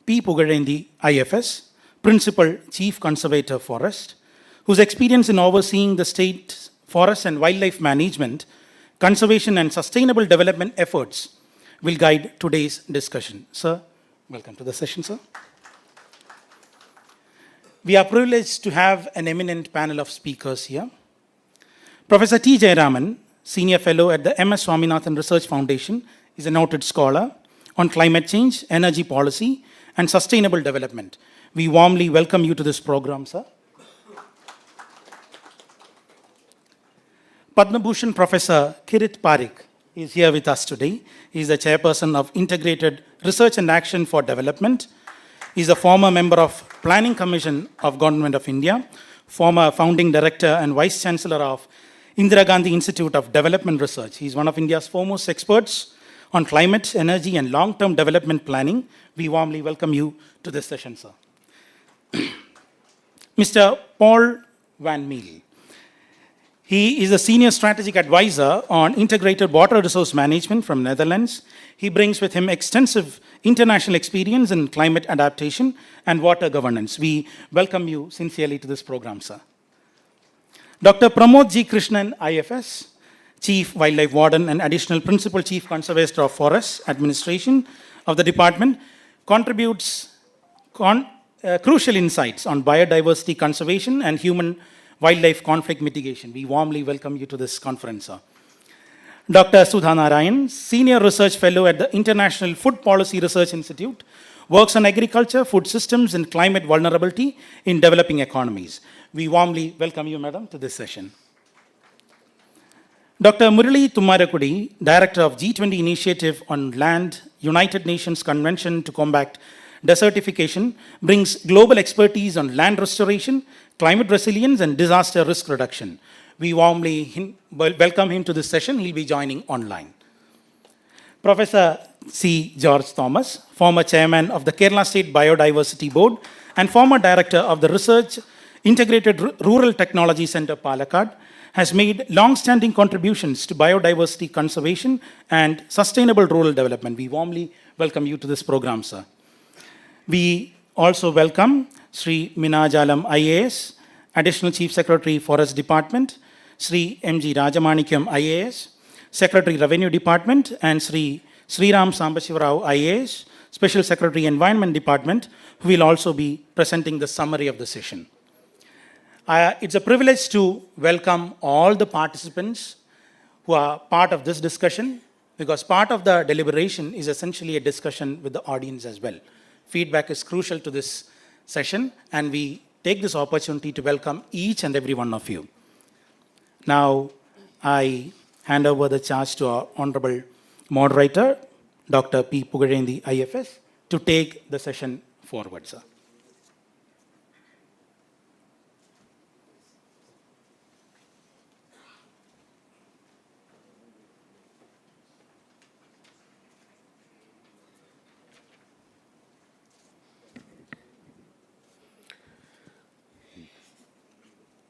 P. Pugarendi, IFS, Principal Chief Conservator Forest, whose experience in overseeing the state forest and wildlife management, conservation and sustainable development efforts will guide today's discussion. Sir, welcome to the session, sir. We are privileged to have an eminent panel of speakers here. Professor T. Jayaraman, Senior Fellow at the M.S. Swaminathan Research Foundation, is a noted scholar on climate change, energy policy, and sustainable development. We warmly welcome you to this program, sir. Padma Bhushan Professor Kirit Parikh is here with us today. He is the chairperson of Integrated Research and Action for Development. He is a former member of Planning Commission of Government of India, former founding director and vice chancellor of Indira Gandhi Institute of Development Research. He is one of India's foremost experts on climate, energy, and long-term development planning. We warmly welcome you to this session, sir. Mr. Paul Van Meel. He is a senior strategic advisor on integrated water resource management from Netherlands. He brings with him extensive international experience in climate adaptation and water governance. We welcome you sincerely to this program, sir. Dr. Pramod G. Krishnan, IFS, Chief Wildlife Warden and Additional Principal Chief Conservator of Forest Administration of the department, contributes crucial insights on biodiversity conservation and human-wildlife conflict mitigation. We warmly welcome you to this conference, sir. Dr. Sudha Narayan, Senior Research Fellow at the International Food Policy Research Institute, works on agriculture, food systems, and climate vulnerability in developing economies. We warmly welcome you, madam, to this session. Dr. Murali Tummarakudi, Director of G20 Initiative on Land, United Nations Convention to Combat Desertification, brings global expertise on land restoration, climate resilience, and disaster risk reduction. We warmly welcome him to this session. He'll be joining online. Professor C. George Thomas, former chairman of the Kerala State Biodiversity Board and former director of the Research Integrated Rural Technology Center, Palakkad, has made long-standing contributions to biodiversity conservation and sustainable rural development. We warmly welcome you to this program, sir. We also welcome Sri Minajalam IAS, Additional Chief Secretary, Forest Department, Sri M.G. Rajamanikam IAS, Secretary, Revenue Department, and Sri Sriram Sambashivarao IAS, Special Secretary, Environment Department, who will also be presenting the summary of the session. It's a privilege to welcome all the participants who are part of this discussion, because part of the deliberation is essentially a discussion with the audience as well. Feedback is crucial to this session, and we take this opportunity to welcome each and every one of you. Now, I hand over the charge to our honorable moderator, Dr. P. Pugarendi, IFS, to take the session forward, sir.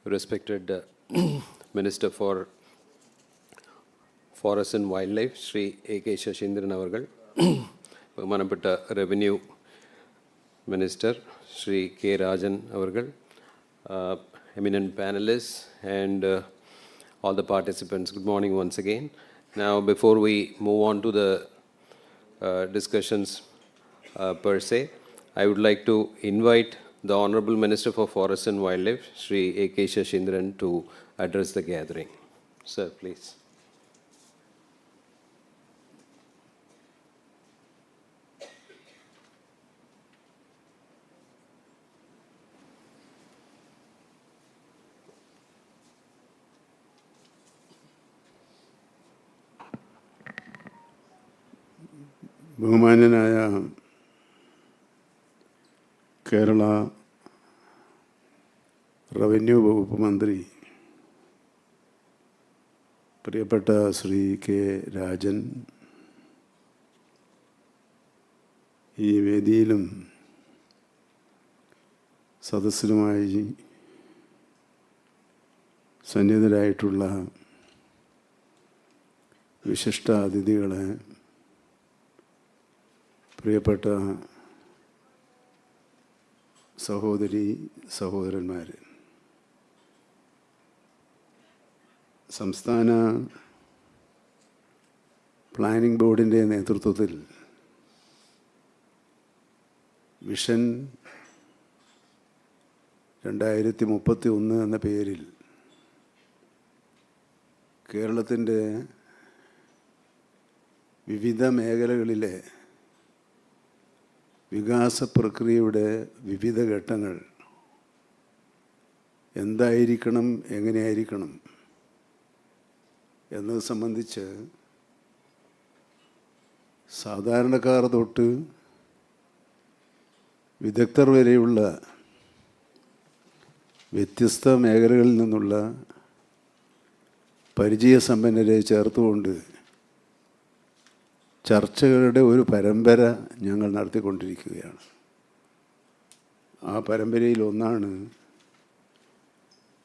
Respected Minister for Forest and Wildlife, Sri A.K. Shashindran avargal, Manapata Revenue Minister, Sri K. Rajan avargal, eminent panelists, and all the participants, good morning once again. Now, before we move on to the discussions per se, I would like to invite the Honorable Minister for Forest and Wildlife, Sri A.K. Shashindran, to address the gathering. Sir, please. ബഹുമാന്യനായ Kerala revenue വകുപ്പ് മന്ത്രി പ്രിയപ്പെട്ട Shri K Rajan, ഈ വേദിയിലും സദസ്സിലുമായി സന്നിഹിതരായിട്ടുള്ള വിശിഷ്ട അതിഥികളെ, പ്രിയപ്പെട്ട സഹോദരി സഹോദരന്മാർ, സംസ്ഥാന പ്ലാനിംഗ് ബോർഡിൻ്റെ നേതൃത്വത്തിൽ വിഷൻ 2031 എന്ന പേരിൽ കേരളത്തിൻ്റെ വിവിധ മേഖലകളിലെ വികാസ പ്രക്രിയയുടെ വിവിധ ഘട്ടങ്ങൾ എന്തായിരിക്കണം, എങ്ങനെയായിരിക്കണം എന്നത് സംബന്ധിച്ച് സാധാരണക്കാർ തൊട്ട് വിദഗ്ധർ വരെയുള്ള വ്യത്യസ്ത മേഖലകളിൽ നിന്നുള്ള പരിചയസമ്പന്നരെ ചേർത്തുകൊണ്ട് ചർച്ചകളുടെ ഒരു പരമ്പര ഞങ്ങൾ നടത്തിക്കൊണ്ടിരിക്കുകയാണ്. ആ പരമ്പരയിൽ ഒന്നാണ്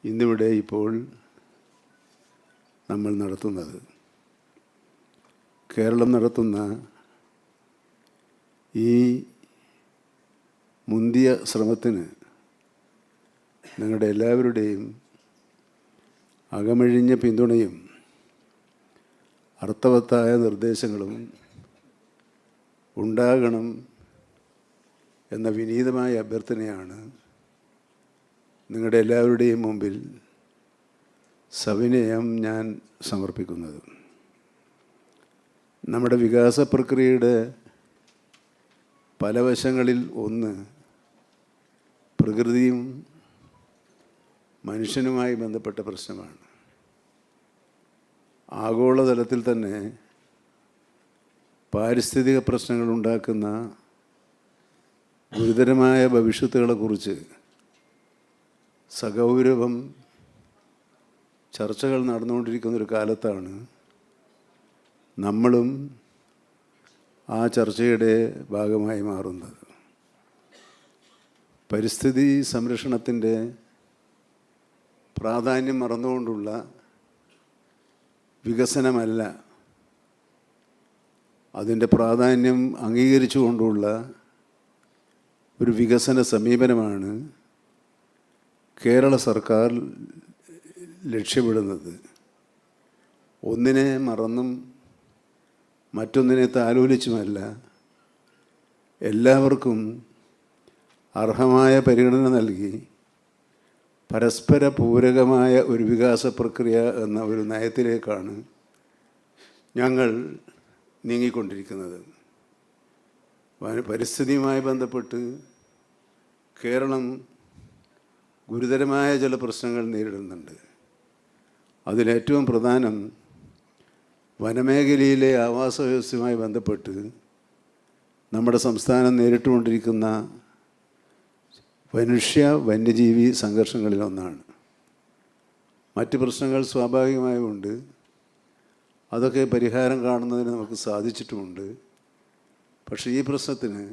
ഇന്നിവിടെ ഇപ്പോൾ നമ്മൾ നടത്തുന്നത്. കേരളം നടത്തുന്ന ഈ മുന്തിയ ശ്രമത്തിന് നിങ്ങളുടെ എല്ലാവരുടെയും അകമഴിഞ്ഞ പിന്തുണയും അർത്ഥവത്തായ നിർദ്ദേശങ്ങളും ഉണ്ടാകണം എന്ന വിനീതമായ അഭ്യർത്ഥനയാണ് നിങ്ങളുടെ എല്ലാവരുടെയും മുമ്പിൽ സവിനയം ഞാൻ സമർപ്പിക്കുന്നത്. നമ്മുടെ വികാസ പ്രക്രിയയുടെ പല വശങ്ങളിൽ ഒന്ന് പ്രകൃതിയും മനുഷ്യനുമായി ബന്ധപ്പെട്ട പ്രശ്നമാണ്. ആഗോളതലത്തിൽ തന്നെ പാരിസ്ഥിതിക പ്രശ്നങ്ങൾ ഉണ്ടാക്കുന്ന ഗുരുതരമായ ഭവിഷ്യത്തുകളെക്കുറിച്ച് സഗൗരവം ചർച്ചകൾ നടന്നുകൊണ്ടിരിക്കുന്നൊരു കാലത്താണ് നമ്മളും ആ ചർച്ചയുടെ ഭാഗമായി മാറുന്നത്. പരിസ്ഥിതി സംരക്ഷണത്തിൻ്റെ പ്രാധാന്യം മറന്നുകൊണ്ടുള്ള വികസനമല്ല, അതിൻ്റെ പ്രാധാന്യം അംഗീകരിച്ചുകൊണ്ടുള്ള ഒരു വികസന സമീപനമാണ് കേരള സർക്കാർ ലക്ഷ്യമിടുന്നത്. ഒന്നിനെ മറന്നും മറ്റൊന്നിനെ താലോലിച്ചുമല്ല, എല്ലാവർക്കും അർഹമായ പരിഗണന നൽകി പരസ്പര പൂരകമായ ഒരു വികാസ പ്രക്രിയ എന്ന ഒരു നയത്തിലേക്കാണ് ഞങ്ങൾ നീങ്ങിക്കൊണ്ടിരിക്കുന്നത്. പരിസ്ഥിതിയുമായി ബന്ധപ്പെട്ട് കേരളം ഗുരുതരമായ ചില പ്രശ്നങ്ങൾ നേരിടുന്നുണ്ട്. അതിലേറ്റവും പ്രധാനം വനമേഖലയിലെ ആവാസ വ്യവസ്ഥയുമായി ബന്ധപ്പെട്ട് നമ്മുടെ സംസ്ഥാനം നേരിട്ടുകൊണ്ടിരിക്കുന്ന മനുഷ്യ വന്യജീവി സംഘർഷങ്ങളിലൊന്നാണ്. മറ്റ് പ്രശ്നങ്ങൾ സ്വാഭാവികമായുമുണ്ട്, അതൊക്കെ പരിഹാരം കാണുന്നതിന് നമുക്ക് സാധിച്ചിട്ടുമുണ്ട്. പക്ഷേ ഈ പ്രശ്നത്തിന്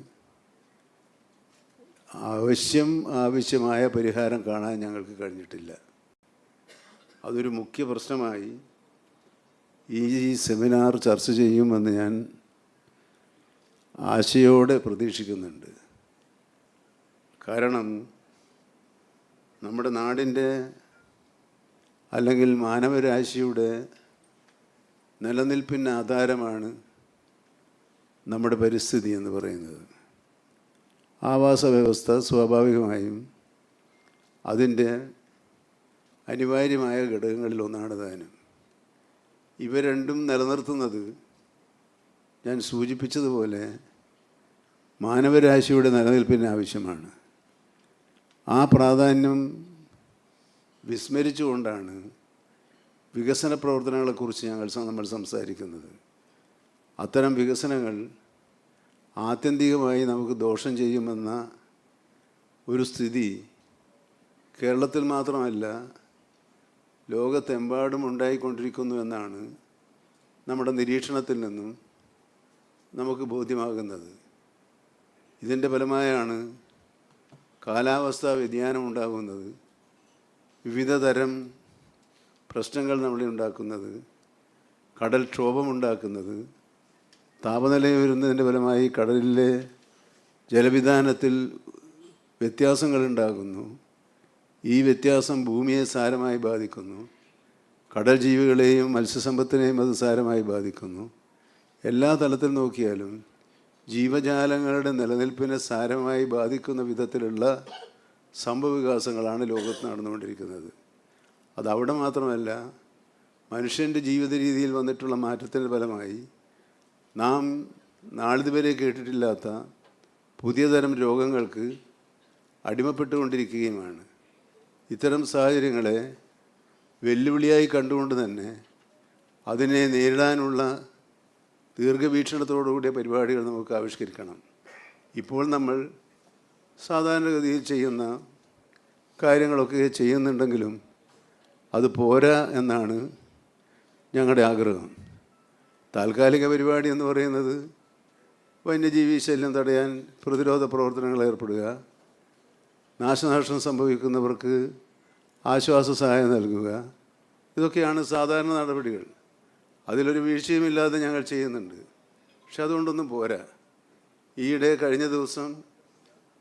ആവശ്യമായ പരിഹാരം കാണാൻ ഞങ്ങൾക്ക് കഴിഞ്ഞിട്ടില്ല. അതൊരു മുഖ്യ പ്രശ്നമായി ഈ സെമിനാർ ചർച്ച ചെയ്യുമെന്ന് ഞാൻ ആശയോടെ പ്രതീക്ഷിക്കുന്നുണ്ട്. കാരണം നമ്മുടെ നാടിൻ്റെ അല്ലെങ്കിൽ മാനവരാശിയുടെ നിലനിൽപ്പിന് ആധാരമാണ് നമ്മുടെ പരിസ്ഥിതി എന്ന് പറയുന്നത്. ആവാസ വ്യവസ്ഥ സ്വാഭാവികമായും അതിൻ്റെ അനിവാര്യമായ ഘടകങ്ങളിൽ ഒന്നാണ് താനും. ഇവ രണ്ടും നിലനിർത്തുന്നത് ഞാൻ സൂചിപ്പിച്ചതുപോലെ മാനവരാശിയുടെ നിലനിൽപ്പിന് ആവശ്യമാണ്. ആ പ്രാധാന്യം വിസ്മരിച്ചുകൊണ്ടാണ് വികസന പ്രവർത്തനങ്ങളെക്കുറിച്ച് നമ്മൾ സംസാരിക്കുന്നത്. അത്തരം വികസനങ്ങൾ ആത്യന്തികമായി നമുക്ക് ദോഷം ചെയ്യുമെന്ന ഒരു സ്ഥിതി കേരളത്തിൽ മാത്രമല്ല ലോകത്തെമ്പാടും ഉണ്ടായിക്കൊണ്ടിരിക്കുന്നു എന്നാണ് നമ്മുടെ നിരീക്ഷണത്തിൽ നിന്നും നമുക്ക് ബോധ്യമാകുന്നത്. ഇതിൻ്റെ ഫലമായാണ് കാലാവസ്ഥാ വ്യതിയാനം ഉണ്ടാകുന്നത്, വിവിധ തരം പ്രശ്നങ്ങൾ നമ്മളെ ഉണ്ടാക്കുന്നത്, കടൽക്ഷോഭമുണ്ടാക്കുന്നത്, താപനില ഉയരുന്നതിൻ്റെ ഫലമായി കടലിലെ ജലവിധാനത്തിൽ വ്യത്യാസങ്ങളുണ്ടാകുന്നു. ഈ വ്യത്യാസം ഭൂമിയെ സാരമായി ബാധിക്കുന്നു. കടൽ ജീവികളെയും മത്സ്യസമ്പത്തിനെയും അത് സാരമായി ബാധിക്കുന്നു. എല്ലാ തലത്തിൽ നോക്കിയാലും ജീവജാലങ്ങളുടെ നിലനിൽപ്പിനെ സാരമായി ബാധിക്കുന്ന വിധത്തിലുള്ള സംഭവവികാസങ്ങളാണ് ലോകത്ത് നടന്നുകൊണ്ടിരിക്കുന്നത്. അതവിടെ മാത്രമല്ല, മനുഷ്യൻ്റെ ജീവിത രീതിയിൽ വന്നിട്ടുള്ള മാറ്റത്തിൻ്റെ ഫലമായി നാം നാളിതുവരെ കേട്ടിട്ടില്ലാത്ത പുതിയ തരം രോഗങ്ങൾക്ക് അടിമപ്പെട്ടുകൊണ്ടിരിക്കുകയുമാണ്. ഇത്തരം സാഹചര്യങ്ങളെ വെല്ലുവിളിയായി കണ്ടുകൊണ്ട് തന്നെ അതിനെ നേരിടാനുള്ള ദീർഘവീക്ഷണത്തോടുകൂടിയ പരിപാടികൾ നമുക്ക് ആവിഷ്കരിക്കണം. ഇപ്പോൾ നമ്മൾ സാധാരണഗതിയിൽ ചെയ്യുന്ന കാര്യങ്ങളൊക്കെ ചെയ്യുന്നുണ്ടെങ്കിലും അത് പോരാ എന്നാണ് ഞങ്ങളുടെ ആഗ്രഹം. താൽക്കാലിക പരിപാടി എന്ന് പറയുന്നത് വന്യജീവി ശല്യം തടയാൻ പ്രതിരോധ പ്രവർത്തനങ്ങൾ ഏർപ്പെടുക, നാശനഷ്ടം സംഭവിക്കുന്നവർക്ക് ആശ്വാസ സഹായം നൽകുക, ഇതൊക്കെയാണ് സാധാരണ നടപടികൾ. അതിലൊരു വീഴ്ചയുമില്ലാതെ ഞങ്ങൾ ചെയ്യുന്നുണ്ട്. പക്ഷെ അതുകൊണ്ടൊന്നും പോരാ. ഈയിടെ കഴിഞ്ഞ ദിവസം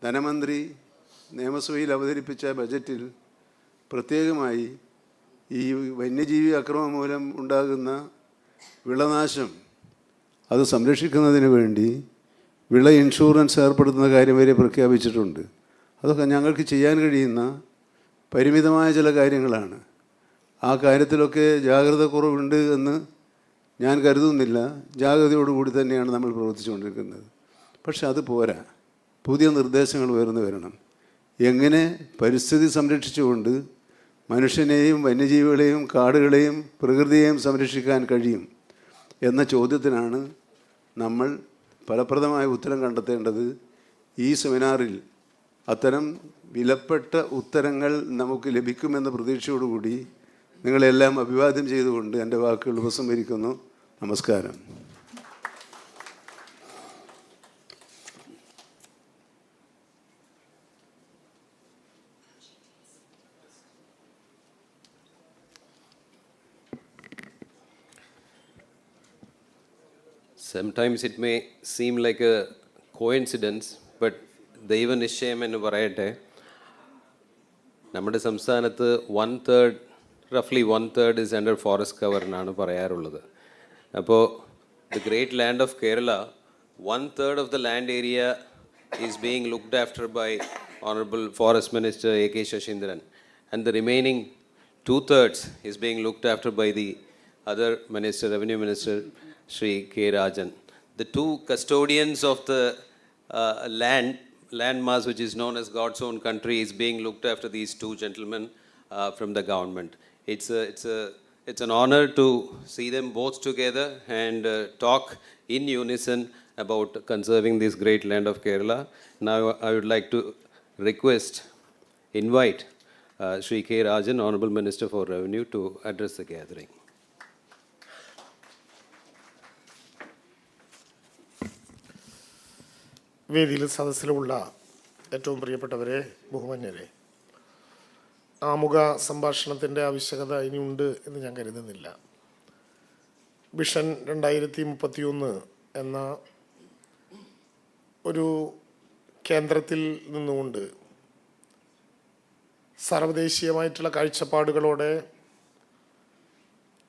ധനമന്ത്രി നിയമസഭയിൽ അവതരിപ്പിച്ച ബജറ്റിൽ പ്രത്യേകമായി ഈ വന്യജീവി അക്രമം മൂലം ഉണ്ടാകുന്ന വിളനാശം അത് സംരക്ഷിക്കുന്നതിന് വേണ്ടി വിള ഇൻഷുറൻസ് ഏർപ്പെടുത്തുന്ന കാര്യം വരെ പ്രഖ്യാപിച്ചിട്ടുണ്ട്. അതൊക്കെ ഞങ്ങൾക്ക് ചെയ്യാൻ കഴിയുന്ന പരിമിതമായ ചില കാര്യങ്ങളാണ്. ആ കാര്യത്തിലൊക്കെ ജാഗ്രത കുറവുണ്ട് എന്ന് ഞാൻ കരുതുന്നില്ല. ജാഗ്രതയോടുകൂടി തന്നെയാണ് നമ്മൾ പ്രവർത്തിച്ചുകൊണ്ടിരിക്കുന്നത്. പക്ഷെ അത് പോരാ, പുതിയ നിർദ്ദേശങ്ങൾ ഉയർന്നു വരണം. എങ്ങനെ പരിസ്ഥിതി സംരക്ഷിച്ചുകൊണ്ട് മനുഷ്യനെയും വന്യജീവികളെയും കാടുകളെയും പ്രകൃതിയെയും സംരക്ഷിക്കാൻ കഴിയും എന്ന ചോദ്യത്തിനാണ് നമ്മൾ ഫലപ്രദമായ ഉത്തരം കണ്ടെത്തേണ്ടത്. ഈ സെമിനാറിൽ അത്തരം വിലപ്പെട്ട ഉത്തരങ്ങൾ നമുക്ക് ലഭിക്കുമെന്ന പ്രതീക്ഷയോടുകൂടി നിങ്ങളെല്ലാം അഭിവാദ്യം ചെയ്തുകൊണ്ട് എൻ്റെ വാക്കുകൾ ഉപസംഹരിക്കുന്നു. നമസ്കാരം. Sometimes it may seem like a coincidence, but ദൈവനിശ്ചയം എന്ന് പറയട്ടെ, നമ്മുടെ സംസ്ഥാനത്ത് റഫ്ലി 1/3 is under forest cover എന്നാണ് പറയാറുള്ളത്. അപ്പോൾ the great land of Kerala, 1/3 of the land area is being looked after by Honorable Forest Minister A.K. Shashindran, and the remaining 2/3 is being looked after by the other minister, Revenue Minister Shri K. Rajan. The two custodians of the landmass, which is known as God's own country, is being looked after these two gentlemen from the government. It's an honor to see them both together and talk in unison about conserving this great land of Kerala. Now I would like to invite Shri K. Rajan, Honorable Minister for Revenue, to address the gathering. വേദിയിൽ സദസ്സിലുള്ള ഏറ്റവും പ്രിയപ്പെട്ടവരെ, ബഹുമാന്യരെ, ആമുഖ സംഭാഷണത്തിൻ്റെ ആവശ്യകത ഇനിയുണ്ട് എന്ന് ഞാൻ കരുതുന്നില്ല. Vision 2031 എന്ന ഒരു കേന്ദ്രത്തിൽ നിന്നുകൊണ്ട് സർവദേശീയമായിട്ടുള്ള കാഴ്ചപ്പാടുകളോടെ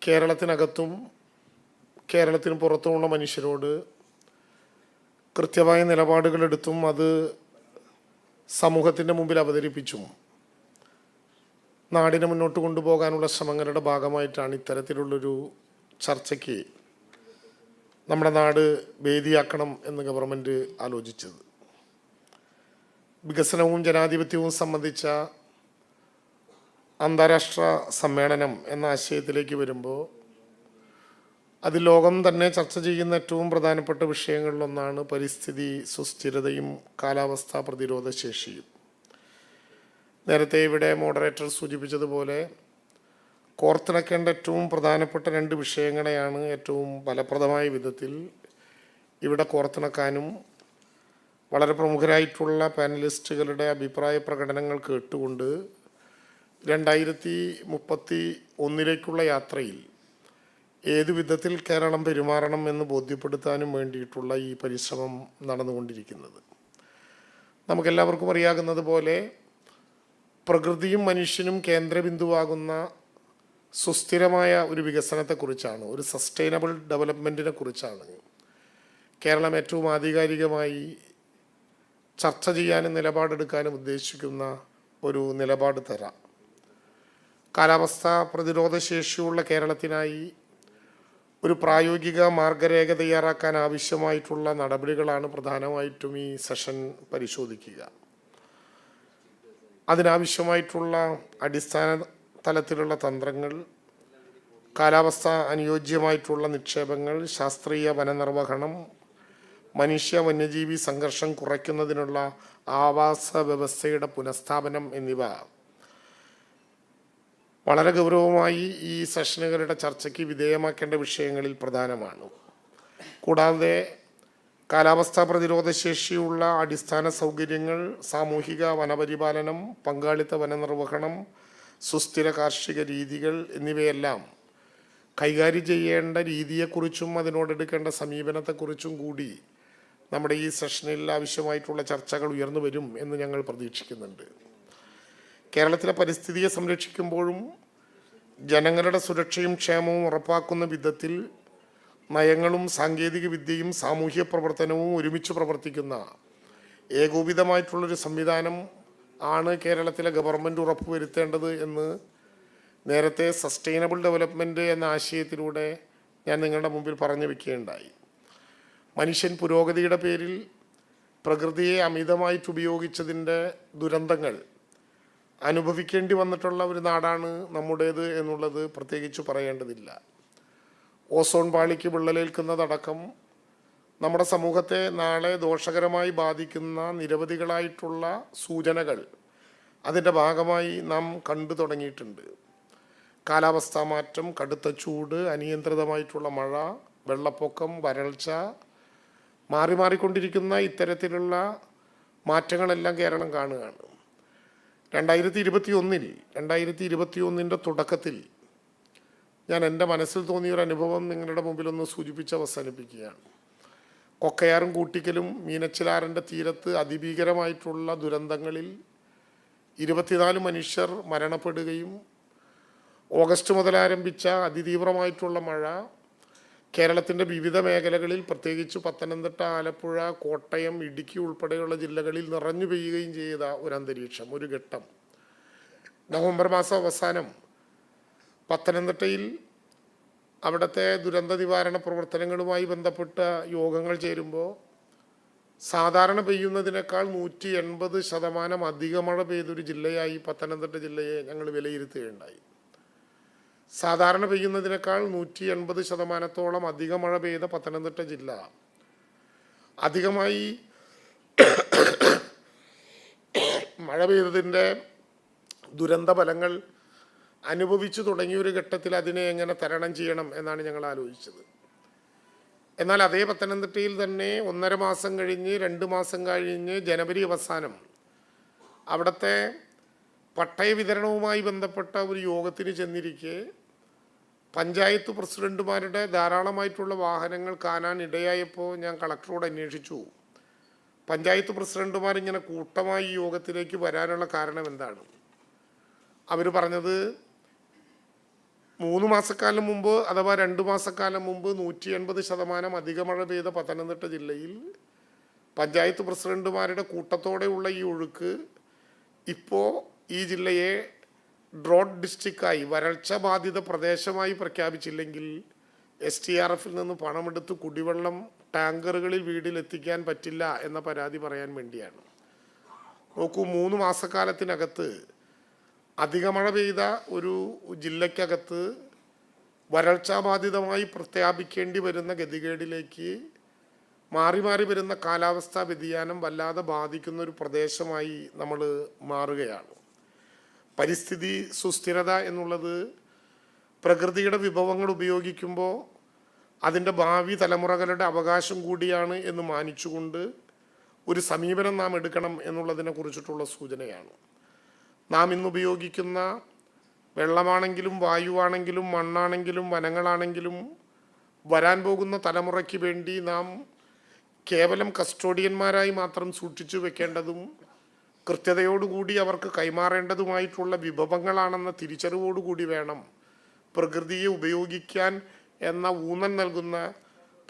കേരളത്തിനകത്തും കേരളത്തിന് പുറത്തുമുള്ള മനുഷ്യരോട് കൃത്യമായ നിലപാടുകളെടുത്തും അത് സമൂഹത്തിൻ്റെ മുമ്പിൽ അവതരിപ്പിച്ചും നാടിനെ മുന്നോട്ട് കൊണ്ടുപോകാനുള്ള ശ്രമങ്ങളുടെ ഭാഗമായിട്ടാണ് ഇത്തരത്തിലുള്ളൊരു ചർച്ചയ്ക്ക് നമ്മുടെ നാട് വേദിയാക്കണം എന്ന് ഗവൺമെൻറ് ആലോചിച്ചത്. വികസനവും ജനാധിപത്യവും സംബന്ധിച്ച അന്താരാഷ്ട്ര സമ്മേളനം എന്ന ആശയത്തിലേക്ക് വരുമ്പോൾ അതിൽ ലോകം തന്നെ ചർച്ച ചെയ്യുന്ന ഏറ്റവും പ്രധാനപ്പെട്ട വിഷയങ്ങളിലൊന്നാണ് പരിസ്ഥിതി സുസ്ഥിരതയും കാലാവസ്ഥാ പ്രതിരോധ ശേഷിയും. നേരത്തെ ഇവിടെ മോഡറേറ്റർ സൂചിപ്പിച്ചതുപോലെ കോർത്തിണക്കേണ്ട ഏറ്റവും പ്രധാനപ്പെട്ട 2 വിഷയങ്ങളെയാണ് ഏറ്റവും ഫലപ്രദമായ വിധത്തിൽ ഇവിടെ കോർത്തിണക്കാനും വളരെ പ്രമുഖരായിട്ടുള്ള പാനലിസ്റ്റുകളുടെ അഭിപ്രായ പ്രകടനങ്ങൾ കേട്ടുകൊണ്ട് 2031 യാത്രയിൽ ഏതു വിധത്തിൽ കേരളം പെരുമാറണം എന്ന് ബോധ്യപ്പെടുത്താനും വേണ്ടിയിട്ടുള്ള ഈ പരിശ്രമം നടന്നുകൊണ്ടിരിക്കുന്നത്. നമുക്കെല്ലാവർക്കും അറിയാവുന്നത് പോലെ പ്രകൃതിയും മനുഷ്യനും കേന്ദ്രബിന്ദുവാകുന്ന സുസ്ഥിരമായ ഒരു വികസനത്തെക്കുറിച്ചാണ്, ഒരു സസ്റ്റൈനബിൾ ഡെവലപ്മെൻറ്റിനെ കുറിച്ചാണ് കേരളം ഏറ്റവും ആധികാരികമായി ചർച്ച ചെയ്യാനും നിലപാടെടുക്കാനും ഉദ്ദേശിക്കുന്ന ഒരു നിലപാട് തരാം. കാലാവസ്ഥാ പ്രതിരോധ ശേഷിയുള്ള കേരളത്തിനായി ഒരു പ്രായോഗിക മാർഗരേഖ തയ്യാറാക്കാൻ ആവശ്യമായിട്ടുള്ള നടപടികളാണ് പ്രധാനമായിട്ടും ഈ സെഷൻ പരിശോധിക്കുക. അതിനാവശ്യമായിട്ടുള്ള അടിസ്ഥാന തലത്തിലുള്ള തന്ത്രങ്ങൾ, കാലാവസ്ഥ അനുയോജ്യമായിട്ടുള്ള നിക്ഷേപങ്ങൾ, ശാസ്ത്രീയ വനനിർവഹണം, മനുഷ്യ വന്യജീവി സംഘർഷം കുറയ്ക്കുന്നതിനുള്ള ആവാസ വ്യവസ്ഥയുടെ പുനഃസ്ഥാപനം എന്നിവ വളരെ ഗൗരവമായി ഈ സെഷനുകളുടെ ചർച്ചയ്ക്ക് വിധേയമാക്കേണ്ട വിഷയങ്ങളിൽ പ്രധാനമാണ്. കൂടാതെ കാലാവസ്ഥാ പ്രതിരോധ ശേഷിയുള്ള അടിസ്ഥാന സൗകര്യങ്ങൾ, സാമൂഹിക വനപരിപാലനം, പങ്കാളിത്ത വനനിർവഹണം, സുസ്ഥിര കാർഷിക രീതികൾ എന്നിവയെല്ലാം കൈകാര്യം ചെയ്യേണ്ട രീതിയെക്കുറിച്ചും അതിനോടെടുക്കേണ്ട സമീപനത്തെക്കുറിച്ചും കൂടി നമ്മുടെ ഈ സെഷനിൽ ആവശ്യമായിട്ടുള്ള ചർച്ചകൾ ഉയർന്നു വരും എന്ന് ഞങ്ങൾ പ്രതീക്ഷിക്കുന്നുണ്ട്. കേരളത്തിലെ പരിസ്ഥിതിയെ സംരക്ഷിക്കുമ്പോഴും ജനങ്ങളുടെ സുരക്ഷയും ക്ഷേമവും ഉറപ്പാക്കുന്ന വിധത്തിൽ നയങ്ങളും സാങ്കേതിക വിദ്യയും സാമൂഹ്യ പ്രവർത്തനവും ഒരുമിച്ച് പ്രവർത്തിക്കുന്ന ഏകോപിതമായിട്ടുള്ളൊരു സംവിധാനം ആണ് കേരളത്തിലെ ഗവൺമെൻറ് ഉറപ്പുവരുത്തേണ്ടത് എന്ന് നേരത്തെ സസ്റ്റൈനബിൾ ഡെവലപ്മെൻറ്റ് എന്ന ആശയത്തിലൂടെ ഞാൻ നിങ്ങളുടെ മുമ്പിൽ പറഞ്ഞു വയ്ക്കുകയുണ്ടായി. മനുഷ്യൻ പുരോഗതിയുടെ പേരിൽ പ്രകൃതിയെ അമിതമായിട്ട് ഉപയോഗിച്ചതിൻ്റെ ദുരന്തങ്ങൾ അനുഭവിക്കേണ്ടി വന്നിട്ടുള്ള ഒരു നാടാണ് നമ്മുടേത് എന്നുള്ളത് പ്രത്യേകിച്ച് പറയേണ്ടതില്ല. ഓസോൺ പാളിക്ക് വിള്ളലേൽക്കുന്നതടക്കം നമ്മുടെ സമൂഹത്തെ നാളെ ദോഷകരമായി ബാധിക്കുന്ന നിരവധികളായിട്ടുള്ള സൂചനകൾ അതിൻ്റെ ഭാഗമായി നാം കണ്ടു തുടങ്ങിയിട്ടുണ്ട്. കാലാവസ്ഥാ മാറ്റം, കടുത്ത ചൂട്, അനിയന്ത്രിതമായിട്ടുള്ള മഴ, വെള്ളപ്പൊക്കം, വരൾച്ച, മാറിക്കൊണ്ടിരിക്കുന്ന ഇത്തരത്തിലുള്ള മാറ്റങ്ങളെല്ലാം കേരളം കാണുകയാണ്. 2021 തുടക്കത്തിൽ ഞാൻ എൻ്റെ മനസ്സിൽ തോന്നിയൊരു അനുഭവം നിങ്ങളുടെ മുമ്പിലൊന്ന് സൂചിപ്പിച്ച് അവസാനിപ്പിക്കുകയാണ്. കൊക്കയാറും കൂട്ടിക്കലും മീനച്ചിലാറിൻ്റെ തീരത്ത് അതിഭീകരമായിട്ടുള്ള ദുരന്തങ്ങളിൽ 24 മനുഷ്യർ മരണപ്പെടുകയും ഓഗസ്റ്റ് മുതൽ ആരംഭിച്ച അതിതീവ്രമായിട്ടുള്ള മഴ കേരളത്തിൻ്റെ വിവിധ മേഖലകളിൽ, പ്രത്യേകിച്ച് പത്തനംതിട്ട, ആലപ്പുഴ, കോട്ടയം, ഇടുക്കി ഉൾപ്പെടെയുള്ള ജില്ലകളിൽ നിറഞ്ഞു പെയ്യുകയും ചെയ്ത ഒരു അന്തരീക്ഷം, ഒരു ഘട്ടം. നവംബർ മാസം അവസാനം പത്തനംതിട്ടയിൽ അവിടുത്തെ ദുരന്ത നിവാരണ പ്രവർത്തനങ്ങളുമായി ബന്ധപ്പെട്ട യോഗങ്ങൾ ചേരുമ്പോൾ സാധാരണ പെയ്യുന്നതിനേക്കാൾ 180% അധിക മഴ പെയ്തൊരു ജില്ലയായി പത്തനംതിട്ട ജില്ലയെ ഞങ്ങൾ വിലയിരുത്തുകയുണ്ടായി. സാധാരണ പെയ്യുന്നതിനേക്കാൾ 180% അധിക മഴ പെയ്ത പത്തനംതിട്ട ജില്ല അധികമായി മഴ പെയ്തതിൻ്റെ ദുരന്ത ഫലങ്ങൾ അനുഭവിച്ചു തുടങ്ങിയൊരു ഘട്ടത്തിൽ അതിനെ എങ്ങനെ തരണം ചെയ്യണം എന്നാണ് ഞങ്ങൾ ആലോചിച്ചത്. എന്നാൽ അതേ പത്തനംതിട്ടയിൽ തന്നെ 1.5 മാസം കഴിഞ്ഞ് 2 മാസം കഴിഞ്ഞ് ജനുവരി അവസാനം അവിടുത്തെ പട്ടയ വിതരണവുമായി ബന്ധപ്പെട്ട ഒരു യോഗത്തിന് ചെന്നിരിക്കെ പഞ്ചായത്ത് പ്രസിഡന്റുമാരുടെ ധാരാളമായിട്ടുള്ള വാഹനങ്ങൾ കാണാൻ ഇടയായപ്പോൾ ഞാൻ കളക്ടറോട് അന്വേഷിച്ചു, പഞ്ചായത്ത് പ്രസിഡന്റുമാർ ഇങ്ങനെ കൂട്ടമായി ഈ യോഗത്തിലേക്ക് വരാനുള്ള കാരണം എന്താണ്? അവർ പറഞ്ഞത് 3 മാസക്കാലം മുമ്പ് അഥവാ 2 മാസക്കാലം മുമ്പ് 180% അധിക മഴ പെയ്ത പത്തനംതിട്ട ജില്ലയിൽ പഞ്ചായത്ത് പ്രസിഡന്റുമാരുടെ കൂട്ടത്തോടെയുള്ള ഈ ഒഴുക്ക് ഇപ്പോൾ ഈ ജില്ലയെ ഡ്രോട്ട് ഡിസ്ട്രിക്റ്റായി, വരൾച്ച ബാധിത പ്രദേശമായി പ്രഖ്യാപിച്ചില്ലെങ്കിൽ STRF നിന്ന് പണമെടുത്ത് കുടിവെള്ളം ടാങ്കറുകളിൽ വീട്ടിലെത്തിക്കാൻ പറ്റില്ല എന്ന പരാതി പറയാൻ വേണ്ടിയാണ്. നോക്കൂ, 3 മാസക്കാലത്തിനകത്ത് അധിക മഴ പെയ്ത ഒരു ജില്ലയ്ക്കകത്ത് വരൾച്ചാബാധിതമായി പ്രഖ്യാപിക്കേണ്ടി വരുന്ന ഗതികേടിലേക്ക് മാറി വരുന്ന കാലാവസ്ഥാ വ്യതിയാനം വല്ലാതെ ബാധിക്കുന്ന ഒരു പ്രദേശമായി നമ്മൾ മാറുകയാണ്. പരിസ്ഥിതി സുസ്ഥിരത എന്നുള്ളത് പ്രകൃതിയുടെ വിഭവങ്ങൾ ഉപയോഗിക്കുമ്പോൾ അതിൻ്റെ ഭാവി തലമുറകളുടെ അവകാശം കൂടിയാണ് എന്ന് മാനിച്ചുകൊണ്ട് ഒരു സമീപനം നാം എടുക്കണം എന്നുള്ളതിനെ കുറിച്ചിട്ടുള്ള സൂചനയാണ്. നാം ഇന്നുപയോഗിക്കുന്ന വെള്ളമാണെങ്കിലും വായുവാണെങ്കിലും മണ്ണാണെങ്കിലും വനങ്ങളാണെങ്കിലും വരാൻ പോകുന്ന തലമുറയ്ക്ക് വേണ്ടി നാം കേവലം കസ്റ്റോഡിയന്മാരായി മാത്രം സൂക്ഷിച്ചു വെക്കേണ്ടതും കൃത്യതയോടുകൂടി അവർക്ക് കൈമാറേണ്ടതുമായിട്ടുള്ള വിഭവങ്ങളാണെന്ന തിരിച്ചറിവോടുകൂടി വേണം പ്രകൃതിയെ ഉപയോഗിക്കാൻ എന്ന ഊന്നൽ നൽകുന്ന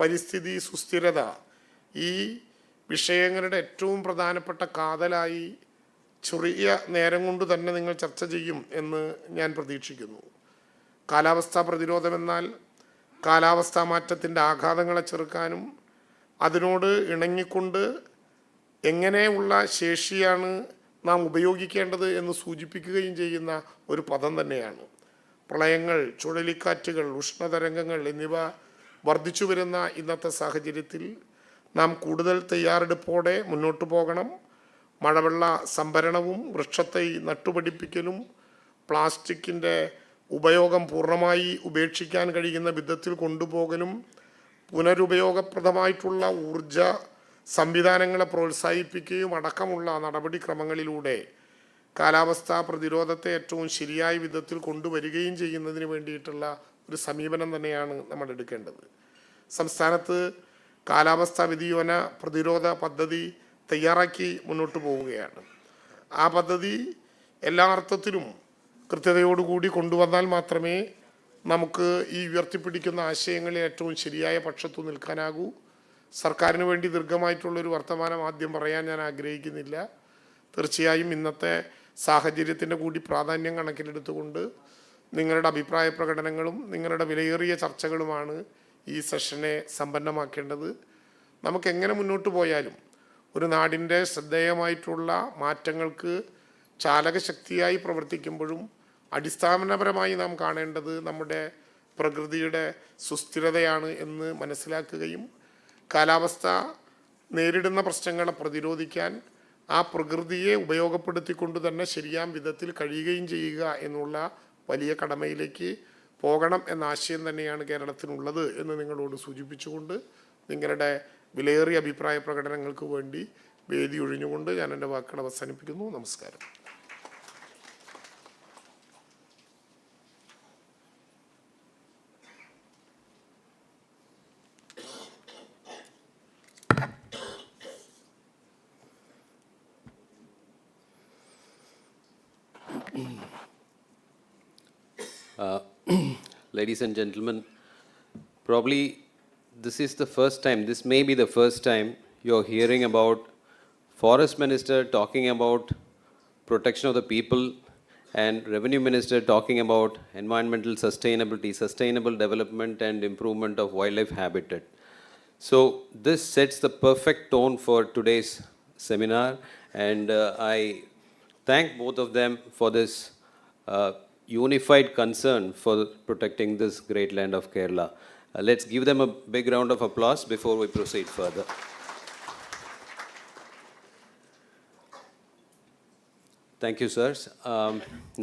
പരിസ്ഥിതി സുസ്ഥിരത ഈ വിഷയങ്ങളുടെ ഏറ്റവും പ്രധാനപ്പെട്ട കാതലായി ചെറിയ നേരം കൊണ്ട് തന്നെ നിങ്ങൾ ചർച്ച ചെയ്യും എന്ന് ഞാൻ പ്രതീക്ഷിക്കുന്നു. കാലാവസ്ഥാ പ്രതിരോധമെന്നാൽ കാലാവസ്ഥാ മാറ്റത്തിൻ്റെ ആഘാതങ്ങളെ ചെറുക്കാനും അതിനോട് ഇണങ്ങിക്കൊണ്ട് എങ്ങനെയുള്ള ശേഷിയാണ് നാം ഉപയോഗിക്കേണ്ടത് എന്ന് സൂചിപ്പിക്കുകയും ചെയ്യുന്ന ഒരു പദം തന്നെയാണ്. പ്രളയങ്ങൾ, ചുഴലിക്കാറ്റുകൾ, ഉഷ്ണതരംഗങ്ങൾ എന്നിവ വർദ്ധിച്ചു വരുന്ന ഇന്നത്തെ സാഹചര്യത്തിൽ നാം കൂടുതൽ തയ്യാറെടുപ്പോടെ മുന്നോട്ട് പോകണം. മഴവെള്ള സംഭരണവും വൃക്ഷത്തൈ നട്ടുപിടിപ്പിക്കലും പ്ലാസ്റ്റിക്കിൻ്റെ ഉപയോഗം പൂർണ്ണമായി ഉപേക്ഷിക്കാൻ കഴിയുന്ന വിധത്തിൽ കൊണ്ടുപോകലും പുനരുപയോഗപ്രദമായിട്ടുള്ള ഊർജ സംവിധാനങ്ങളെ പ്രോത്സാഹിപ്പിക്കുകയും അടക്കമുള്ള നടപടിക്രമങ്ങളിലൂടെ കാലാവസ്ഥാ പ്രതിരോധത്തെ ഏറ്റവും ശരിയായ വിധത്തിൽ കൊണ്ടുവരികയും ചെയ്യുന്നതിന് വേണ്ടിയിട്ടുള്ള ഒരു സമീപനം തന്നെയാണ് നമ്മൾ എടുക്കേണ്ടത്. സംസ്ഥാനത്ത് കാലാവസ്ഥാ വ്യതിയാന പ്രതിരോധ പദ്ധതി തയ്യാറാക്കി മുന്നോട്ട് പോവുകയാണ്. ആ പദ്ധതി എല്ലാ അർത്ഥത്തിലും കൃത്യതയോടുകൂടി കൊണ്ടുവന്നാൽ മാത്രമേ നമുക്ക് ഈ ഉയർത്തിപ്പിടിക്കുന്ന ആശയങ്ങളിൽ ഏറ്റവും ശരിയായ പക്ഷത്തു നിൽക്കാനാകൂ. സർക്കാരിന് വേണ്ടി ദീർഘമായിട്ടുള്ളൊരു വർത്തമാനം ആദ്യം പറയാൻ ഞാൻ ആഗ്രഹിക്കുന്നില്ല. തീർച്ചയായും ഇന്നത്തെ സാഹചര്യത്തിൻ്റെ കൂടി പ്രാധാന്യം കണക്കിലെടുത്തുകൊണ്ട് നിങ്ങളുടെ അഭിപ്രായ പ്രകടനങ്ങളും നിങ്ങളുടെ വിലയേറിയ ചർച്ചകളുമാണ് ഈ സെഷനെ സമ്പന്നമാക്കേണ്ടത്. നമുക്കെങ്ങനെ മുന്നോട്ട് പോയാലും ഒരു നാടിൻ്റെ ശ്രദ്ധേയമായിട്ടുള്ള മാറ്റങ്ങൾക്ക് ചാലകശക്തിയായി പ്രവർത്തിക്കുമ്പോഴും അടിസ്ഥാനപരമായി നാം കാണേണ്ടത് നമ്മുടെ പ്രകൃതിയുടെ സുസ്ഥിരതയാണ് എന്ന് മനസ്സിലാക്കുകയും കാലാവസ്ഥ നേരിടുന്ന പ്രശ്നങ്ങളെ പ്രതിരോധിക്കാൻ ആ പ്രകൃതിയെ ഉപയോഗപ്പെടുത്തിക്കൊണ്ട് തന്നെ ശരിയാം വിധത്തിൽ കഴിയുകയും ചെയ്യുക എന്നുള്ള വലിയ കടമയിലേക്ക് പോകണം എന്ന ആശയം തന്നെയാണ് കേരളത്തിനുള്ളത് എന്ന് നിങ്ങളോട് സൂചിപ്പിച്ചുകൊണ്ട് നിങ്ങളുടെ വിലയേറിയ അഭിപ്രായ പ്രകടനങ്ങൾക്ക് വേണ്ടി വേദി ഒഴിഞ്ഞുകൊണ്ട് ഞാൻ എൻ്റെ വാക്കുകൾ അവസാനിപ്പിക്കുന്നു. നമസ്കാരം. Ladies and gentlemen, probably this is the first time, this may be the first time you're hearing about Forest Minister talking about protection of the people and Revenue Minister talking about environmental sustainability, sustainable development and improvement of wildlife habitat. So this sets the perfect tone for today's seminar, and I thank both of them for this unified concern for protecting this great land of Kerala. Let's give them a big round of applause before we proceed further. Thank you, sirs.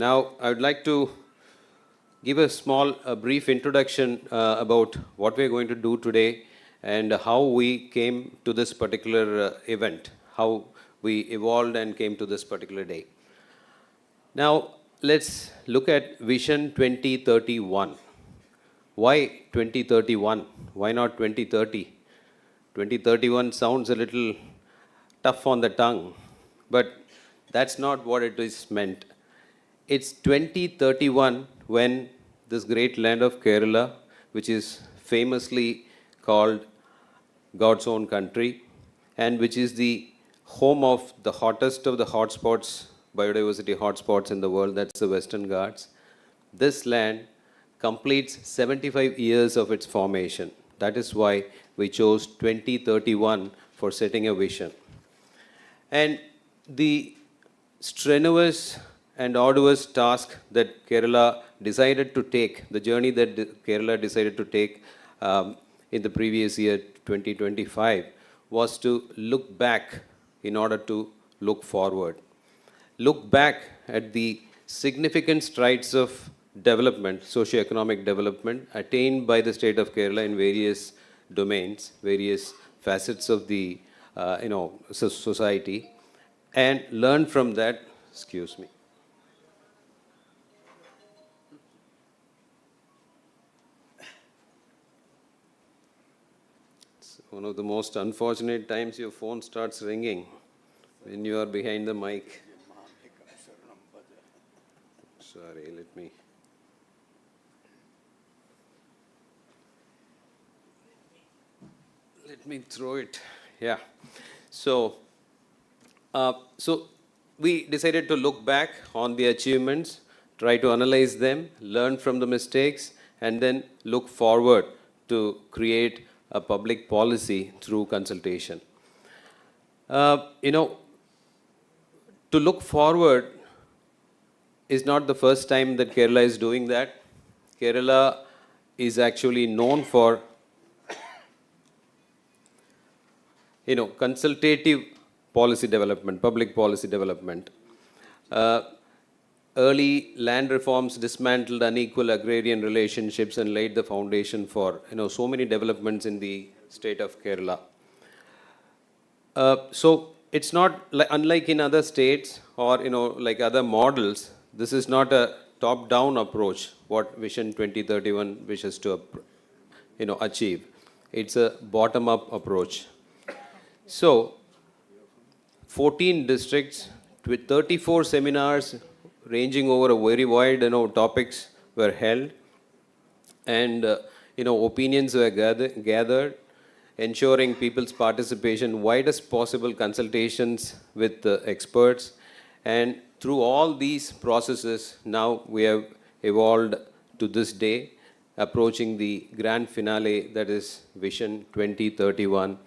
Now, I would like to give a small, brief introduction about what we're going to do today and how we came to this particular event, how we evolved and came to this particular day. Now, let's look at Vision 2031. Why 2031? Why not 2030? 2031 sounds a little tough on the tongue, but that's not what it is meant. It's 2031 when this great land of Kerala, which is famously called God's own country, and which is the home of the hottest of the hotspots, biodiversity hotspots in the world, that's the Western Ghats. This land completes 75 years of its formation. That is why we chose 2031 for setting a vision. And the strenuous and arduous task that Kerala decided to take, the journey that Kerala decided to take in the previous year, 2025, was to look back in order to look forward. Look back at the significant strides of development, socio-economic development attained by the state of Kerala in various domains, various facets of the society, and learn from that. Excuse me. It's one of the most unfortunate times your phone starts ringing when you are behind the mic. Sorry, let me throw it. Yeah. So we decided to look back on the achievements, try to analyze them, learn from the mistakes, and then look forward to create a public policy through consultation. You know, to look forward is not the first time that Kerala is doing that. Kerala is actually known for, consultative policy development, public policy development. Early land reforms dismantled unequal agrarian relationships and laid the foundation for, so many developments in the state of Kerala. So it's not unlike in other states or, like other models, this is not a top-down approach, what Vision 2031 wishes to, achieve. It's a bottom-up approach. So 14 districts with 34 seminars ranging over a very wide, topics were held, and opinions were gathered, ensuring people's participation, widest possible consultations with the experts, and through all these processes, now we have evolved to this day, approaching the grand finale, that is Vision 2031,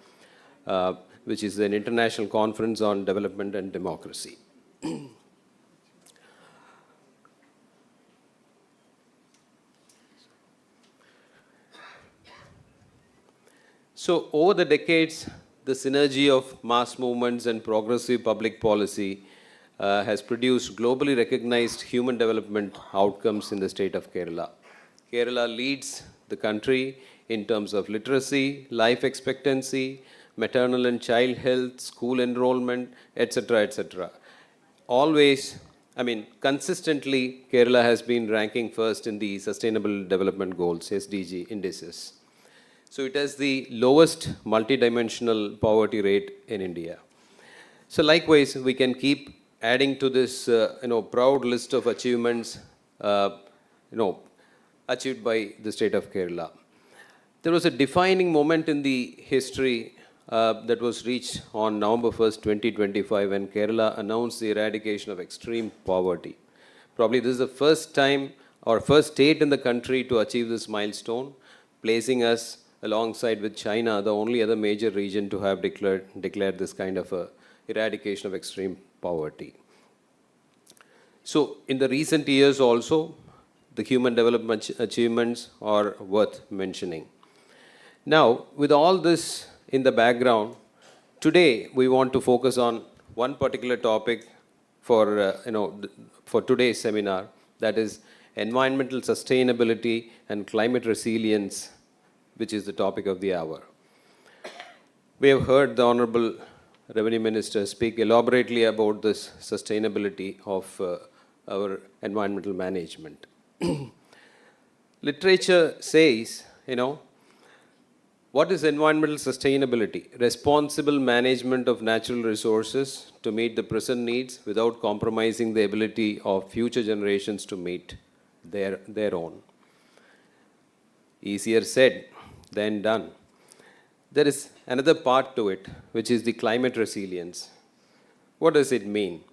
which is an international conference on development and democracy. So over the decades, the synergy of mass movements and progressive public policy has produced globally recognized human development outcomes in the state of Kerala. Kerala leads the country in terms of literacy, life expectancy, maternal and child health, school enrollment, etc., etc. Always, consistently, Kerala has been ranking first in the Sustainable Development Goals, SDG indices. So it has the lowest multidimensional poverty rate in India. So likewise, we can keep adding to this, proud list of achievements, achieved by the state of Kerala. There was a defining moment in the history that was reached on November 1st, 2025, when Kerala announced the eradication of extreme poverty. Probably this is the first time or first state in the country to achieve this milestone, placing us alongside with China, the only other major region to have declared this kind of a eradication of extreme poverty. So in the recent years also, the human development achievements are worth mentioning. Now, with all this in the background, today we want to focus on one particular topic for, for today's seminar, that is environmental sustainability and climate resilience, which is the topic of the hour. We have heard the Honorable Revenue Minister speak elaborately about this sustainability of our environmental management. Literature says, what is environmental sustainability? Responsible management of natural resources to meet the present needs without compromising the ability of future generations to meet their own. Easier said than done. There is another part to it, which is the climate resilience. What does it mean?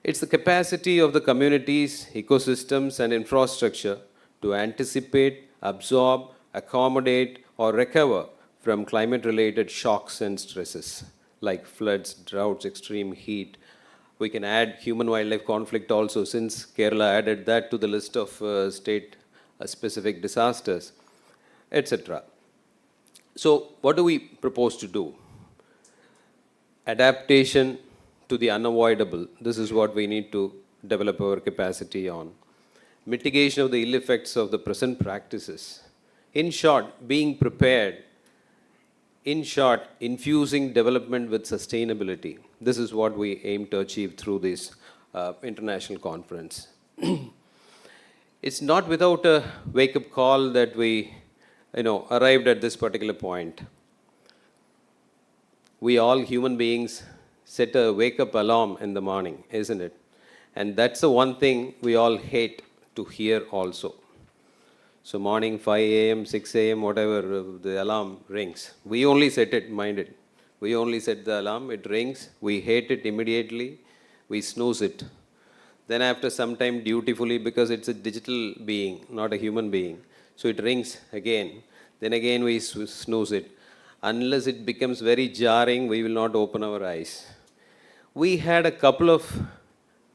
It's the capacity of the communities, ecosystems, and infrastructure to anticipate, absorb, accommodate, or recover from climate-related shocks and stresses, like floods, droughts, extreme heat. We can add human-wildlife conflict also, since Kerala added that to the list of state-specific disasters, etc. So what do we propose to do? Adaptation to the unavoidable. This is what we need to develop our capacity on. Mitigation of the ill effects of the present practices. In short, being prepared. In short, infusing development with sustainability. This is what we aim to achieve through this international conference. It's not without a wake-up call that we arrived at this particular point. we all human beings set a wake-up alarm in the morning, isn't it? And that's the one thing we all hate to hear also. So morning 5 a.m., 6 a.m., whatever, the alarm rings. We only set it, mind it. We only set the alarm, it rings, we hate it immediately, we snooze it. Then after some time dutifully, because it's a digital being, not a human being, so it rings again. Then again we snooze it. Unless it becomes very jarring, we will not open our eyes. We had a couple of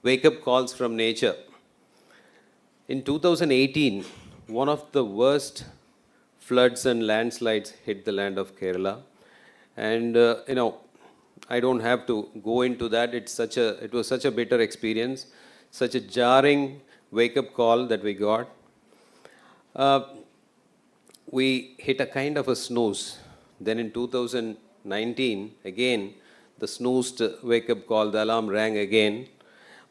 wake-up calls from nature. In 2018, one of the worst floods and landslides hit the land of Kerala. And, I don't have to go into that. It was such a bitter experience, such a jarring wake-up call that we got. We hit a kind of a snooze. Then in 2019, again, the snoozed wake-up call, the alarm rang again.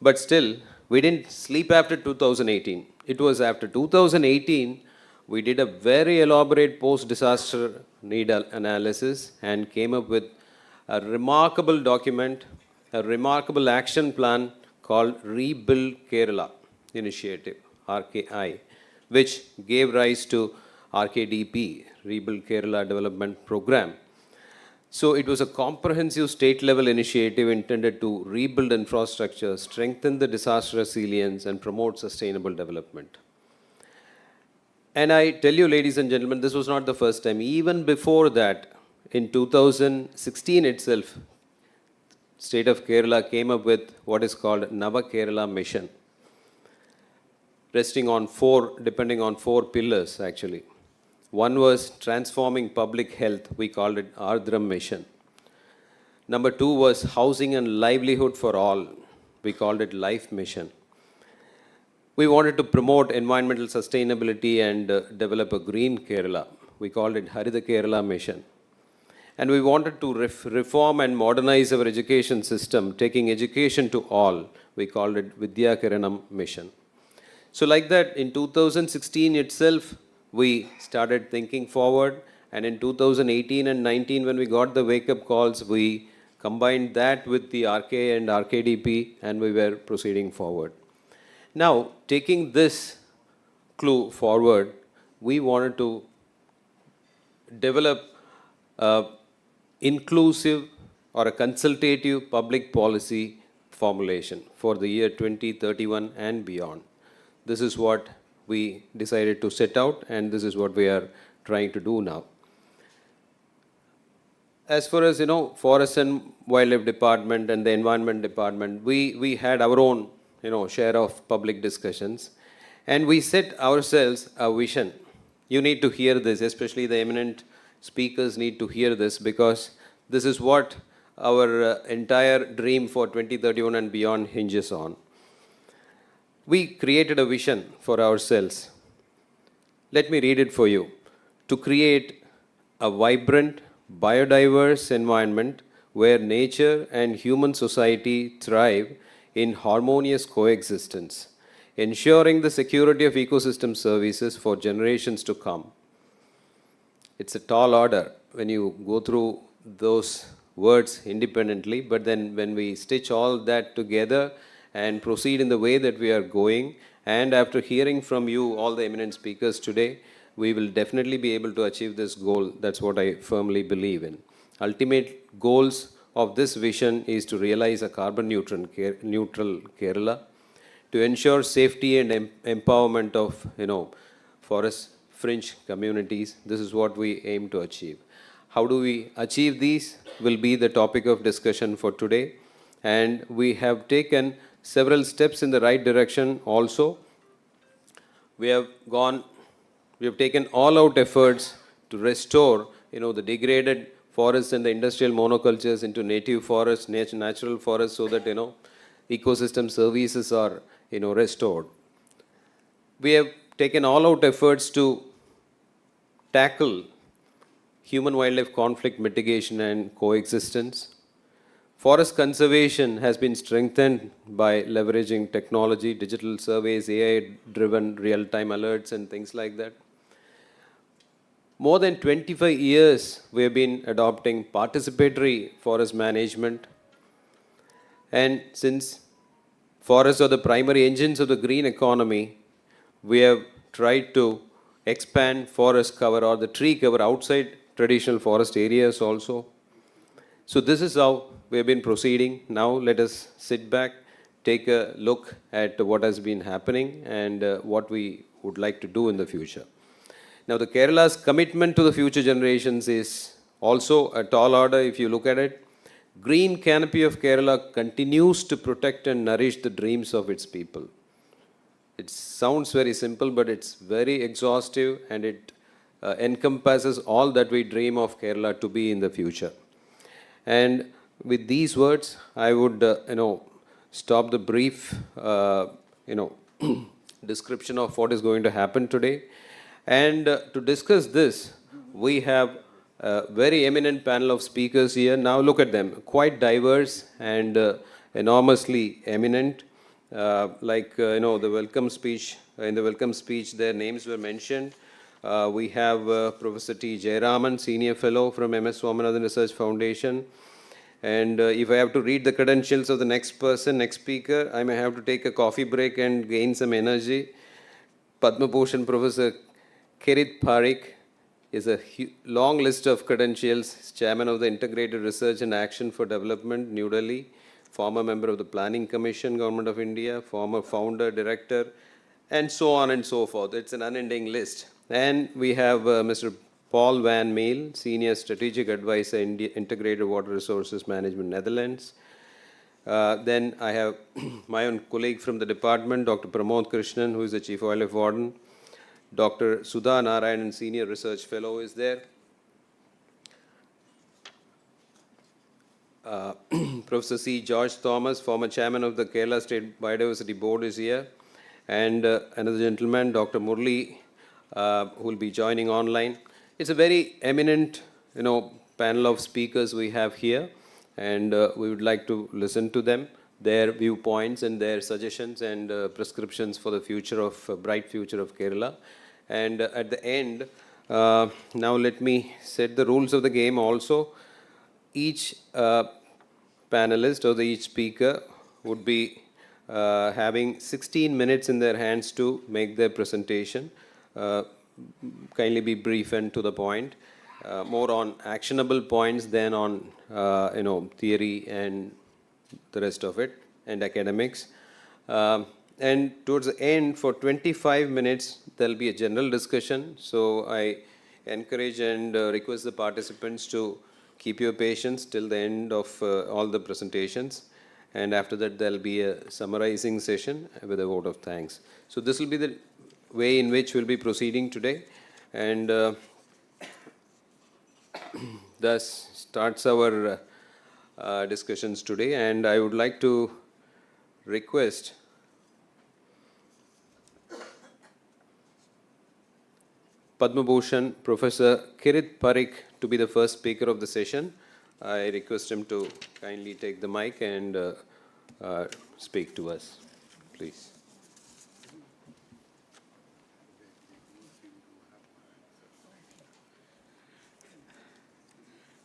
But still, we didn't sleep after 2018. It was after 2018, we did a very elaborate post-disaster need analysis and came up with a remarkable document, a remarkable action plan called Rebuild Kerala Initiative, RKI, which gave rise to RKDP, Rebuild Kerala Development Program. So it was a comprehensive state-level initiative intended to rebuild infrastructure, strengthen the disaster resilience, and promote sustainable development. And I tell you, ladies and gentlemen, this was not the first time. Even before that, in 2016 itself, state of Kerala came up with what is called Nava Kerala Mission, depending on four pillars actually. One was transforming public health, we called it Ardram Mission. Number two was housing and livelihood for all, we called it Life Mission. We wanted to promote environmental sustainability and develop a green Kerala, we called it Harita Kerala Mission. And we wanted to reform and modernize our education system, taking education to all. We called it Vidya Kiranam Mission. So like that, in 2016 itself, we started thinking forward. And in 2018 and 19, when we got the wake-up calls, we combined that with the RK and RKDP, and we were proceeding forward. Now, taking this clue forward, we wanted to develop inclusive or a consultative public policy formulation for the year 2031 and beyond. This is what we decided to set out, and this is what we are trying to do now. As far as, Forest and Wildlife Department and the Environment Department, we had our own, share of public discussions, and we set ourselves a vision. You need to hear this, especially the eminent speakers need to hear this, because this is what our entire dream for 2031 and beyond hinges on. We created a vision for ourselves. Let me read it for you. To create a vibrant, biodiverse environment where nature and human society thrive in harmonious coexistence, ensuring the security of ecosystem services for generations to come. It's a tall order when you go through those words independently, but then when we stitch all that together and proceed in the way that we are going, and after hearing from you, all the eminent speakers today, we will definitely be able to achieve this goal. That's what I firmly believe in. Ultimate goals of this vision is to realize a carbon neutral Kerala, to ensure safety and empowerment of forest fringe communities. This is what we aim to achieve. How do we achieve these will be the topic of discussion for today. And we have taken several steps in the right direction also. We have taken all-out efforts to restore, the degraded forests and the industrial monocultures into native forests, natural forests, so that, ecosystem services are, restored. We have taken all-out efforts to tackle human-wildlife conflict mitigation and coexistence. Forest conservation has been strengthened by leveraging technology, digital surveys, AI-driven real-time alerts, and things like that. more than 25 years, we have been adopting participatory forest management. And since forests are the primary engines of the green economy, we have tried to expand forest cover or the tree cover outside traditional forest areas also. So this is how we have been proceeding. Now let us sit back, take a look at what has been happening and what we would like to do in the future. Now the Kerala's commitment to the future generations is also a tall order if you look at it. Green canopy of Kerala continues to protect and nourish the dreams of its people. It sounds very simple, but it's very exhaustive and it encompasses all that we dream of Kerala to be in the future. And with these words, I would, stop the brief, description of what is going to happen today. And to discuss this, we have a very eminent panel of speakers here. Now look at them, quite diverse and enormously eminent. The welcome speech, in the welcome speech, their names were mentioned. We have Professor T. Jayaraman, Senior Fellow from MS Swaminathan Research Foundation. And if I have to read the credentials of the next person, next speaker, I may have to take a coffee break and gain some energy. Padma Bhushan Professor Kirit Parikh is a long list of credentials. He's Chairman of the Integrated Research and Action for Development, New Delhi, former member of the Planning Commission, Government of India, former founder, director, and so on and so forth. It's an unending list. And we have Mr. Paul Van Meel, Senior Strategic Advisor, Integrated Water Resources Management, Netherlands. Then I have my own colleague from the department, Dr. Pramod Krishnan, who is the Chief Wildlife Warden. Dr. Sudha Narayanan, Senior Research Fellow, is there. Professor C. George Thomas, former Chairman of the Kerala State Biodiversity Board, is here. And another gentleman, Dr. Murli, who will be joining online. It's a very eminent, panel of speakers we have here, and we would like to listen to them, their viewpoints and their suggestions and prescriptions for the future of bright future of Kerala. And at the end, now let me set the rules of the game also. Each panelist or each speaker would be having 16 minutes in their hands to make their presentation. Kindly be brief and to the point, more on actionable points than on theory and the rest of it and academics. And towards the end, for 25 minutes, there'll be a general discussion. So I encourage and request the participants to keep your patience till the end of all the presentations. And after that, there'll be a summarizing session with a vote of thanks. So this will be the way in which we'll be proceeding today. And thus starts our discussions today. And I would like to request Padma Bhushan Professor Kirit Parikh to be the first speaker of the session. I request him to kindly take the mic and speak to us, please.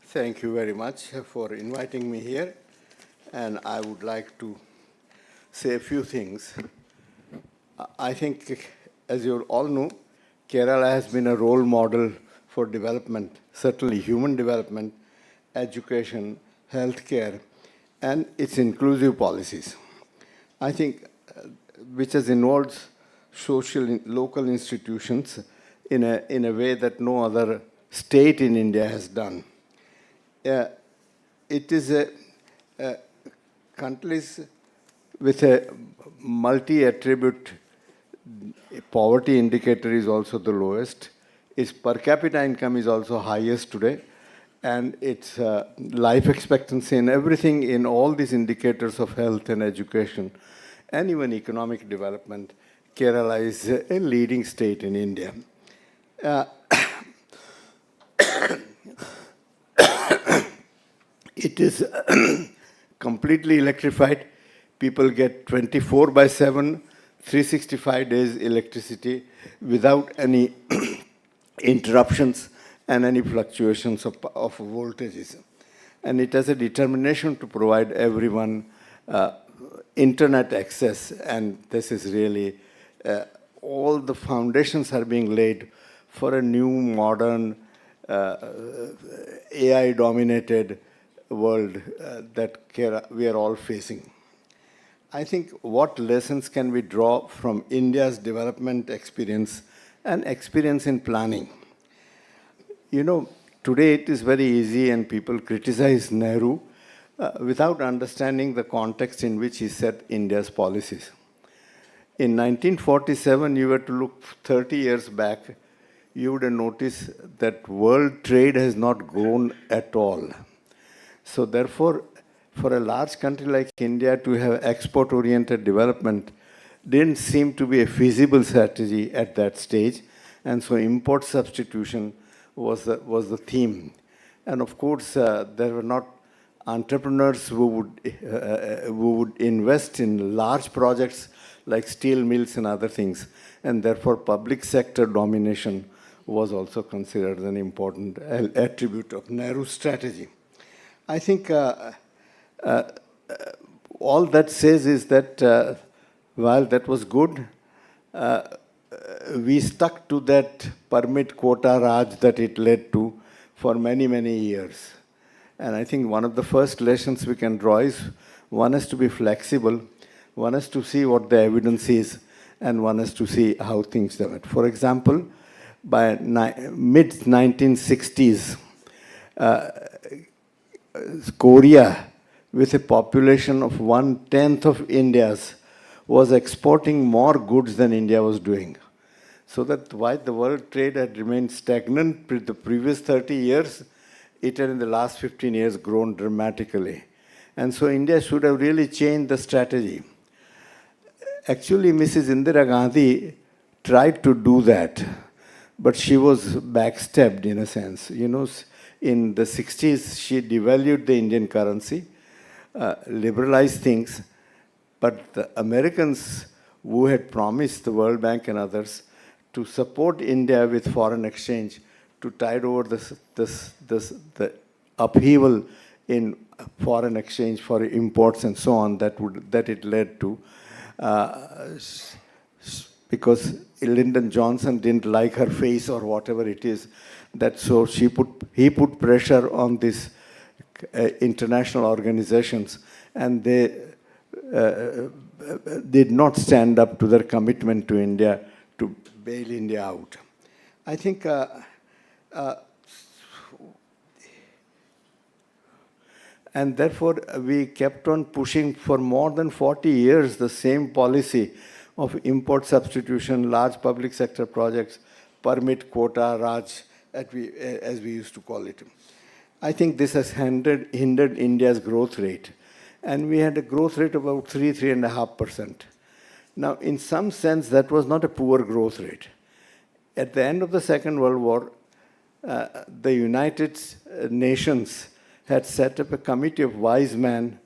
Thank you very much for inviting me here. And I would like to say a few things. I think, as you all know, Kerala has been a role model for development, certainly human development, education, healthcare, and its inclusive policies. I think which has involved local institutions in a way that no other state in India has done. It is a countries with a multi-attribute. Poverty indicator is also the lowest. Its per capita income is also highest today. And its life expectancy and everything in all these indicators of health and education and even economic development, Kerala is a leading state in India. It is completely electrified. People get 24/7, 365 days electricity without any interruptions. and any fluctuations of voltages. And it has a determination to provide everyone internet access, and this is really, all the foundations are being laid for a new modern AI-dominated world that we are all facing. I think what lessons can we draw from India's development experience and experience in planning? You know, today it is very easy and people criticize Nehru without understanding the context in which he set India's policies. In 1947, you were to look 30 years back, you would have noticed that world trade has not grown at all. So therefore, for a large country like India to have export-oriented development didn't seem to be a feasible strategy at that stage. And so import substitution was the theme. And of course, there were not entrepreneurs who would invest in large projects like steel mills and other things. And therefore, public sector domination was also considered an important attribute of Nehru's strategy. I think all that says is that while that was good, we stuck to that permit quota Raj that it led to for many, many years. And I think one of the first lessons we can draw is one is to be flexible, one is to see what the evidence is, and one is to see how things develop. For example, by mid-1960s, Korea, with a population of 1/10 of India's, was exporting more goods than India was doing. So that while the world trade had remained stagnant the previous 30 years, it had in the last 15 years grown dramatically. And so India should have really changed the strategy. Actually, Mrs. Indira Gandhi tried to do that, but she was backstabbed in a sense. You know, in the 60s, she devalued the Indian currency, liberalized things, but the Americans who had promised the World Bank and others to support India with foreign exchange to tide over the upheaval in foreign exchange for imports and so on that it led to, because Lyndon Johnson didn't like her face or whatever it is, that so he put pressure on these international organizations, and they did not stand up to their commitment to India to bail India out. I think and therefore we kept on pushing for more than 40 years the same policy of import substitution, large public sector projects, permit quota, Raj, as we used to call it. I think this has hindered India's growth rate. And we had a growth rate of about 3.5%. Now, in some sense, that was not a poor growth rate. At the end of the Second World War, the United Nations had set up a committee of wise men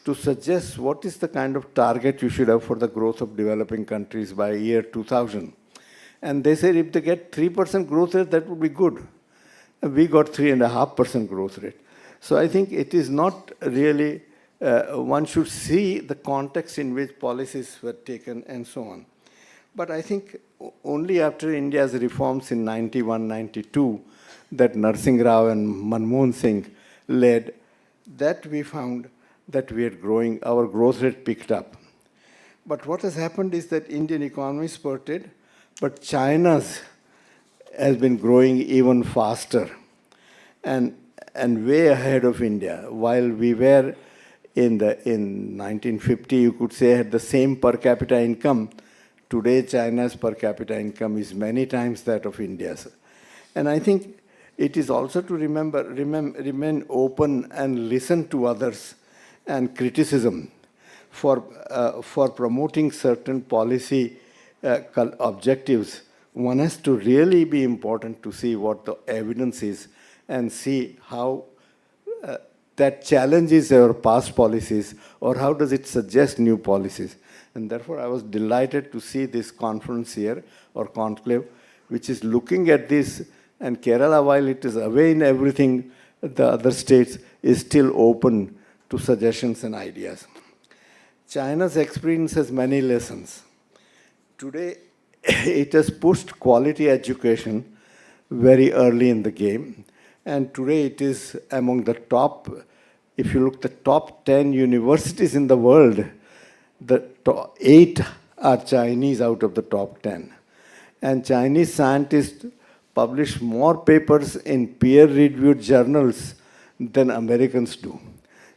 to suggest what is the kind of target you should have for the growth of developing countries by year 2000. And they said if they get 3% growth rate, that would be good. We got 3.5% growth rate. So I think it is not really, one should see the context in which policies were taken and so on. But I think only after India's reforms in 91, 92, that Narsingh Rao and Manmohan Singh led, that we found that we are growing, our growth rate picked up. But what has happened is that Indian economy spurted, but China's has been growing even faster and way ahead of India. While we were in 1950, you could say, had the same per capita income, today China's per capita income is many times that of India's. And I think it is also to remain open and listen to others and criticism for promoting certain policy objectives. One has to really be important to see what the evidence is and see how that challenges our past policies or how does it suggest new policies. And therefore, I was delighted to see this conference here or conclave, which is looking at this And Kerala, while it is away in everything, the other states is still open to suggestions and ideas. China's experience has many lessons. Today, it has pushed quality education very early in the game. And today it is among the top, if you look at the top 10 universities in the world, the top 8 are Chinese out of the top 10. And Chinese scientists publish more papers in peer-reviewed journals than Americans do.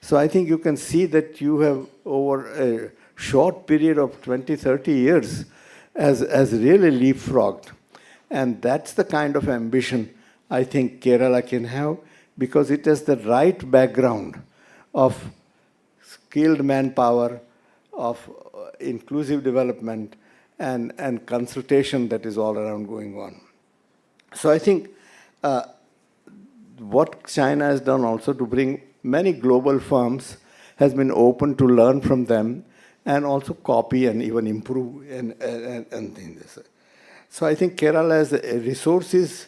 So I think you can see that you have, over a short period of 20, 30 years, as really leapfrogged. And that's the kind of ambition I think Kerala can have, because it has the right background of skilled manpower, of inclusive development, and consultation that is all around going on. So I think what China has done also to bring many global firms has been open to learn from them and also copy and even improve and things. So I think Kerala has resources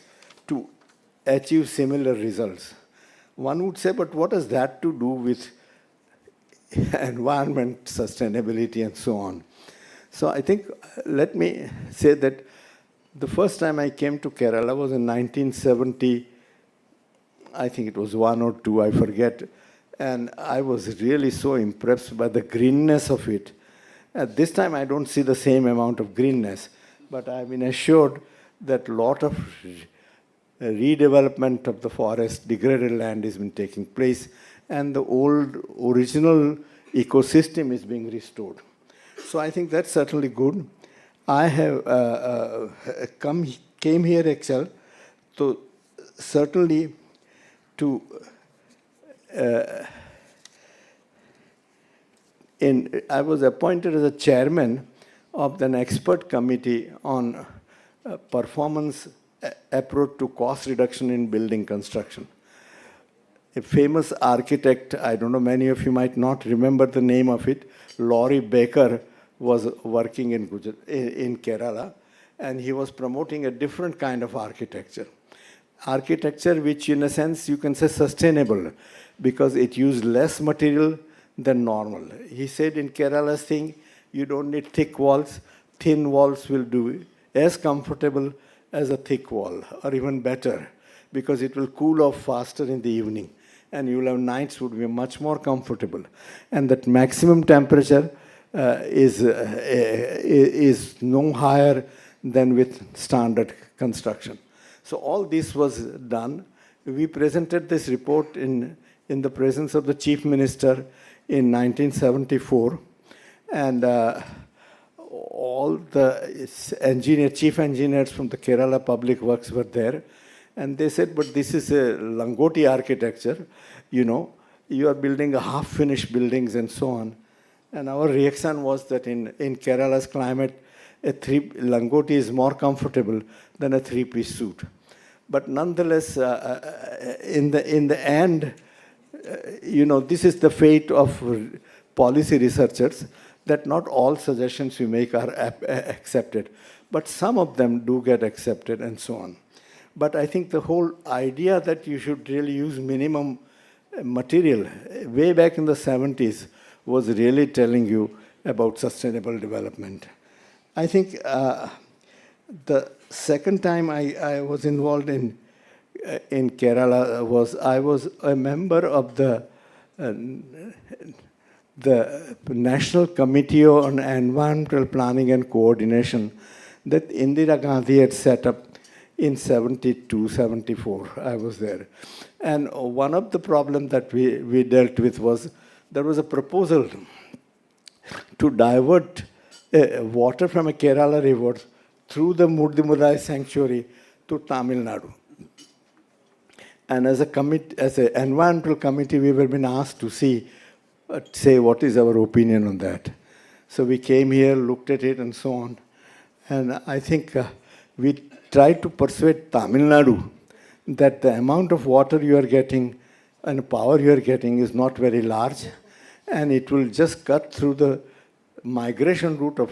to achieve similar results. One would say, but what has that to do with environment, sustainability, and so on? So I think, let me say that the first time I came to Kerala was in 1970, I think it was 1 or 2, I forget. And I was really so impressed by the greenness of it. At this time, I don't see the same amount of greenness, but I've been assured that a lot of redevelopment of the forest, degraded land has been taking place, and the old original ecosystem is being restored. So I think that's certainly good. I have came here, Excel, so certainly to I was appointed as a chairman of an expert committee on performance approach to cost reduction in building construction. A famous architect, I don't know, many of you might not remember the name of it, Laurie Baker, was working in Kerala, and he was promoting a different kind of architecture. Architecture which, in a sense, you can say sustainable, because it used less material than normal. He said in Kerala's thing, you don't need thick walls, thin walls will do as comfortable as a thick wall, or even better, because it will cool off faster in the evening, and you'll have nights would be much more comfortable. And that maximum temperature is no higher than with standard construction. So all this was done. We presented this report in the presence of the Chief Minister in 1974, and all the chief engineers from the Kerala Public Works were there, and they said, but this is a Langoti architecture, you are building a half-finished buildings and so on. And our reaction was that in Kerala's climate, Langoti is more comfortable than a three-piece suit. But nonetheless, in the end, this is the fate of policy researchers, that not all suggestions we make are accepted, but some of them do get accepted and so on. But I think the whole idea that you should really use minimum material, way back in the 70s, was really telling you about sustainable development. I think the second time I was involved in Kerala was I was a member of the National Committee on Environmental Planning and Coordination that Indira Gandhi had set up in 72, 74. I was there. And one of the problems that we dealt with was there was a proposal to divert water from a Kerala river through the Murdimurai sanctuary to Tamil Nadu. And as an environmental committee, we were being asked to say what is our opinion on that. So we came here, looked at it, and so on. And I think we tried to persuade Tamil Nadu that the amount of water you are getting and power you are getting is not very large, and it will just cut through the migration route of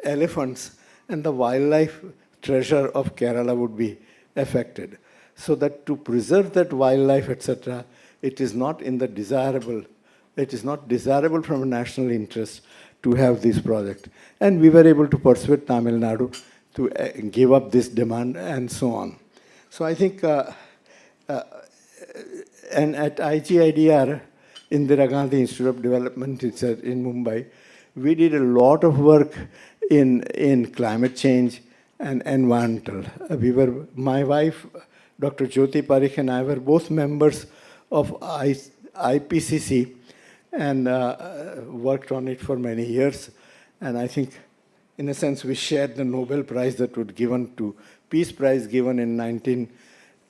elephants, and the wildlife treasure of Kerala would be affected. so that to preserve that wildlife, etc., it is not in the desirable, it is not desirable from a national interest to have this project. And we were able to persuade Tamil Nadu to give up this demand and so on. So I think, and at IGIDR, Indira Gandhi Institute of Development in Mumbai, we did a lot of work in climate change and environmental. My wife, Dr. Jyoti Parikh, and I were both members of IPCC and worked on it for many years. And I think, in a sense, we shared the Nobel Prize that was given to, Peace Prize given in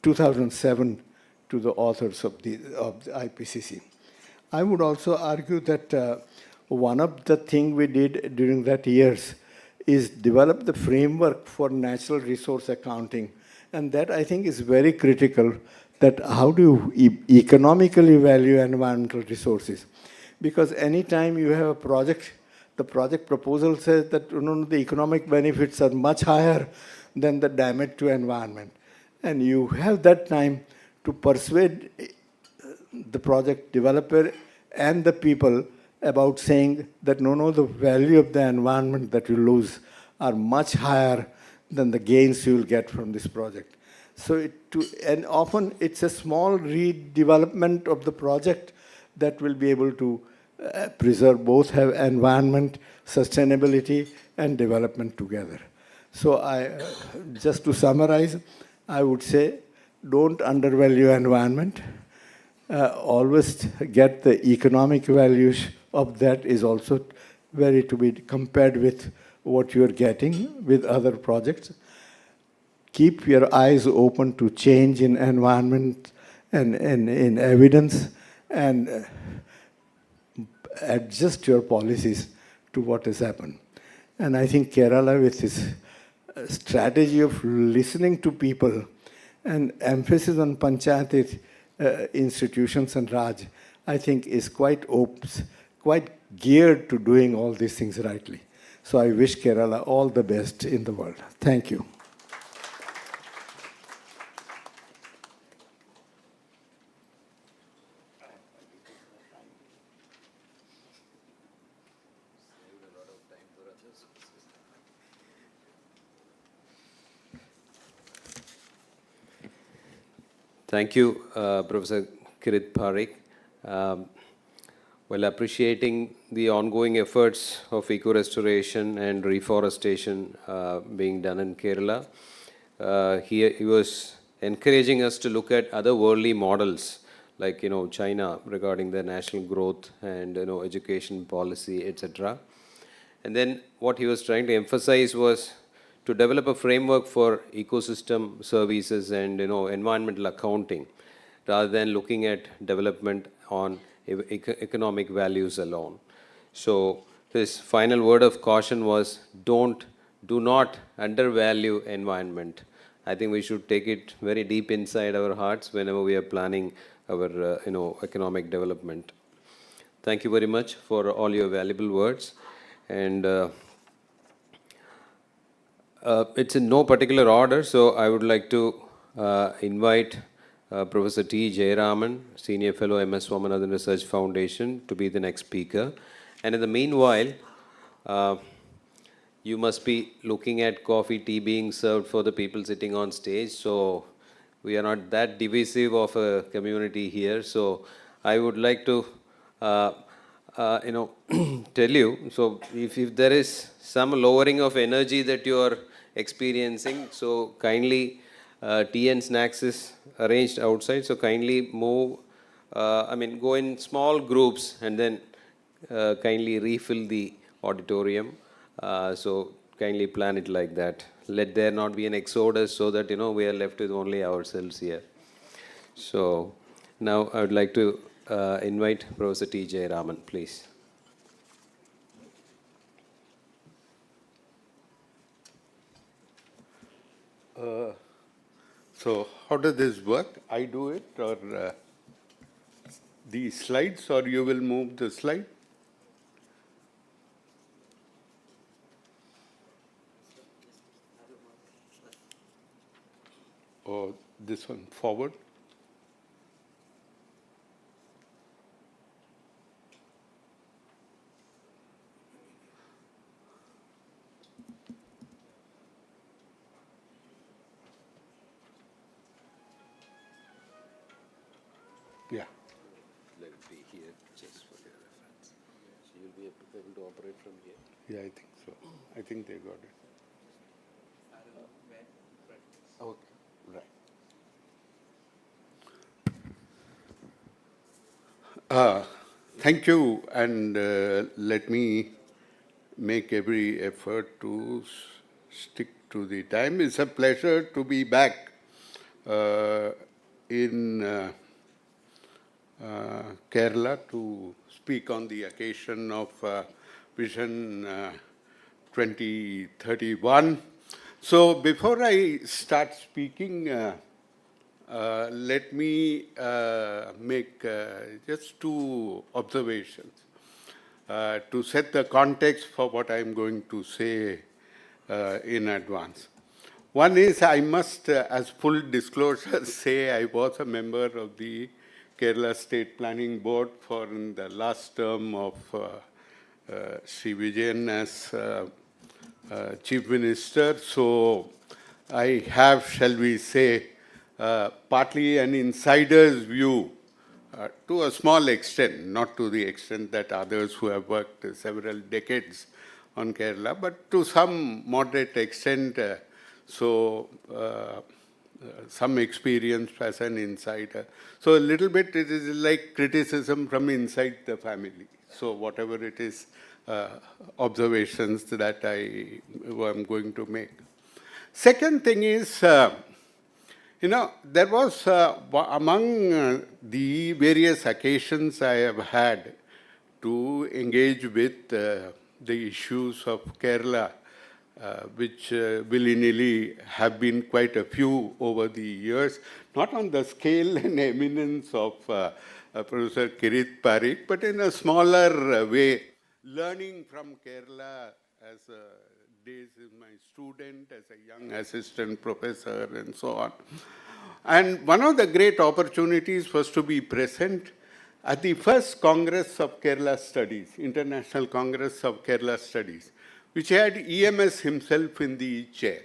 2007 to the authors of the IPCC. I would also argue that one of the things we did during that years is develop the framework for natural resource accounting. And that, I think, is very critical, that how do you economically value environmental resources? Because anytime you have a project, the project proposal says that the economic benefits are much higher than the damage to environment. And you have that time to persuade the project developer and the people about saying that no, the value of the environment that you lose are much higher than the gains you will get from this project. So, and often it's a small redevelopment of the project that will be able to preserve both have environment, sustainability, and development together. So just to summarize, I would say, don't undervalue environment. Always get the economic values of that is also very to be compared with what you're getting with other projects. Keep your eyes open to change in environment and in evidence, and adjust your policies to what has happened. And I think Kerala, with its strategy of listening to people and emphasis on Panchayat institutions and Raj, I think is quite geared to doing all these things rightly. So I wish Kerala all the best in the world. Thank you. Thank you, Professor Kirit Parikh. While appreciating the ongoing efforts of eco-restoration and reforestation being done in Kerala, he was encouraging us to look at other worldly models like China regarding their national growth and education policy, etc. And then what he was trying to emphasize was to develop a framework for ecosystem services and environmental accounting, rather than looking at development on economic values alone. So his final word of caution was, do not undervalue environment. I think we should take it very deep inside our hearts whenever we are planning our economic development. Thank you very much for all your valuable words. And it's in no particular order, so I would like to invite Professor T. Jayaraman, Senior Fellow, MS Swaminathan Research Foundation, to be the next speaker. And in the meanwhile, you must be looking at coffee, tea being served for the people sitting on stage. So we are not that divisive of a community here. So I would like to, tell you, so if there is some lowering of energy that you are experiencing, so kindly, tea and snacks is arranged outside, so kindly move, go in small groups and then kindly refill the auditorium. So kindly plan it like that. Let there not be an exodus so that, we are left with only ourselves here. So now I would like to invite Professor T. Jayaraman, please. So how does this work? I do it, or the slides, or you will move the slide? Oh, this one forward. Yeah. Let it be here, just for your reference. So you'll be able to operate from here? Yeah, I think so. I think they got it. Okay. Right. Thank you, and let me make every effort to stick to the time. It's a pleasure to be back in Kerala to speak on the occasion of Vision 2031. So before I start speaking, let me make just two observations to set the context for what I'm going to say in advance. One is I must, as full disclosure, say I was a member of the Kerala State Planning Board for the last term of Sri Vijayan as Chief Minister. So I have, shall we say, partly an insider's view to a small extent, not to the extent that others who have worked several decades on Kerala, but to some moderate extent, some experience as an insider. So a little bit it is like criticism from inside the family. So whatever it is, observations that I am going to make. Second thing is, there was among the various occasions I have had to engage with the issues of Kerala, which willy-nilly have been quite a few over the years, not on the scale and eminence of Professor Kirit Parikh, but in a smaller way, learning from Kerala as days as my student, as a young assistant professor, and so on. And one of the great opportunities was to be present at the first Congress of Kerala Studies, International Congress of Kerala Studies, which had EMS himself in the chair.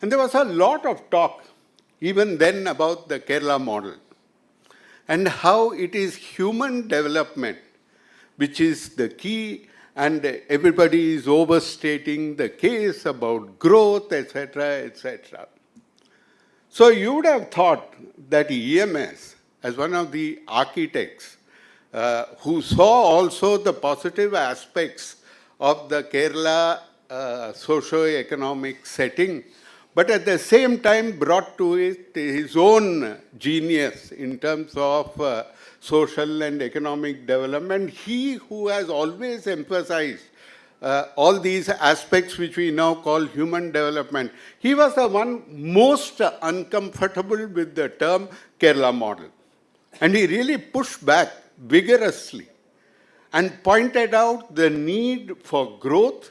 And there was a lot of talk, even then, about the Kerala model and how it is human development which is the key, and everybody is overstating the case about growth, etc., etc. So you would have thought that EMS, as one of the architects, who saw also the positive aspects of the Kerala socio-economic setting, but at the same time brought to it his own genius in terms of social and economic development. He who has always emphasized all these aspects which we now call human development, he was the one most uncomfortable with the term Kerala model. And he really pushed back vigorously and pointed out the need for growth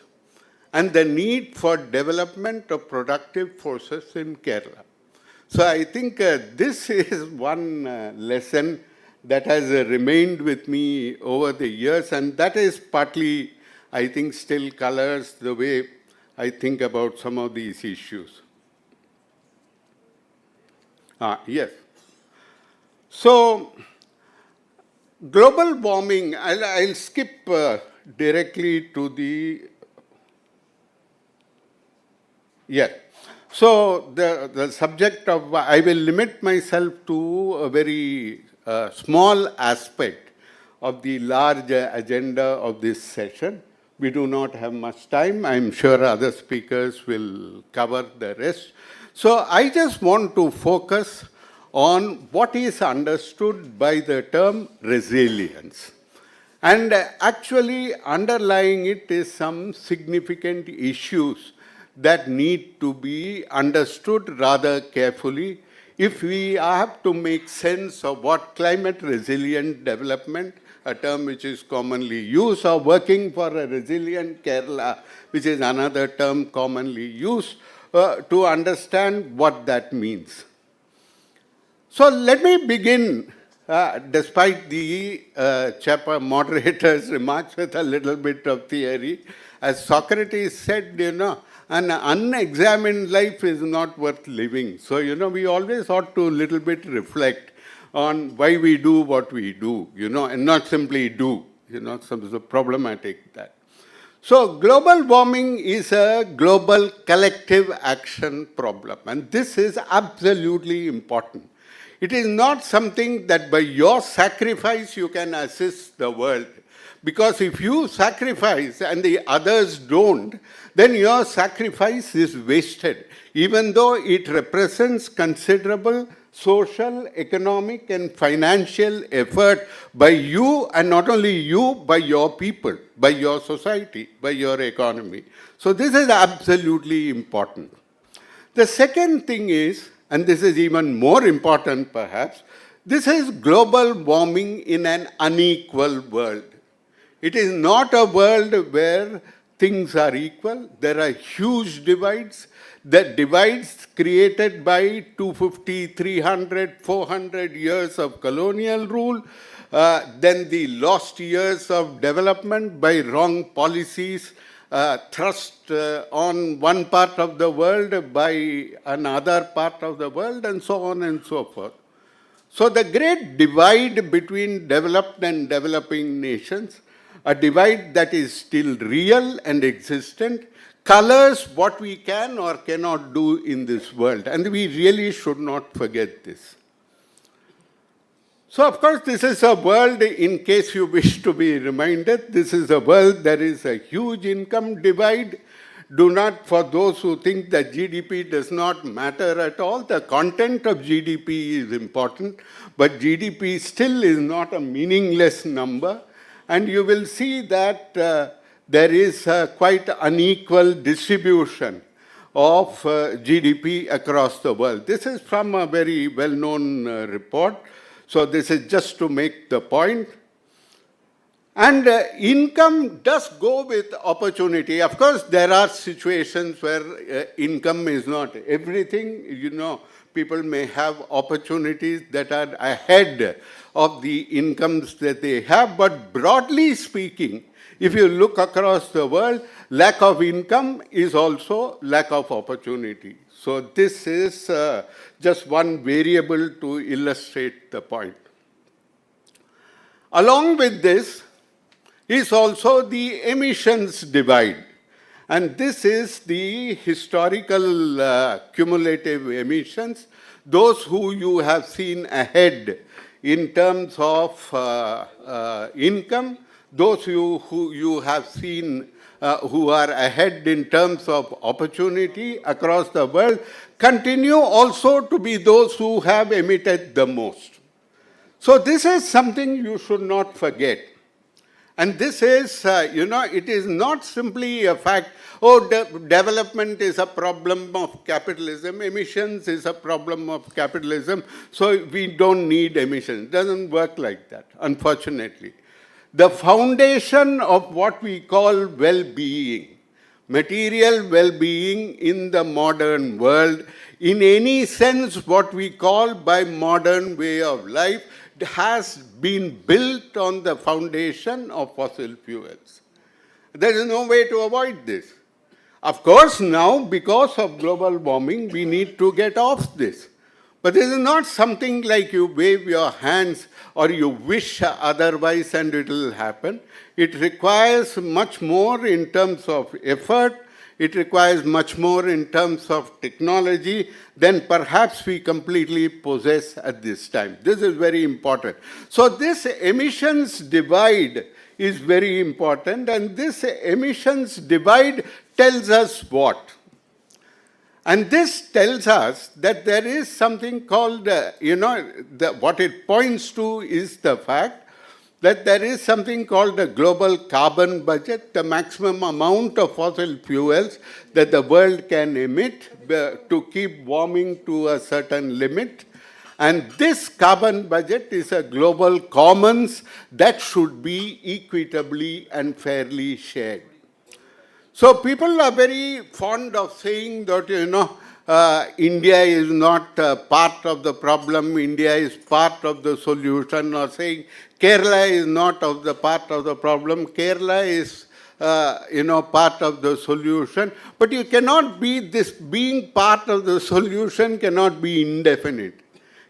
and the need for development of productive forces in Kerala. So I think this is one lesson that has remained with me over the years, and that is partly, I think, still colors the way I think about some of these issues. Yes. So, global warming, I'll skip directly to the. Yeah. So the subject of, I will limit myself to a very small aspect of the large agenda of this session. We do not have much time. I'm sure other speakers will cover the rest. So I just want to focus on what is understood by the term resilience. And actually underlying it is some significant issues that need to be understood rather carefully if we have to make sense of what climate resilient development, a term which is commonly used, or working for a resilient Kerala, which is another term commonly used, to understand what that means. So let me begin, despite the chapter moderator's remarks, with a little bit of theory. As Socrates said, an unexamined life is not worth living. So, we always ought to little bit reflect on why we do what we do, and not simply do, some is problematic that. So global warming is a global collective action problem, and this is absolutely important. It is not something that by your sacrifice you can assist the world. Because if you sacrifice and the others don't, then your sacrifice is wasted, even though it represents considerable social, economic, and financial effort by you, and not only you, by your people, by your society, by your economy. So this is absolutely important. The second thing is, and this is even more important perhaps, this is global warming in an unequal world. It is not a world where things are equal. There are huge divides. The divides created by 250, 300, 400 years of colonial rule, then the lost years of development by wrong policies, thrust on one part of the world by another part of the world, and so on and so forth. So the great divide between developed and developing nations, a divide that is still real and existent, colors what we can or cannot do in this world. And we really should not forget this. So, of course, this is a world, in case you wish to be reminded, this is a world, there is a huge income divide. Do not, for those who think that GDP does not matter at all, the content of GDP is important, but GDP still is not a meaningless number. And you will see that there is a quite unequal distribution of GDP across the world. This is from a very well-known report. So this is just to make the point. And income does go with opportunity. Of course, there are situations where income is not everything. People may have opportunities that are ahead of the incomes that they have. But broadly speaking, if you look across the world, lack of income is also lack of opportunity. So this is just one variable to illustrate the point. Along with this is also the emissions divide. And this is the historical cumulative emissions, those who you have seen ahead in terms of income, those who you have seen who are ahead in terms of opportunity across the world, continue also to be those who have emitted the most. So this is something you should not forget. And this is, it is not simply a fact, development is a problem of capitalism, emissions is a problem of capitalism, so we don't need emissions. It doesn't work like that, unfortunately. The foundation of what we call well-being, material well-being in the modern world, in any sense what we call by modern way of life, has been built on the foundation of fossil fuels. There is no way to avoid this. Of course, now, because of global warming, we need to get off this. But this is not something like you wave your hands or you wish otherwise and it will happen. It requires much more in terms of effort. It requires much more in terms of technology than perhaps we completely possess at this time. This is very important. So this emissions divide is very important, and this emissions divide tells us what? And this tells us that there is something called, what it points to is the fact that there is something called a global carbon budget, the maximum amount of fossil fuels that the world can emit to keep warming to a certain limit. And this carbon budget is a global commons that should be equitably and fairly shared. So people are very fond of saying that, India is not part of the problem, India is part of the solution, or saying Kerala is not of the part of the problem, Kerala is part of the solution. But you cannot be this, being part of the solution cannot be indefinite.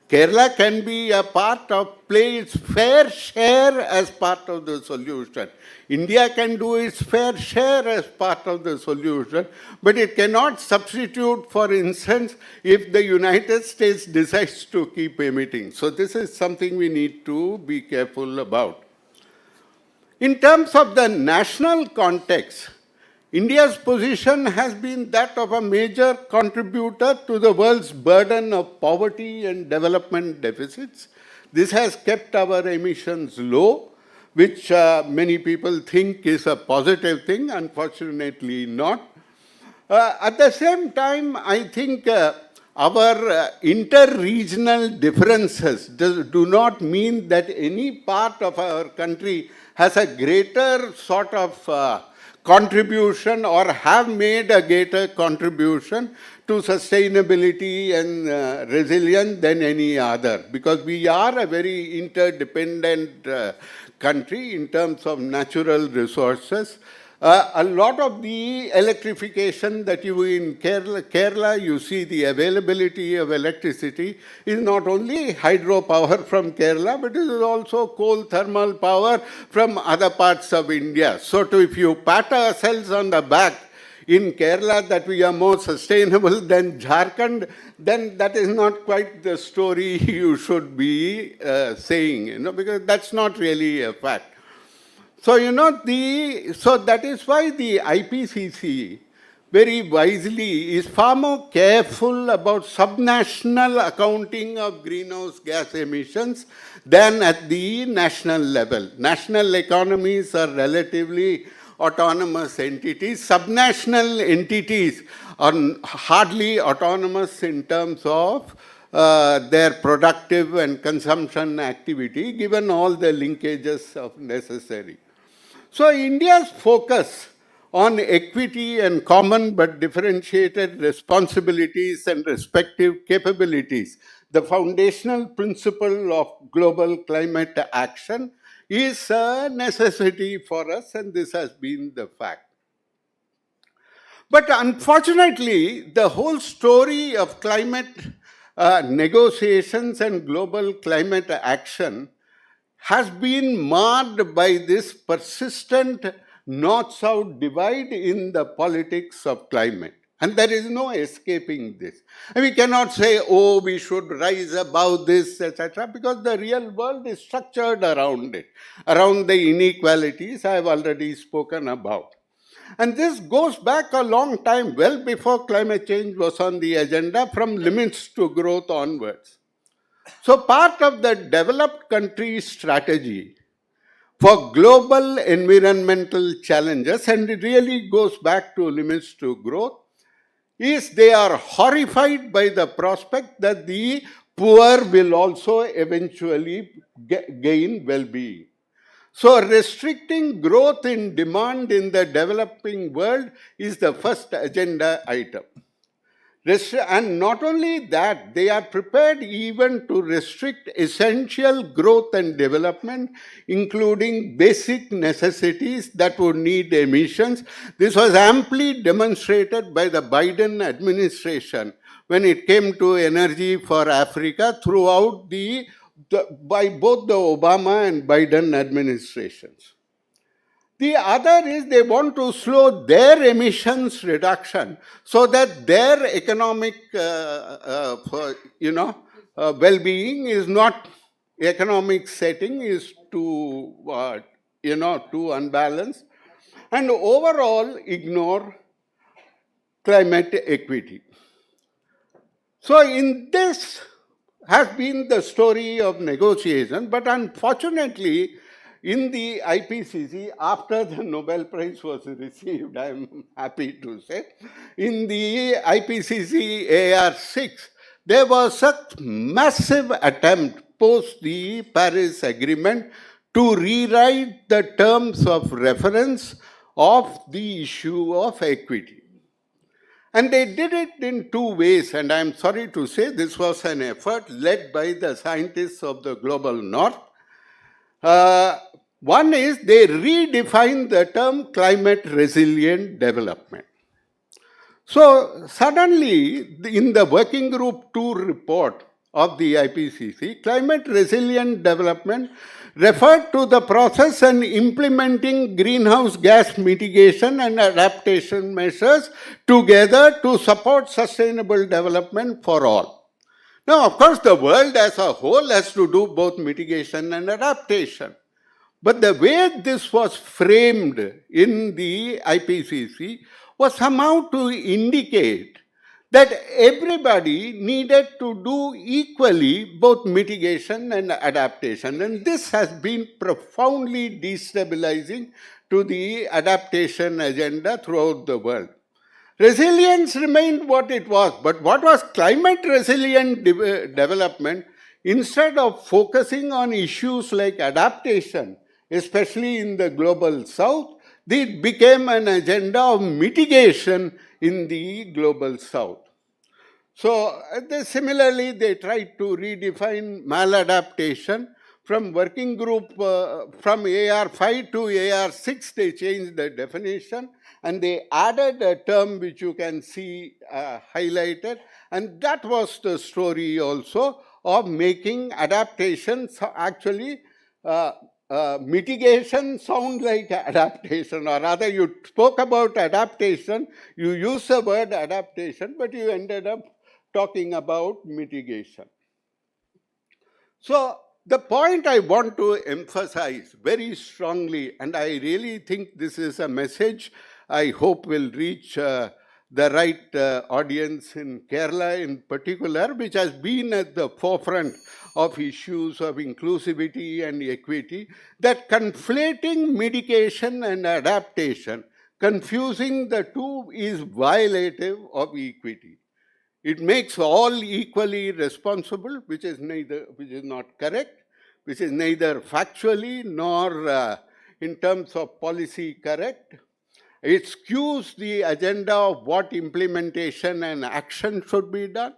Kerala can be a part of, play its fair share as part of the solution. India can do its fair share as part of the solution, but it cannot substitute, for instance, if the United States decides to keep emitting. So this is something we need to be careful about. In terms of the national context, India's position has been that of a major contributor to the world's burden of poverty and development deficits. This has kept our emissions low, which many people think is a positive thing, unfortunately not. At the same time, I think our inter-regional differences do not mean that any part of our country has a greater sort of contribution or have made a greater contribution to sustainability and resilience than any other, because we are a very interdependent country in terms of natural resources. A lot of the electrification that you in Kerala, you see the availability of electricity is not only hydropower from Kerala, but it is also coal thermal power from other parts of India. So if you pat ourselves on the back in Kerala that we are more sustainable than Jharkhand, then that is not quite the story you should be saying, because that's not really a fact. So, so that is why the IPCC very wisely is far more careful about subnational accounting of greenhouse gas emissions than at the national level. National economies are relatively autonomous entities. Subnational entities are hardly autonomous in terms of their productive and consumption activity, given all the linkages of necessary. So India's focus on equity and common but differentiated responsibilities and respective capabilities, the foundational principle of global climate action, is a necessity for us, and this has been the fact. But unfortunately, the whole story of climate negotiations and global climate action has been marred by this persistent north-south divide in the politics of climate. And there is no escaping this. And we cannot say, oh, we should rise above this, etc., because the real world is structured around it, around the inequalities I have already spoken about. And this goes back a long time, well before climate change was on the agenda, from limits to growth onwards. So part of the developed countries' strategy for global environmental challenges, and it really goes back to limits to growth, is they are horrified by the prospect that the poor will also eventually gain well-being. So restricting growth in demand in the developing world is the first agenda item. And not only that, they are prepared even to restrict essential growth and development, including basic necessities that would need emissions. This was amply demonstrated by the Biden administration when it came to energy for Africa throughout by both the Obama and Biden administrations. The other is they want to slow their emissions reduction so that their economic, well-being is not, economic setting is too, too unbalanced, and overall ignore climate equity. So in this has been the story of negotiation, but unfortunately, in the IPCC, after the Nobel Prize was received, I am happy to say, in the IPCC AR6, there was a massive attempt post the Paris Agreement to rewrite the terms of reference of the issue of equity. And they did it in two ways, and I'm sorry to say this was an effort led by the scientists of the global north. One is they redefined the term climate resilient development. So suddenly, in the Working Group 2 report of the IPCC, climate resilient development referred to the process and implementing greenhouse gas mitigation and adaptation measures together to support sustainable development for all. Now, of course, the world as a whole has to do both mitigation and adaptation. But the way this was framed in the IPCC was somehow to indicate that everybody needed to do equally both mitigation and adaptation. And this has been profoundly destabilizing to the adaptation agenda throughout the world. Resilience remained what it was, but what was climate resilient development, instead of focusing on issues like adaptation, especially in the global south, it became an agenda of mitigation in the global south. So similarly, they tried to redefine maladaptation from working group, from AR5 to AR6, they changed the definition and they added a term which you can see highlighted, and that was the story also of making adaptation actually mitigation sound like adaptation, or rather you spoke about adaptation, you used the word adaptation, but you ended up talking about mitigation. So the point I want to emphasize very strongly, and I really think this is a message I hope will reach the right audience in Kerala in particular, which has been at the forefront of issues of inclusivity and equity, that conflating mitigation and adaptation, confusing the two, is violative of equity. It makes all equally responsible, which is not correct, which is neither factually nor in terms of policy correct. It skews the agenda of what implementation and action should be done.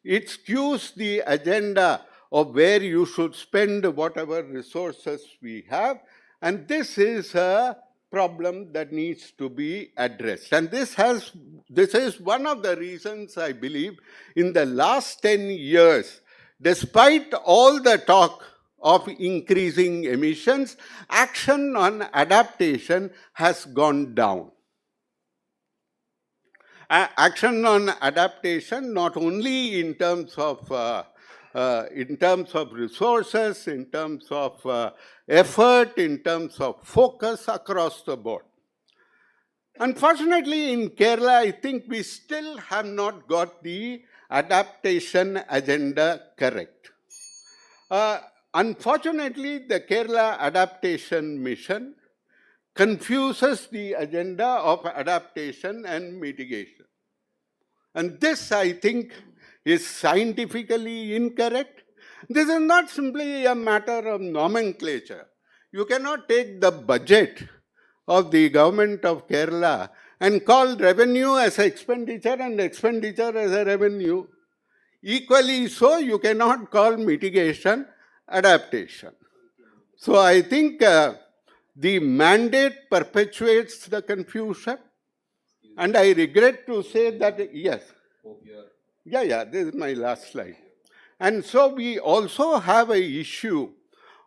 It skews the agenda of where you should spend whatever resources we have. And this is a problem that needs to be addressed. And this is one of the reasons I believe in the last 10 years, despite all the talk of increasing emissions, action on adaptation has gone down. Action on adaptation, not only in terms of resources, in terms of effort, in terms of focus across the board. Unfortunately, in Kerala, I think we still have not got the adaptation agenda correct. Unfortunately, the Kerala Adaptation Mission confuses the agenda of adaptation and mitigation. And this, I think, is scientifically incorrect. This is not simply a matter of nomenclature. You cannot take the budget of the government of Kerala and call revenue as expenditure and expenditure as a revenue. Equally so, you cannot call mitigation adaptation. So I think the mandate perpetuates the confusion, and I regret to say that, yes. Yeah, this is my last slide. And so we also have an issue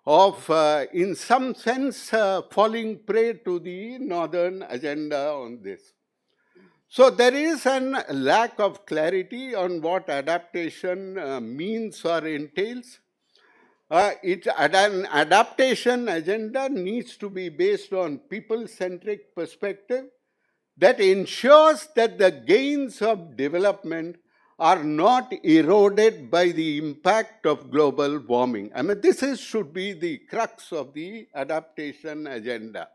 of, in some sense, falling prey to the northern agenda on this. So there is a lack of clarity on what adaptation means or entails. An adaptation agenda needs to be based on people-centric perspective that ensures that the gains of development are not eroded by the impact of global warming. I mean, this should be the crux of the adaptation agenda.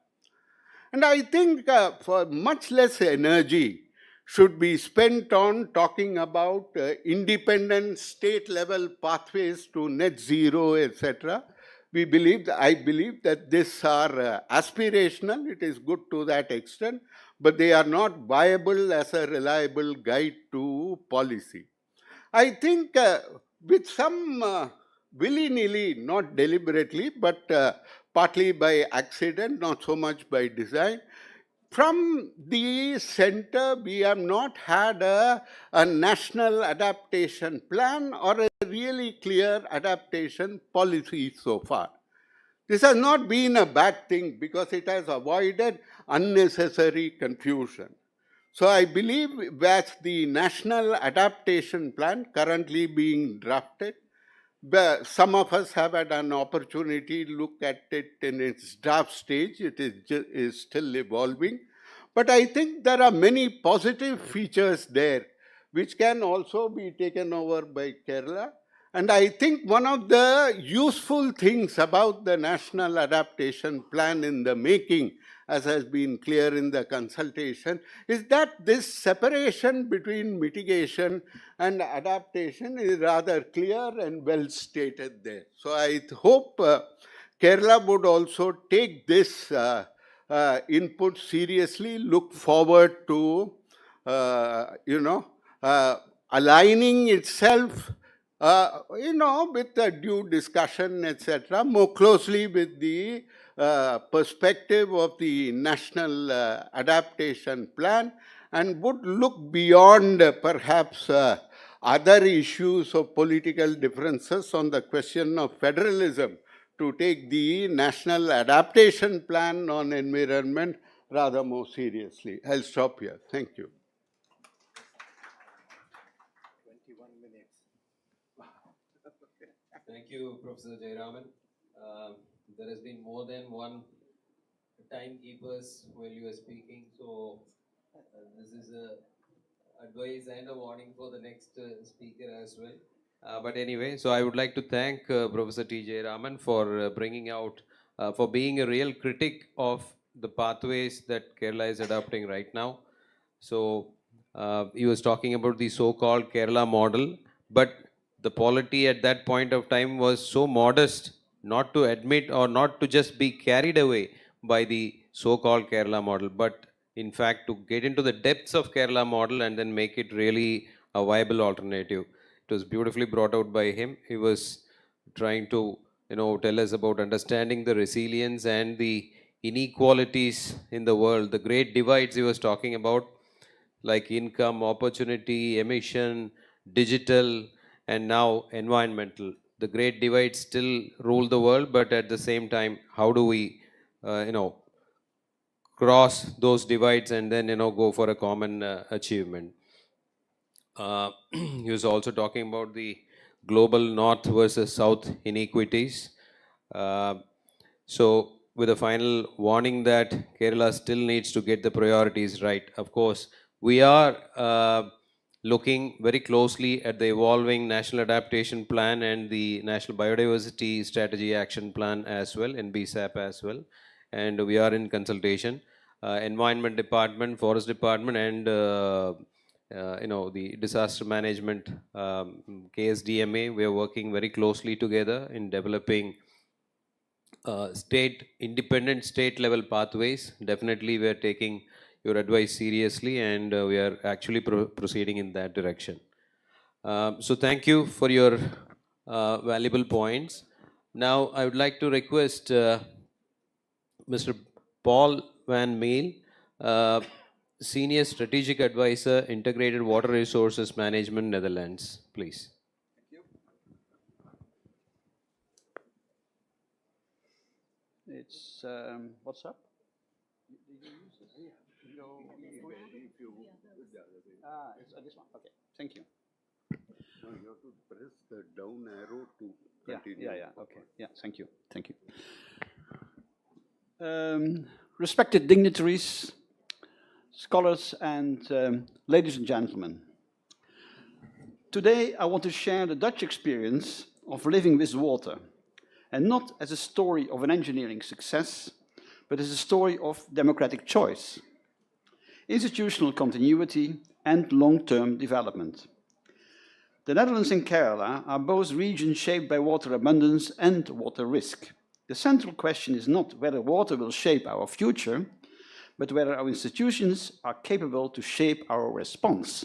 And I think for much less energy should be spent on talking about independent state-level pathways to net zero, etc. I believe that these are aspirational. It is good to that extent. but they are not viable as a reliable guide to policy. I think with some willy-nilly, not deliberately, but partly by accident, not so much by design, from the center, we have not had a national adaptation plan or a really clear adaptation policy so far. This has not been a bad thing because it has avoided unnecessary confusion. So I believe that the National Adaptation Plan currently being drafted, some of us have had an opportunity to look at it in its draft stage. It is still evolving. But I think there are many positive features there which can also be taken over by Kerala. And I think one of the useful things about the National Adaptation Plan in the making, as has been clear in the consultation, is that this separation between mitigation and adaptation is rather clear and well stated there. So I hope Kerala would also take this input seriously, look forward to, aligning itself with the due discussion, etc., more closely with the perspective of the National Adaptation Plan, and would look beyond perhaps other issues of political differences on the question of federalism to take the National Adaptation Plan on environment rather more seriously. I'll stop here. Thank you. 21 minutes. Thank you, Professor Jayaraman. There has been more than one timekeepers while you were speaking, so this is a advice and a warning for the next speaker as well. But anyway, so I would like to thank Professor T. Jayaraman for bringing out, for being a real critic of the pathways that Kerala is adopting right now. So he was talking about the so-called Kerala model, but the polity at that point of time was so modest not to admit or not to just be carried away by the so-called Kerala model, but in fact to get into the depths of Kerala model and then make it really a viable alternative. It was beautifully brought out by him. He was trying to tell us about understanding the resilience and the inequalities in the world, the great divides he was talking about, like income, opportunity, emission, digital, and now environmental. The great divides still rule the world, but at the same time, how do we, cross those divides and then, go for a common achievement? He was also talking about the global north versus south inequities. So, with a final warning that Kerala still needs to get the priorities right. Of course, we are looking very closely at the evolving National Adaptation Plan and the National Biodiversity Strategy Action Plan as well, and BSAP as well. And we are in consultation. Environment Department, Forest Department, and the Disaster Management KSDMA, we are working very closely together in developing independent state level pathways. Definitely we are taking your advice seriously, and we are actually proceeding in that direction. So thank you for your valuable points. Now I would like to request Mr. Paul Van Meel, Senior Strategic Advisor, Integrated Water Resources Management, Netherlands, please. It's what's up? It's this one. Okay, thank you. No, you have to press the down arrow to continue. Yeah. Okay. Yeah. Thank you. Respected dignitaries, scholars, and ladies and gentlemen. Today, I want to share the Dutch experience of living with water, and not as a story of an engineering success, but as a story of democratic choice, institutional continuity, and long-term development. The Netherlands and Kerala are both regions shaped by water abundance and water risk. The central question is not whether water will shape our future, but whether our institutions are capable to shape our response.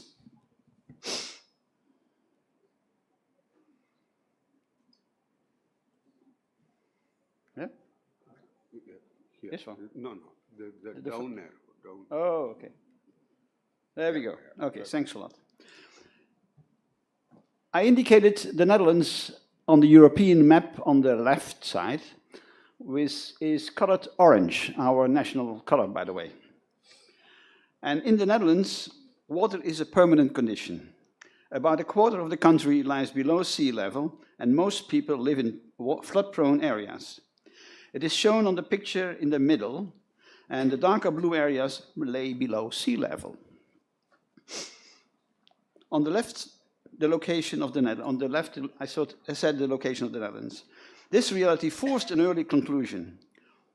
Yeah? Here. This one? No, the down arrow. Down. Oh, okay. There we go. Okay, thanks a lot. I indicated the Netherlands on the European map on the left side, which is colored orange, our national color, by the way. And in the Netherlands, water is a permanent condition. About a quarter of the country lies below sea level, and most people live in flood-prone areas. It is shown on the picture in the middle, and the darker blue areas lay below sea level. On the left, the location of the Netherlands. On the left, I said the location of the Netherlands. This reality forced an early conclusion.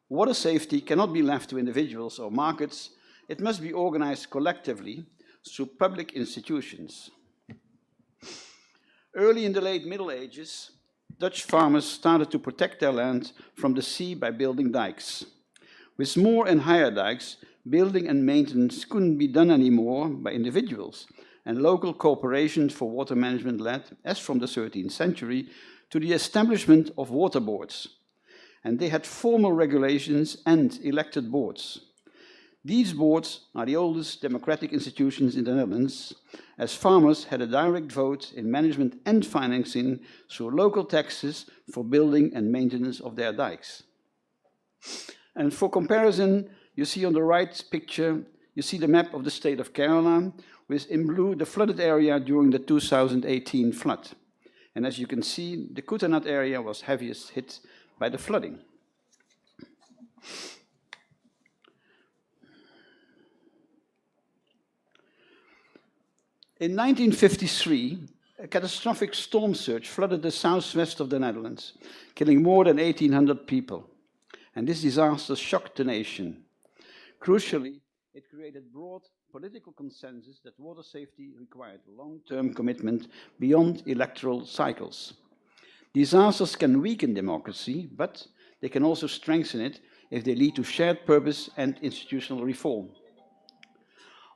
Water safety cannot be left to individuals or markets. It must be organized collectively through public institutions. Early in the late Middle Ages, Dutch farmers started to protect their land from the sea by building dikes. With more and higher dikes, building and maintenance couldn't be done anymore by individuals, and local corporations for water management led, as from the 13th century, to the establishment of water boards. And they had formal regulations and elected boards. These boards are the oldest democratic institutions in the Netherlands, as farmers had a direct vote in management and financing through local taxes for building and maintenance of their dikes. And for comparison, you see on the right picture, you see the map of the state of Kerala, with in blue the flooded area during the 2018 flood. And as you can see, the Kutanat area was heaviest hit by the flooding. In 1953, a catastrophic storm surge flooded the southwest of the Netherlands, killing more than 1,800 people. And this disaster shocked the nation. Crucially, it created broad political consensus that water safety required long-term commitment beyond electoral cycles. Disasters can weaken democracy, but they can also strengthen it if they lead to shared purpose and institutional reform.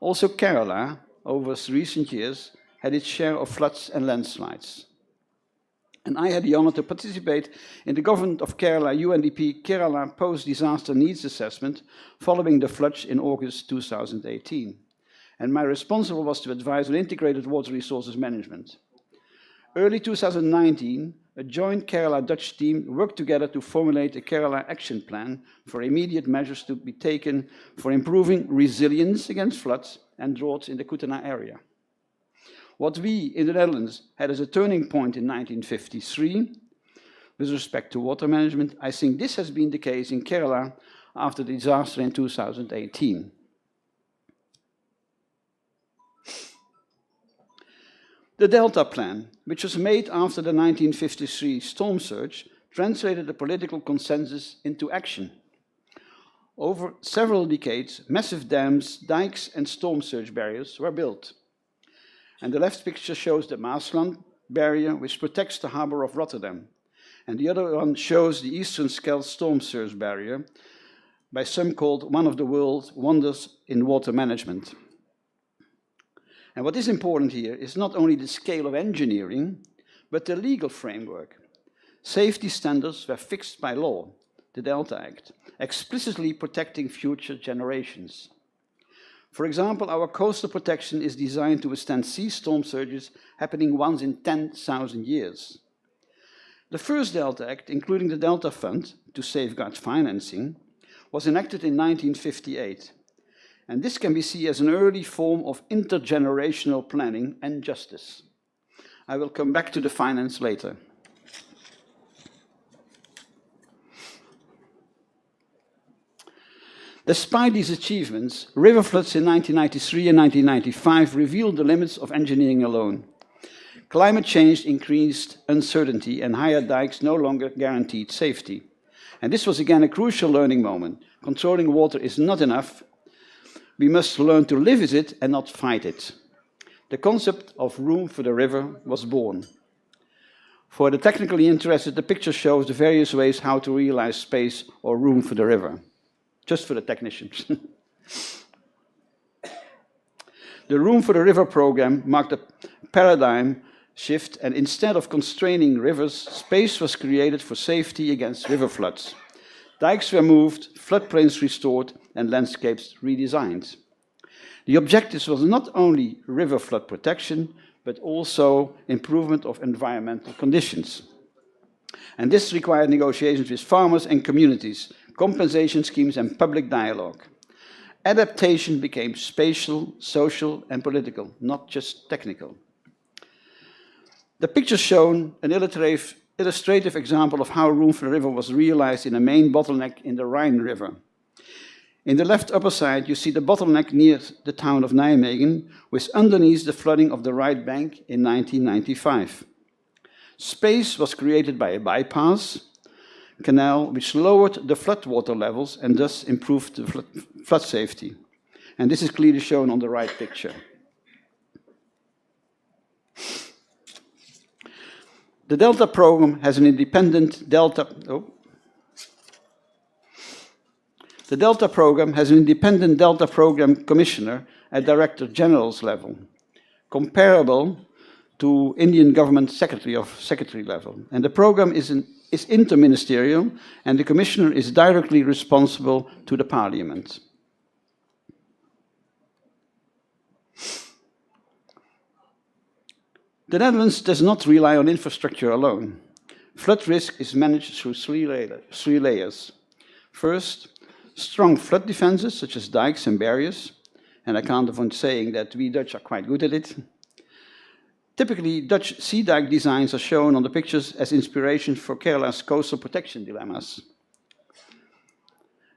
Also, Kerala, over recent years, had its share of floods and landslides. And I had the honor to participate in the government of Kerala UNDP Kerala Post-Disaster Needs Assessment following the floods in August 2018. And my responsibility was to advise on integrated water resources management. Early 2019, a joint Kerala-Dutch team worked together to formulate a Kerala action plan for immediate measures to be taken for improving resilience against floods and droughts in the Kutana area. What we in the Netherlands had as a turning point in 1953 with respect to water management, I think this has been the case in Kerala after the disaster in 2018. The Delta Plan, which was made after the 1953 storm surge, translated the political consensus into action. Over several decades, massive dams, dikes, and storm surge barriers were built. And the left picture shows the Maasland barrier, which protects the harbor of Rotterdam. And the other one shows the Eastern Scheldt storm surge barrier, by some called one of the world's wonders in water management. And what is important here is not only the scale of engineering, but the legal framework. Safety standards were fixed by law, the Delta Act, explicitly protecting future generations. For example, our coastal protection is designed to withstand sea storm surges happening once in 10,000 years. The first Delta Act, including the Delta Fund to safeguard financing, was enacted in 1958. And this can be seen as an early form of intergenerational planning and justice. I will come back to the finance later. Despite these achievements, river floods in 1993 and 1995 revealed the limits of engineering alone. Climate change increased uncertainty, and higher dikes no longer guaranteed safety. And this was again a crucial learning moment. Controlling water is not enough. We must learn to live with it and not fight it. The concept of room for the river was born. For the technically interested, the picture shows the various ways how to realize space or room for the river. Just for the technicians. The Room for the River program marked a paradigm shift, and instead of constraining rivers, space was created for safety against river floods. Dikes were moved, floodplains restored, and landscapes redesigned. The objective was not only river flood protection, but also improvement of environmental conditions. And this required negotiations with farmers and communities, compensation schemes, and public dialogue. Adaptation became spatial, social, and political, not just technical. The picture shown an illustrative example of how Room for the River was realized in a main bottleneck in the Rhine River. In the left upper side, you see the bottleneck near the town of Nijmegen, with underneath the flooding of the right bank in 1995. Space was created by a bypass canal, which lowered the floodwater levels and thus improved the flood safety. And this is clearly shown on the right picture. The Delta program has an independent Delta program commissioner at Director General's level, comparable to Indian government secretary level. And the program is interministerial, and the commissioner is directly responsible to the parliament. The Netherlands does not rely on infrastructure alone. Flood risk is managed through three layers. First, strong flood defenses, such as dikes and barriers, and I can't avoid saying that we Dutch are quite good at it. Typically, Dutch sea dike designs are shown on the pictures as inspiration for Kerala's coastal protection dilemmas.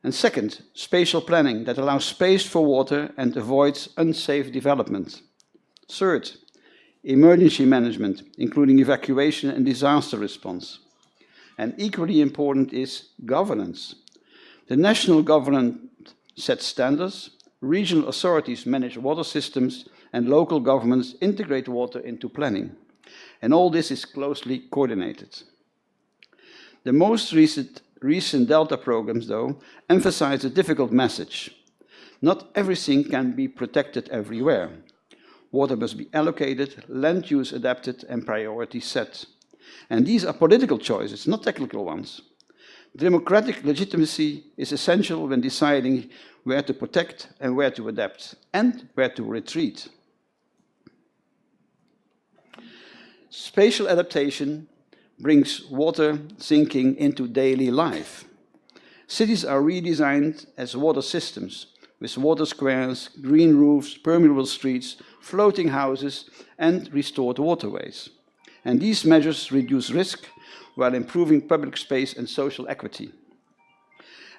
And second, spatial planning that allows space for water and avoids unsafe development. Third, emergency management, including evacuation and disaster response. And equally important is governance. The national government sets standards, regional authorities manage water systems, and local governments integrate water into planning. And all this is closely coordinated. The most recent Delta programs, though, emphasize a difficult message. Not everything can be protected everywhere. Water must be allocated, land use adapted, and priorities set. And these are political choices, not technical ones. Democratic legitimacy is essential when deciding where to protect and where to adapt, and where to retreat. Spatial adaptation brings water thinking into daily life. Cities are redesigned as water systems, with water squares, green roofs, permeable streets, floating houses, and restored waterways. And these measures reduce risk while improving public space and social equity.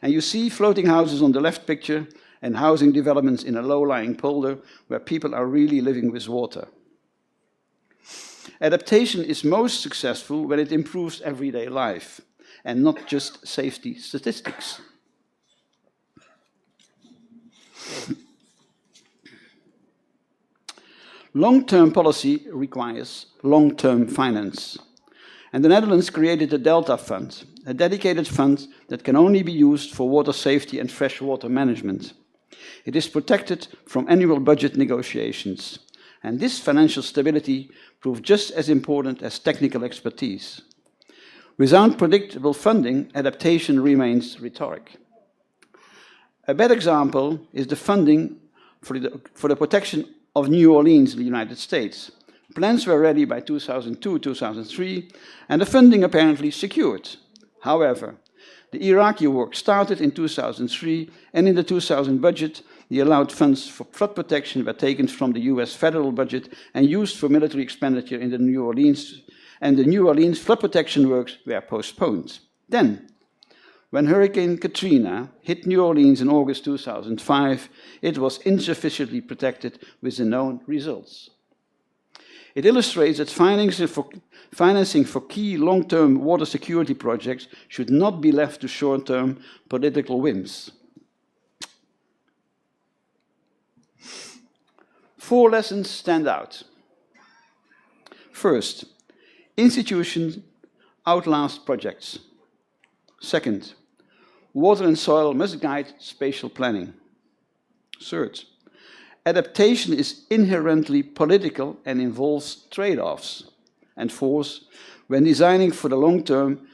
And you see floating houses on the left picture and housing developments in a low-lying polder where people are really living with water. Adaptation is most successful when it improves everyday life and not just safety statistics. Long-term policy requires long-term finance. And the Netherlands created the Delta Fund, a dedicated fund that can only be used for water safety and freshwater management. It is protected from annual budget negotiations. And this financial stability proved just as important as technical expertise. Without predictable funding, adaptation remains rhetoric. A bad example is the funding for the protection of New Orleans in the United States. Plans were ready by 2002, 2003, and the funding apparently secured. However, the Iraqi work started in 2003, and in the 2000 budget, the allowed funds for flood protection were taken from the US federal budget and used for military expenditure in the New Orleans, and the New Orleans flood protection works were postponed. Then, when Hurricane Katrina hit New Orleans in August 2005, it was insufficiently protected with the known results. It illustrates that financing for key long-term water security projects should not be left to short-term political whims. 4 lessons stand out. First, institutions outlast projects. Second, water and soil must guide spatial planning. Third, adaptation is inherently political and involves trade-offs. And fourth, when designing for the long term,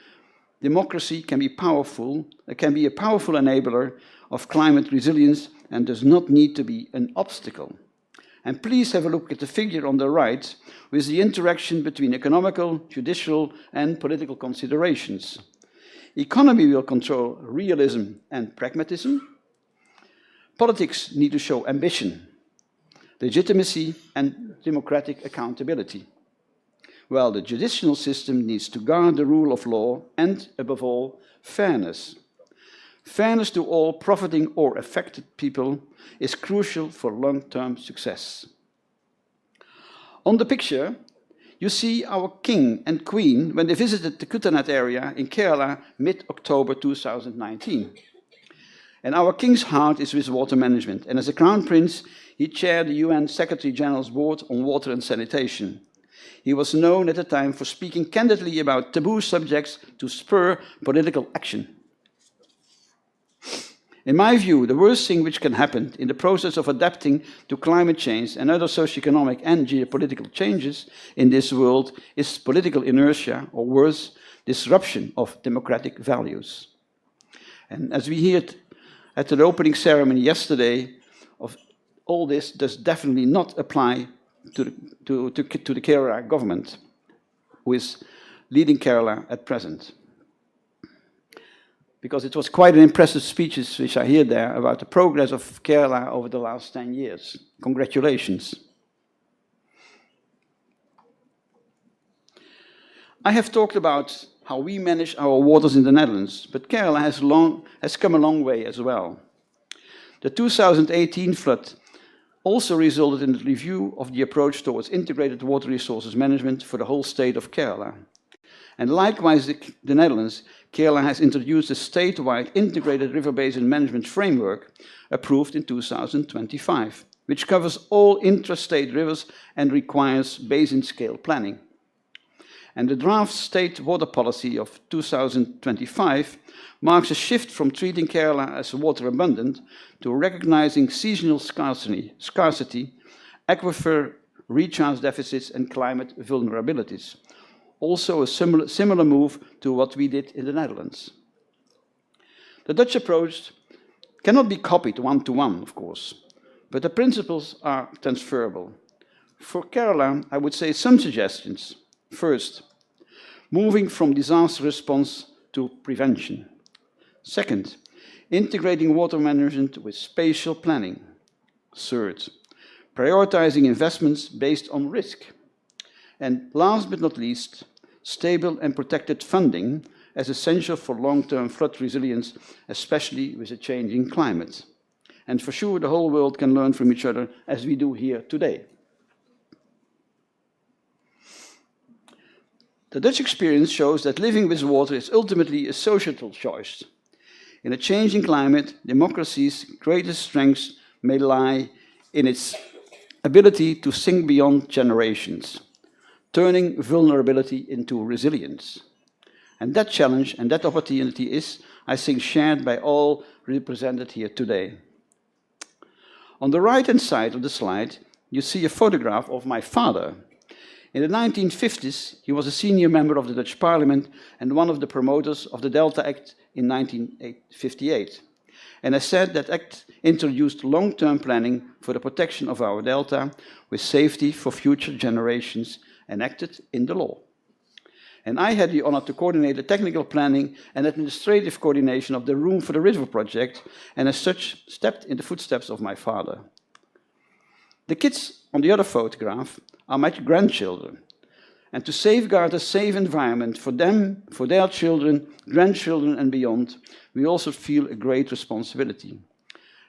democracy can be a powerful enabler of climate resilience and does not need to be an obstacle. And please have a look at the figure on the right with the interaction between economical, judicial, and political considerations. Economy will control realism and pragmatism. Politics need to show ambition, legitimacy, and democratic accountability. While the judicial system needs to guard the rule of law and, above all, fairness. Fairness to all profiting or affected people is crucial for long-term success. On the picture, you see our king and queen when they visited the Kuttanet area in Kerala mid-October 2019. And our king's heart is with water management, and as a crown prince, he chaired the UN Secretary General's Board on Water and Sanitation. He was known at the time for speaking candidly about taboo subjects to spur political action. In my view, the worst thing which can happen in the process of adapting to climate change and other socioeconomic and geopolitical changes in this world is political inertia, or worse, disruption of democratic values. And as we heard at the opening ceremony yesterday, all this does definitely not apply to the Kerala government, who is leading Kerala at present. Because it was quite an impressive speeches which I hear there about the progress of Kerala over the last 10 years. Congratulations. I have talked about how we manage our waters in the Netherlands, but Kerala has come a long way as well. The 2018 flood also resulted in the review of the approach towards integrated water resources management for the whole state of Kerala. And likewise, the Netherlands, Kerala has introduced a statewide integrated river basin management framework approved in 2025, which covers all intrastate rivers and requires basin-scale planning. And the draft state water policy of 2025 marks a shift from treating Kerala as water abundant to recognizing seasonal scarcity, aquifer recharge deficits, and climate vulnerabilities. Also a similar move to what we did in the Netherlands. The Dutch approach cannot be copied one-to-one, of course, but the principles are transferable. For Kerala, I would say some suggestions. First, moving from disaster response to prevention. Second, integrating water management with spatial planning. Third, prioritizing investments based on risk. And last but not least, stable and protected funding as essential for long-term flood resilience, especially with a changing climate. And for sure, the whole world can learn from each other as we do here today. The Dutch experience shows that living with water is ultimately a societal choice. In a changing climate, democracy's greatest strengths may lie in its ability to think beyond generations, turning vulnerability into resilience. And that challenge and that opportunity is, I think, shared by all represented here today. On the right-hand side of the slide, you see a photograph of my father. In the 1950s, he was a senior member of the Dutch Parliament and one of the promoters of the Delta Act in 1958. And as said, that act introduced long-term planning for the protection of our delta with safety for future generations enacted in the law. And I had the honor to coordinate the technical planning and administrative coordination of the Room for the River project, and as such stepped in the footsteps of my father. The kids on the other photograph are my grandchildren. And to safeguard a safe environment for them, for their children, grandchildren and beyond, we also feel a great responsibility.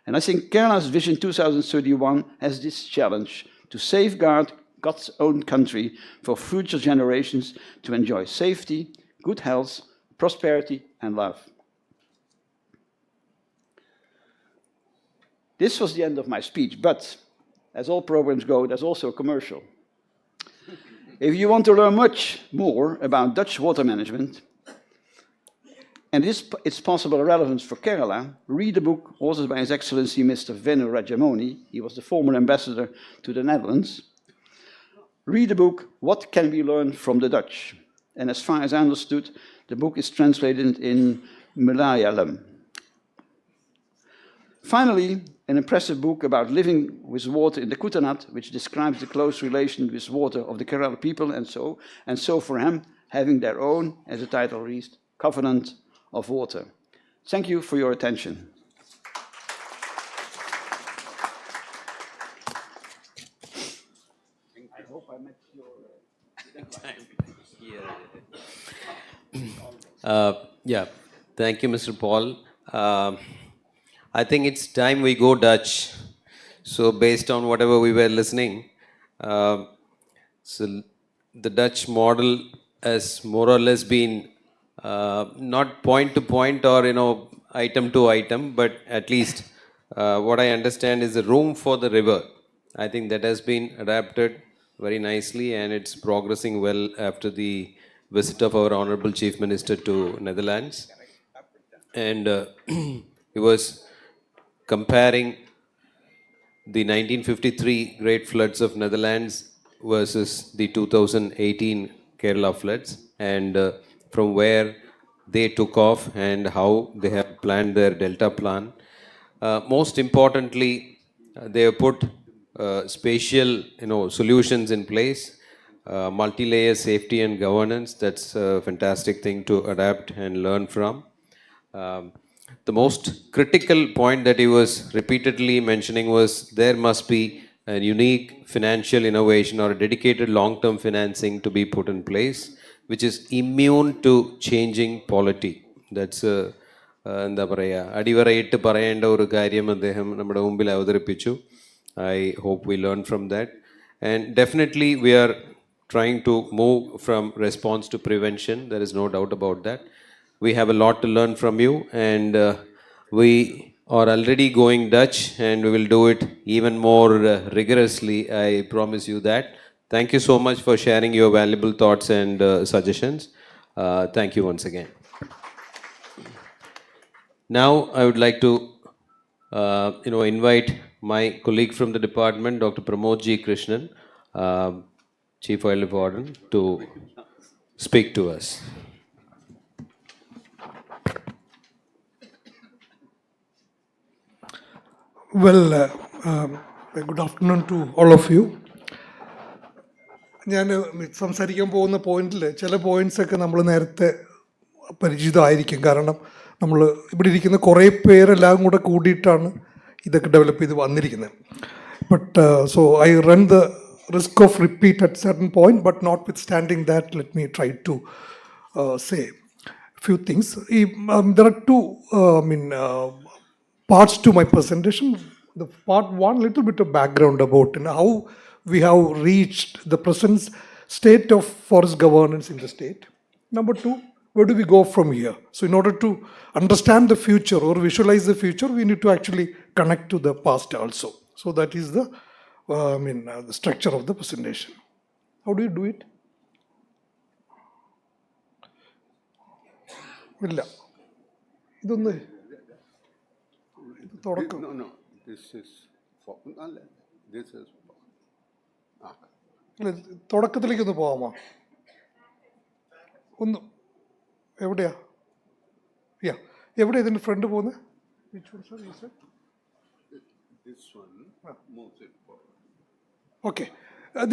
And I think Kerala's Vision 2031 has this challenge to safeguard God's own country for future generations to enjoy safety, good health, prosperity and love. This was the end of my speech, but as all programs go, there's also a commercial. If you want to learn much more about Dutch water management, and its possible relevance for Kerala, read the book authored by His Excellency Mr. Venu Rajamoni. He was the former ambassador to the Netherlands. Read the book, What Can We Learn from the Dutch? And as far as I understood, the book is translated in Malayalam. Finally, an impressive book about living with water in the Kutanat, which describes the close relation with water of the Kerala people, and so for him, having their own, as the title reads, covenant of water. Thank you for your attention. I hope I met your time. Yeah, thank you, Mr. Paul. I think it's time we go Dutch. So based on whatever we were listening, so the Dutch model has more or less been not point to point or item to item, but at least what I understand is the room for the river. I think that has been adapted very nicely, and it's progressing well after the visit of our Honorable Chief Minister to Netherlands. And he was comparing the 1953 great floods of Netherlands versus the 2018 Kerala floods, and from where they took off and how they have planned their Delta plan. Most importantly, they have put spatial solutions in place, multi-layer safety and governance. That's a fantastic thing to adapt and learn from. The most critical point that he was repeatedly mentioning was there must be a unique financial innovation or a dedicated long-term financing to be put in place, which is immune to changing polity. That's എന്താ പറയുക, അടിവരയിട്ട് പറയേണ്ട ഒരു കാര്യം അദ്ദേഹം നമ്മുടെ മുമ്പിൽ അവതരിപ്പിച്ചു. I hope we learn from that. And definitely we are trying to move from response to prevention. There is no doubt about that. We have a lot to learn from you, and we are already going Dutch, and we will do it even more rigorously. I promise you that. Thank you so much for sharing your valuable thoughts and suggestions. Thank you once again. Now I would like to invite my colleague from the department, Dr. Pramod G. Krishnan, Chief Wildlife Warden, to speak to us. Well, good afternoon to all of you. ഞാൻ സംസാരിക്കാൻ പോകുന്ന പോയിന്റിൽ ചില പോയിന്റ്സൊക്കെ നമ്മൾ നേരത്തെ പരിചിതമായിരിക്കും. കാരണം നമ്മൾ ഇവിടെ ഇരിക്കുന്ന കുറേ പേരെല്ലാം കൂടെ കൂടിയിട്ടാണ് ഇതൊക്കെ ഡെവലപ്പ് ചെയ്ത് വന്നിരിക്കുന്നത്. But so I run the risk of repeat at certain point, but notwithstanding that let me try to say few things. There are two parts to my presentation. The part one, little bit of background about how we have reached the present state of forest governance in the state. Number two, where do we go from here? So in order to understand the future or visualize the future, we need to actually connect to the past also. So that is the the structure of the presentation. How do you do it? ഇല്ല, ഇതൊന്ന് തുടക്കം. No, this is for, this is for. തുടക്കത്തിലേക്കൊന്ന് പോകാമോ? ഒന്ന് എവിടെയാ? എവിടെയാ ഇതിൻ്റെ front പോകുന്നത്? This one moves it forward. Okay.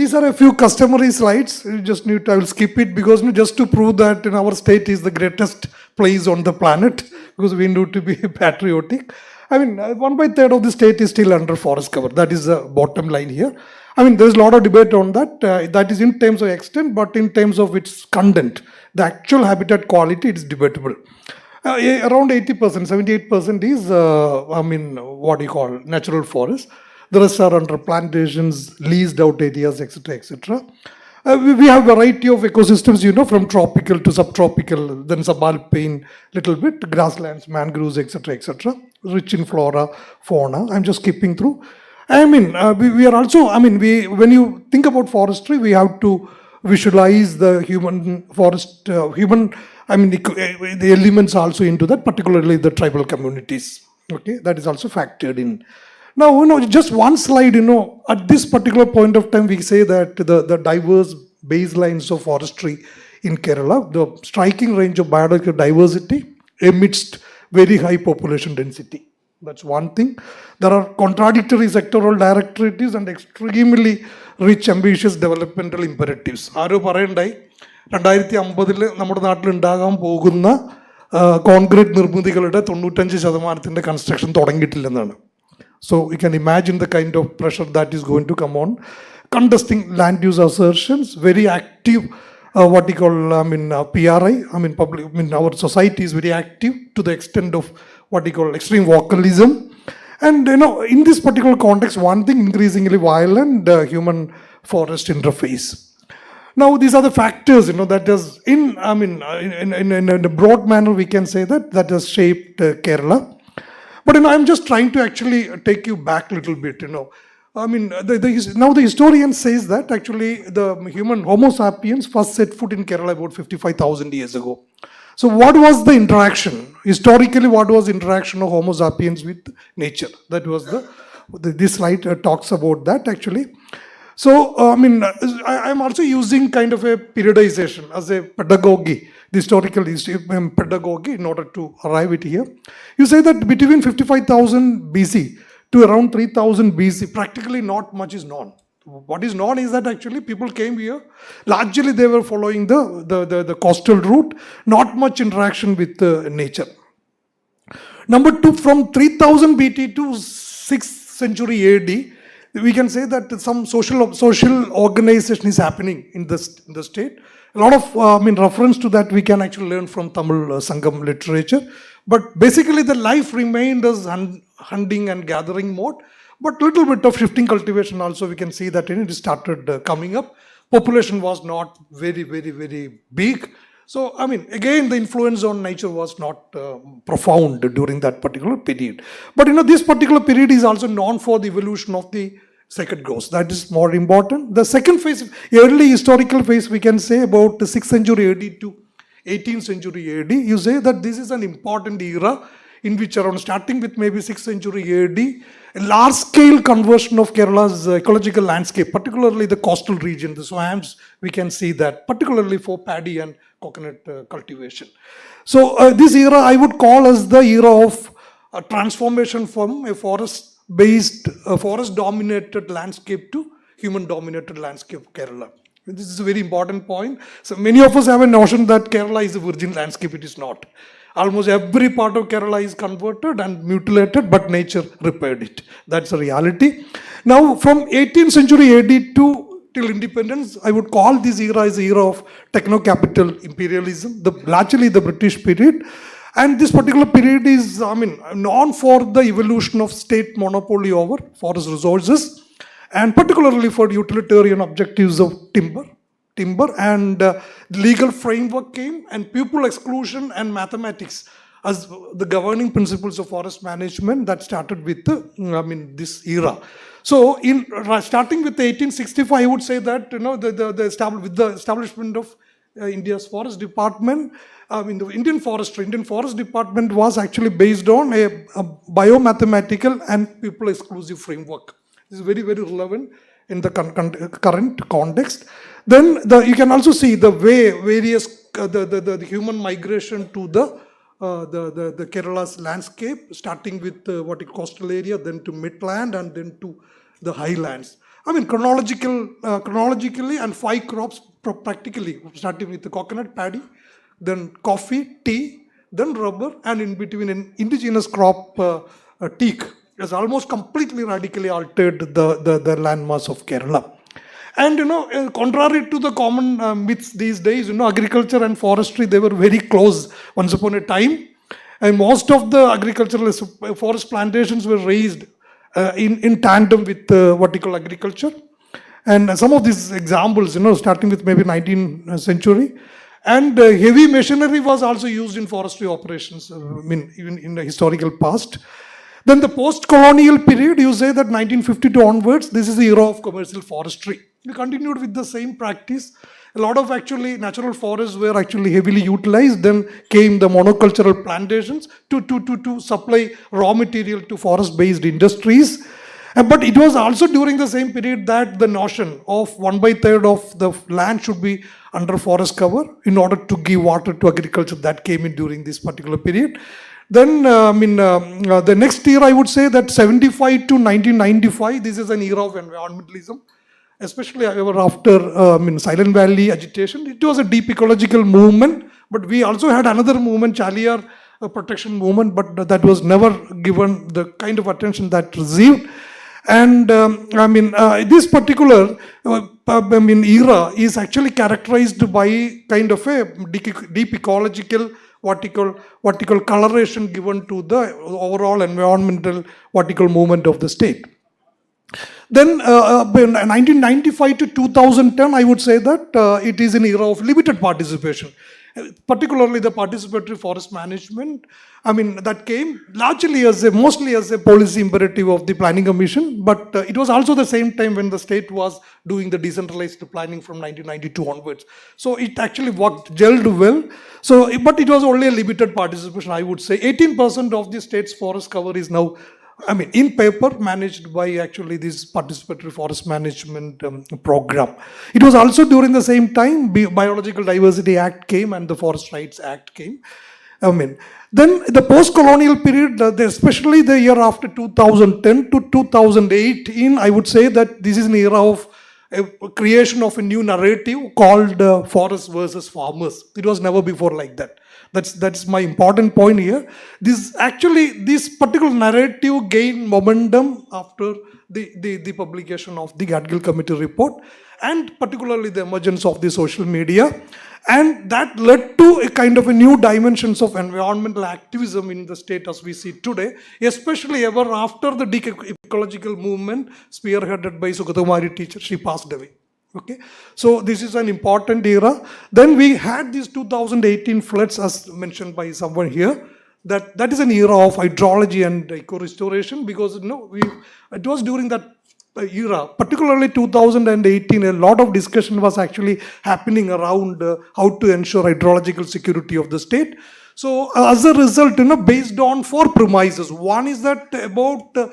These are a few customary slides. You just need to, I will skip it because just to prove that in our state is the greatest place on the planet, because we need to be patriotic. I mean, 1/3 of the state is still under forest cover. That is the bottom line here. I mean, there's a lot of debate on that. That is in terms of extent, but in terms of its content, the actual habitat quality, it is debatable. Around 80%, 78% is, what do you call, natural forest. The rest are under plantations, leased out areas, etc., etc. We have a variety of ecosystems, from tropical to subtropical, then subalpine, little bit, grasslands, mangroves, etc., etc., rich in flora, fauna. I'm just skipping through. We are also, when you think about forestry, we have to visualize the human forest, I mean, the elements also into that, particularly the tribal communities. Okay, that is also factored in. Now, just one slide, at this particular point of time, we say that the diverse baselines of forestry in Kerala, the striking range of biological diversity amidst very high population density. That's one thing. There are contradictory sectoral directives and extremely rich, ambitious developmental imperatives. ആരോ പറയണ്ടായി 2050 നമ്മുടെ നാട്ടിലുണ്ടാകാൻ പോകുന്ന concrete നിർമ്മിതികളുടെ 95% construction തുടങ്ങിയിട്ടില്ലെന്നാണ്. So you can imagine the kind of pressure that is going to come on. Contesting land use assertions, very active, what you call, PRI, our society is very active to the extent of what you call extreme vocalism. And, in this particular context, one thing, increasingly violent human forest interface. Now, these are the factors, that is in a broad manner, we can say that has shaped Kerala. But, I'm just trying to actually take you back a little bit, now the historian says that actually the human Homo sapiens first set foot in Kerala about 55,000 years ago. So what was the interaction? Historically, what was interaction of Homo sapiens with nature? That was this slide talks about that actually. So, I'm also using kind of a periodization as a pedagogy, the historical pedagogy in order to arrive at here. You say that between 55,000 BC to around 3000 BC, practically not much is known. What is known is that actually people came here, largely they were following the coastal route, not much interaction with nature. Number two, from 3000 BT to 6th century AD, we can say that some social organization is happening in the state. A lot of reference to that we can actually learn from Tamil Sangam literature. But basically the life remained as hunting and gathering mode. But little bit of shifting cultivation also we can see that it started coming up. Population was not very, very, very big. So, again, the influence on nature was not profound during that particular period. But, this particular period is also known for the evolution of the sacred groves. That is more important. The second phase, early historical phase, we can say about the 6th century AD to 18th century AD. You say that this is an important era in which around starting with maybe 6th century AD, a large-scale conversion of Kerala's ecological landscape, particularly the coastal region, the swamps, we can see that, particularly for paddy and coconut cultivation. So this era I would call as the era of transformation from a forest-based, forest-dominated landscape to human-dominated landscape of Kerala. This is a very important point. So many of us have a notion that Kerala is a virgin landscape. It is not. Almost every part of Kerala is converted and mutilated, but nature repaired it. That's a reality. Now, from 18th century AD till independence, I would call this era as the era of techno-capital imperialism, largely the British period. And this particular period is, known for the evolution of state monopoly over forest resources, and particularly for utilitarian objectives of timber, and legal framework came, and pupil exclusion and mathematics as the governing principles of forest management that started with this era. So starting with 1865, I would say that with the establishment of India's forest department, the Indian forest department was actually based on a biomathematical and pupil exclusive framework. This is very, very relevant in the current context. Then you can also see the way various the human migration to the Kerala's landscape, starting with what is coastal area, then to midland, and then to the highlands. Chronologically, and 5 crops practically, starting with the coconut, paddy, then coffee, tea, then rubber, and in between an indigenous crop, teak, has almost completely radically altered the landmass of Kerala. And, contrary to the common myths these days, agriculture and forestry, they were very close once upon a time. And most of the agricultural forest plantations were raised in tandem with what we call agriculture. And some of these examples, starting with maybe 19th century. And heavy machinery was also used in forestry operations, even in the historical past. Then the post-colonial period, you say that 1952 onwards, this is the era of commercial forestry. We continued with the same practice. a lot of actually natural forests were actually heavily utilized. Then came the monocultural plantations to supply raw material to forest-based industries. But it was also during the same period that the notion of 1/3 of the land should be under forest cover in order to give water to agriculture, that came in during this particular period. Then, the next year, I would say that 75 to 1995, this is an era of environmentalism, especially after Silent Valley agitation. It was a deep ecological movement, but we also had another movement, Chaliyar protection movement, but that was never given the kind of attention that received. And this particular era is actually characterized by kind of a deep ecological what you call coloration given to the overall environmental movement of the state. Then 1995 to 2010, I would say that it is an era of limited participation, particularly the participatory forest management. That came largely mostly as a policy imperative of the Planning Commission, but it was also the same time when the state was doing the decentralized planning from 1992 onwards. So it actually gelled well. So, but it was only a limited participation, I would say. 18% of the state's forest cover is now, in paper, managed by actually this participatory forest management program. It was also during the same time Biological Diversity Act came and the Forest Rights Act came. Then the post-colonial period, especially the year after 2010 to 2018, I would say that this is an era of creation of a new narrative called forest versus farmers. It was never before like that. That's my important point here. This particular narrative gained momentum after the publication of the Gadgil Committee report, and particularly the emergence of the social media. And that led to a kind of a new dimensions of environmental activism in the state as we see today, especially ever after the ecological movement spearheaded by Sugatamari teacher. She passed away. Okay, so this is an important era. Then we had these 2018 floods, as mentioned by someone here. That is an era of hydrology and eco-restoration, because it was during that era, particularly 2018, a lot of discussion was actually happening around how to ensure hydrological security of the state. So as a result, based on 4 premises. One is that out of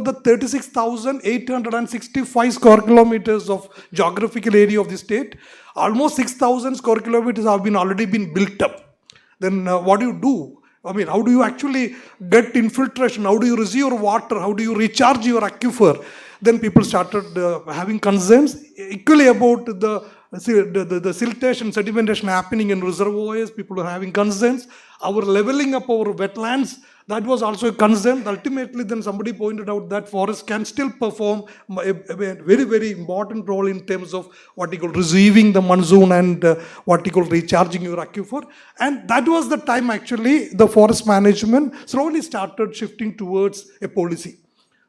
the 36,865 square kilometers of geographical area of the state, almost 6,000 square kilometers have already been built up. Then what do you do? How do you actually get infiltration? How do you receive water? How do you recharge your aquifer? Then people started having concerns equally about the siltation, sedimentation happening in reservoirs. People are having concerns. Our leveling up our wetlands, that was also a concern. Ultimately, then somebody pointed out that forests can still perform a very, very important role in terms of what you call receiving the monsoon and what you call recharging your aquifer. And that was the time actually the forest management slowly started shifting towards a policy.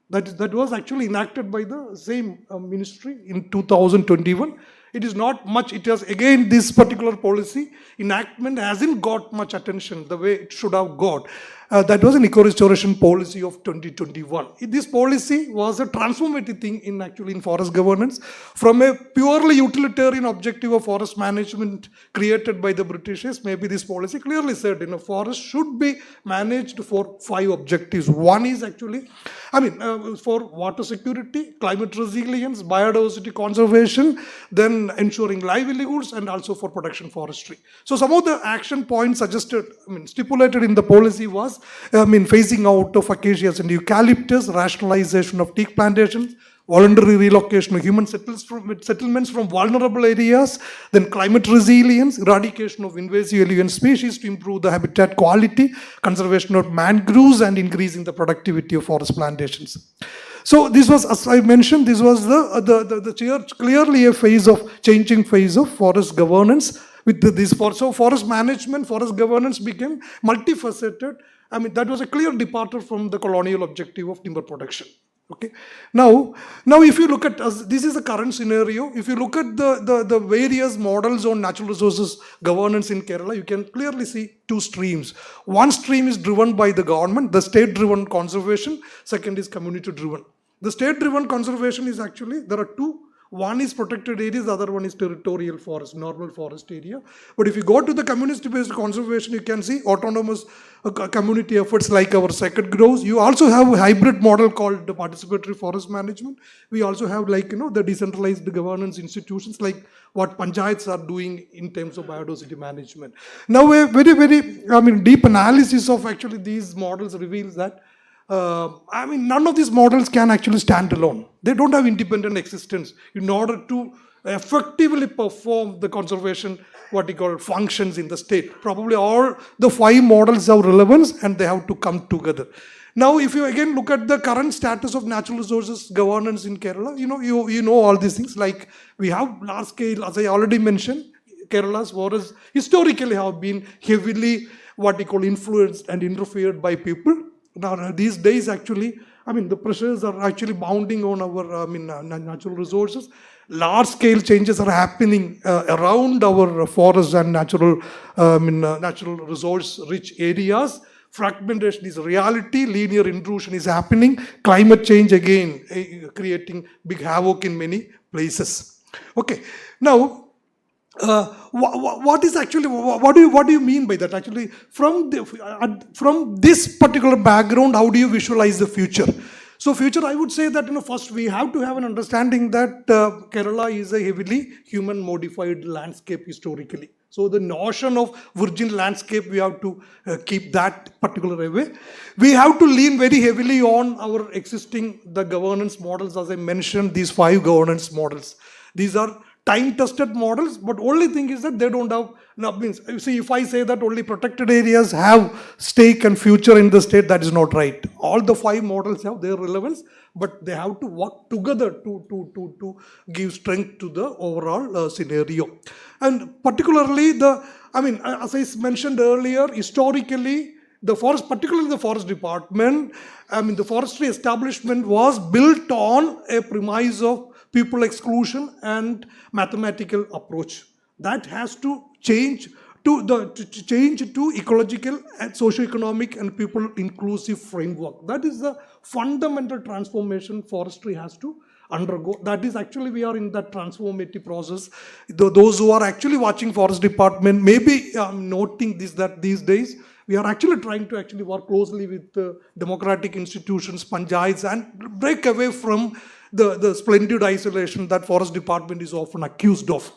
That was actually enacted by the same ministry in 2021. It is not much, it has again this particular policy enactment hasn't got much attention the way it should have got. That was an eco-restoration policy of 2021. This policy was a transformative thing in forest governance from a purely utilitarian objective of forest management created by the Britishers. Maybe this policy clearly said, forest should be managed for 5 objectives. One is actually, for water security, climate resilience, biodiversity conservation, then ensuring livelihoods, and also for protection forestry. So some of the action points suggested, stipulated in the policy was, phasing out of acacias and eucalyptus, rationalization of teak plantations, voluntary relocation of human settlements from vulnerable areas, then climate resilience, eradication of invasive alien species to improve the habitat quality, conservation of mangroves, and increasing the productivity of forest plantations. So this was, as I mentioned, this was clearly a changing phase of forest governance. So forest management, forest governance became multifaceted. That was a clear departure from the colonial objective of timber production. Okay. Now if you look at, this is the current scenario, if you look at the various models on natural resources governance in Kerala, you can clearly see 2 streams. One stream is driven by the government, the state-driven conservation. Second is community-driven. The state-driven conservation is actually, there are 2 One is protected areas, the other one is territorial forest, normal forest area. But if you go to the community-based conservation, you can see autonomous community efforts like our second grows. You also have a hybrid model called the participatory forest management. We also have the decentralized governance institutions like what panchayats are doing in terms of biodiversity management. Now a very, very, deep analysis of actually these models reveals that none of these models can actually stand alone. They don't have independent existence in order to effectively perform the conservation, what you call functions in the state. Probably all the 5 models have relevance and they have to come together. Now, if you again look at the current status of natural resources governance in Kerala, you know all these things. Like we have large scale, as I already mentioned, Kerala's forests historically have been heavily what you call influenced and interfered by people. Now, these days, actually, the pressures are actually mounting on our natural resources. Large-scale changes are happening around our forests and natural resource-rich areas. Fragmentation is a reality. Linear intrusion is happening. Climate change again creating big havoc in many places. Okay, now. What is actually what do you mean by that? Actually, from this particular background, how do you visualize the future? So, future, I would say that first we have to have an understanding that Kerala is a heavily human-modified landscape historically. So, the notion of virgin landscape, we have to keep that particular away. We have to lean very heavily on our existing the governance models, as I mentioned, these 5 governance models. These are time-tested models, but only thing is that they don't have, see, if I say that only protected areas have stake and future in the state, that is not right. All the 5 models have their relevance, but they have to work together to give strength to the overall scenario. And particularly as I mentioned earlier, historically, the forest, particularly the forest department, the forestry establishment was built on a premise of people exclusion and mathematical approach. That has to change to ecological and socio-economic and people inclusive framework. That is the fundamental transformation forestry has to undergo. That is actually we are in that transformative process. Those who are actually watching forest department may be noting this, that these days we are actually trying to actually work closely with democratic institutions, panchayats, and break away from the splendid isolation that forest department is often accused of.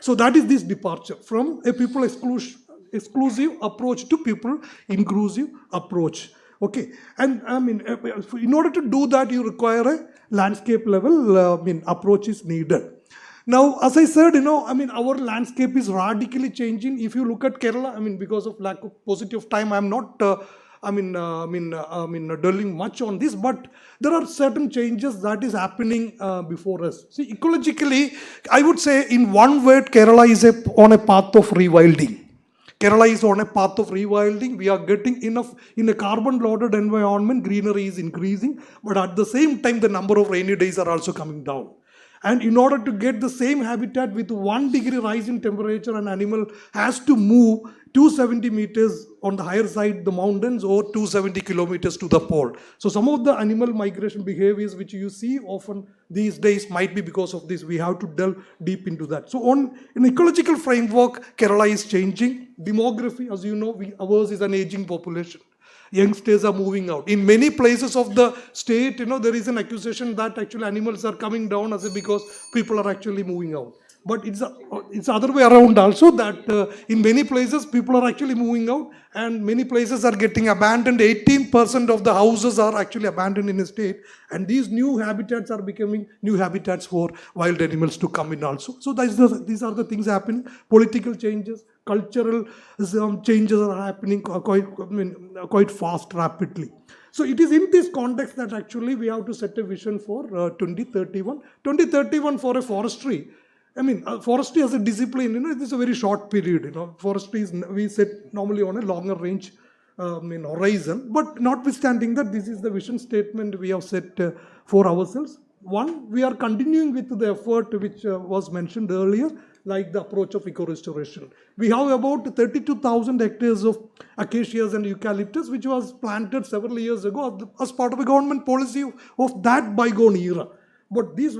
So that is this departure from a people exclusive approach to people inclusive approach. Okay, and in order to do that, you require a landscape level approach is needed. Now, as I said, our landscape is radically changing. If you look at Kerala, because of lack of positive time, I'm not dwelling much on this, but there are certain changes that is happening before us. See, ecologically, I would say in one word, Kerala is on a path of rewilding. Kerala is on a path of rewilding. We are getting enough in a carbon-loaded environment. Greenery is increasing, but at the same time, the number of rainy days are also coming down. And in order to get the same habitat with 1 degree rise in temperature, an animal has to move 270 meters on the higher side, the mountains, or 270 kilometers to the pole. So some of the animal migration behaviors which you see often these days might be because of this. We have to delve deep into that. So on an ecological framework, Kerala is changing. Demography, as you know, ours is an aging population. Youngsters are moving out. In many places of the state, there is an accusation that actually animals are coming down because people are actually moving out. But it's the other way around also, that in many places people are actually moving out and many places are getting abandoned. 18% of the houses are actually abandoned in a state, and these new habitats are becoming new habitats for wild animals to come in also. So these are the things happening. Political changes, cultural changes are happening quite fast, rapidly. So it is in this context that actually we have to set a vision for 2031. 2031 for a forestry. Forestry as a discipline, it is a very short period. Forestry is, we set normally on a longer range horizon. But notwithstanding that, this is the vision statement we have set for ourselves. One, we are continuing with the effort which was mentioned earlier, like the approach of eco-restoration. We have about 32,000 hectares of acacias and eucalyptus, which was planted several years ago as part of a government policy of that bygone era. But these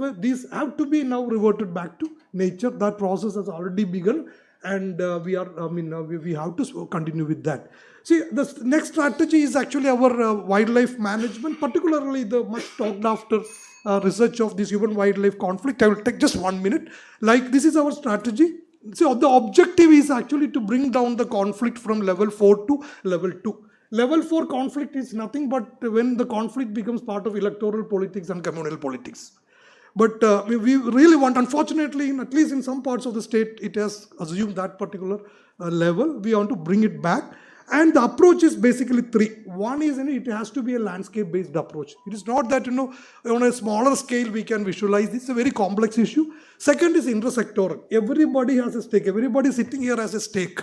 have to be now reverted back to nature. That process has already begun, and we have to continue with that. See, the next strategy is actually our wildlife management, particularly the much talked after research of this human-wildlife conflict. I will take just 1 minute. Like, this is our strategy. So the objective is actually to bring down the conflict from level 4 to level 2. Level 4 conflict is nothing but when the conflict becomes part of electoral politics and communal politics. But we really want, unfortunately, at least in some parts of the state, it has assumed that particular level. We want to bring it back. And the approach is basically three. One is, it has to be a landscape-based approach. It is not that, on a smaller scale we can visualize this. It's a very complex issue. Second is intersectoral. Everybody has a stake. Everybody sitting here has a stake.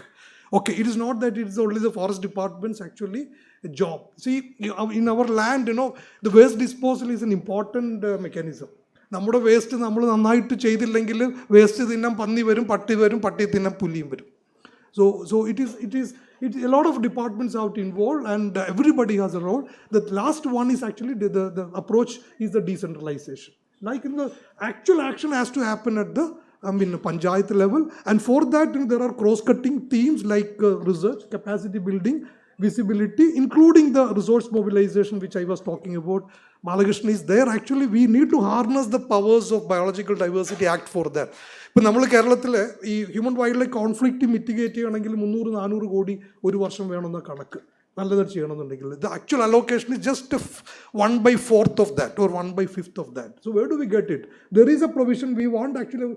Okay, it is not that it is only the forest department's actually a job. See, in our land, the waste disposal is an important mechanism. നമ്മുടെ waste നമ്മൾ നന്നായിട്ട് ചെയ്തില്ലെങ്കിൽ waste തിന്നാൻ പന്നി വരും, പട്ടി തിന്നാൻ പുലിയും വരും. So it is a lot of departments have to involve, and everybody has a role. The last one is actually the approach is the decentralization. Like, the actual action has to happen at the panchayat level, and for that there are cross-cutting themes like research, capacity building, visibility, including the resource mobilization which I was talking about. Balakrishnan is there. Actually, we need to harness the powers of Biological Diversity Act for that. ഇപ്പം നമ്മൾ കേരളത്തിൽ ഈ human wild life conflict mitigate ചെയ്യണമെങ്കിൽ 300-400 കോടി ഒരു വർഷം വേണമെന്ന കണക്ക് നല്ലതായിട്ട് ചെയ്യണമെന്നുണ്ടെങ്കിൽ the actual allocation is just 1/4 of that or 1/5 of that. So where do we get it? There is a provision. We want actually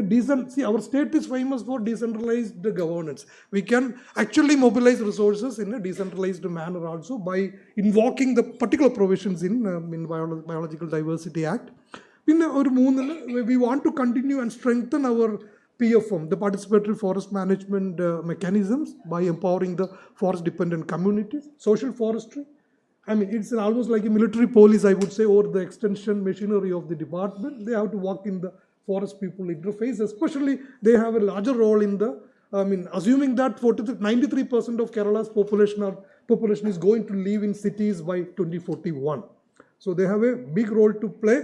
a decent, see, our state is famous for decentralized governance. We can actually mobilize resources in a decentralized manner also by invoking the particular provisions in Biological Diversity Act. We want to continue and strengthen our PFM, the participatory forest management mechanisms, by empowering the forest dependent communities. Social forestry, it's almost like a military police, I would say, or the extension machinery of the department. They have to work in the forest people interface, especially they have a larger role in the, assuming that 93% of Kerala's population is going to live in cities by 2041. So they have a big role to play.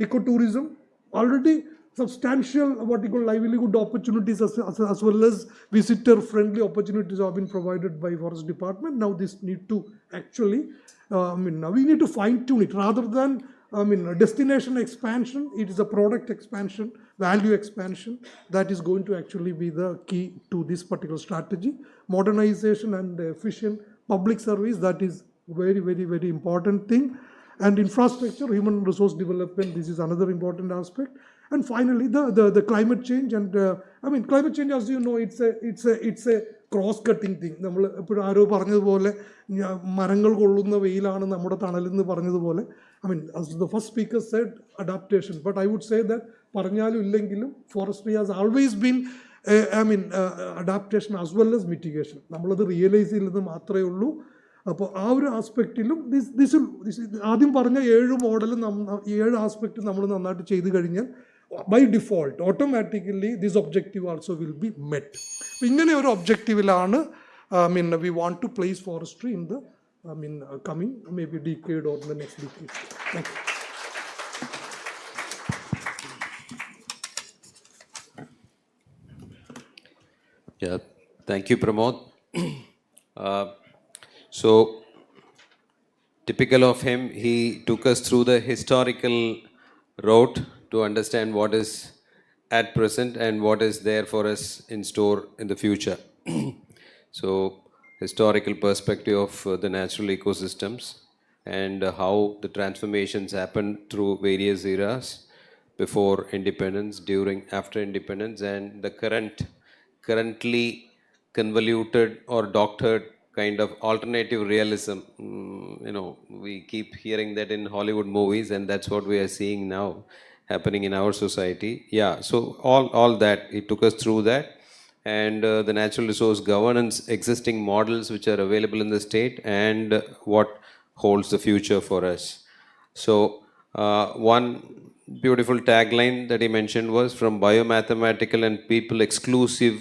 Ecotourism, already substantial livelihood opportunities as well as visitor-friendly opportunities have been provided by Forest Department. Now this need to actually, now we need to fine-tune it rather than, destination expansion. It is a product expansion, value expansion that is going to actually be the key to this particular strategy. Modernization and efficient public service, that is very, very, very important thing. And infrastructure, human resource development, this is another important aspect. And finally, the climate change. And climate change, as you know, it's a cross-cutting thing. നമ്മൾ എപ്പോഴും ആരോ പറഞ്ഞതുപോലെ മരങ്ങൾ കൊള്ളുന്ന വെയിലാണ് നമ്മുടെ തണലെന്ന് പറഞ്ഞതുപോലെ, as the first speaker said, adaptation. But I would say that പറഞ്ഞാലും ഇല്ലെങ്കിലും forestry has always been adaptation as well as mitigation. നമ്മളത് റിയലൈസ് ചെയ്യുന്നത് മാത്രമേ ഉള്ളൂ. അപ്പോൾ ആ ഒരു ആസ്പെക്റ്റിലും ആദ്യം പറഞ്ഞ 7 മോഡലും 7 ആസ്പെക്റ്റ് നമ്മൾ നന്നായിട്ട് ചെയ്ത് കഴിഞ്ഞാൽ by default automatically this objective also will be met. ഇങ്ങനെ ഒരു ഒബ്ജക്റ്റീവിലാണ് we want to place forestry in the coming maybe decade or the next decade. Thank you. Yeah, thank you, Pramod. So, typical of him, he took us through the historical route to understand what is at present and what is there for us in store in the future. So, historical perspective of the natural ecosystems and how the transformations happened through various eras, before independence, during, after independence, and the currently convoluted or doctored kind of alternative realism. We keep hearing that in Hollywood movies, and that's what we are seeing now happening in our society. Yeah, so all that, it took us through that, and the natural resource governance existing models which are available in the state, and what holds the future for us. So one beautiful tagline that he mentioned was, from biomathematical and people exclusive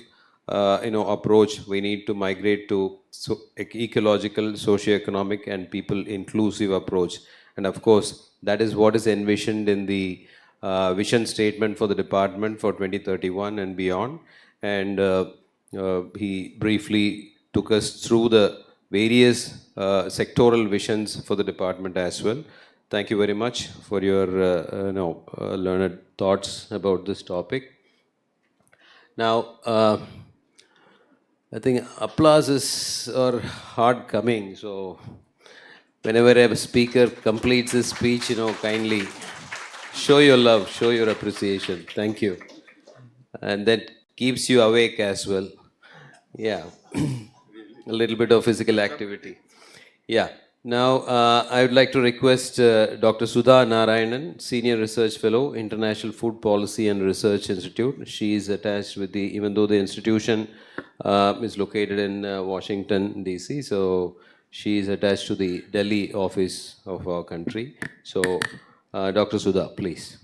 approach, we need to migrate to ecological, socio-economic and people inclusive approach. And of course, That is what is envisioned in the vision statement for the department for 2031 and beyond. And he briefly took us through the various sectoral visions for the department as well. Thank you very much for your learned thoughts about this topic. Now, I think applauses are hard coming, so whenever a speaker completes his speech, kindly show your love, show your appreciation. Thank you. And that keeps you awake as well. Yeah. A little bit of physical activity. Yeah. Now, I would like to request Dr. Sudha Narayanan, Senior Research Fellow, International Food Policy and Research Institute. She is attached with even though the institution is located in Washington, D.C., so she is attached to the Delhi office of our country. So, Dr. Sudha, please.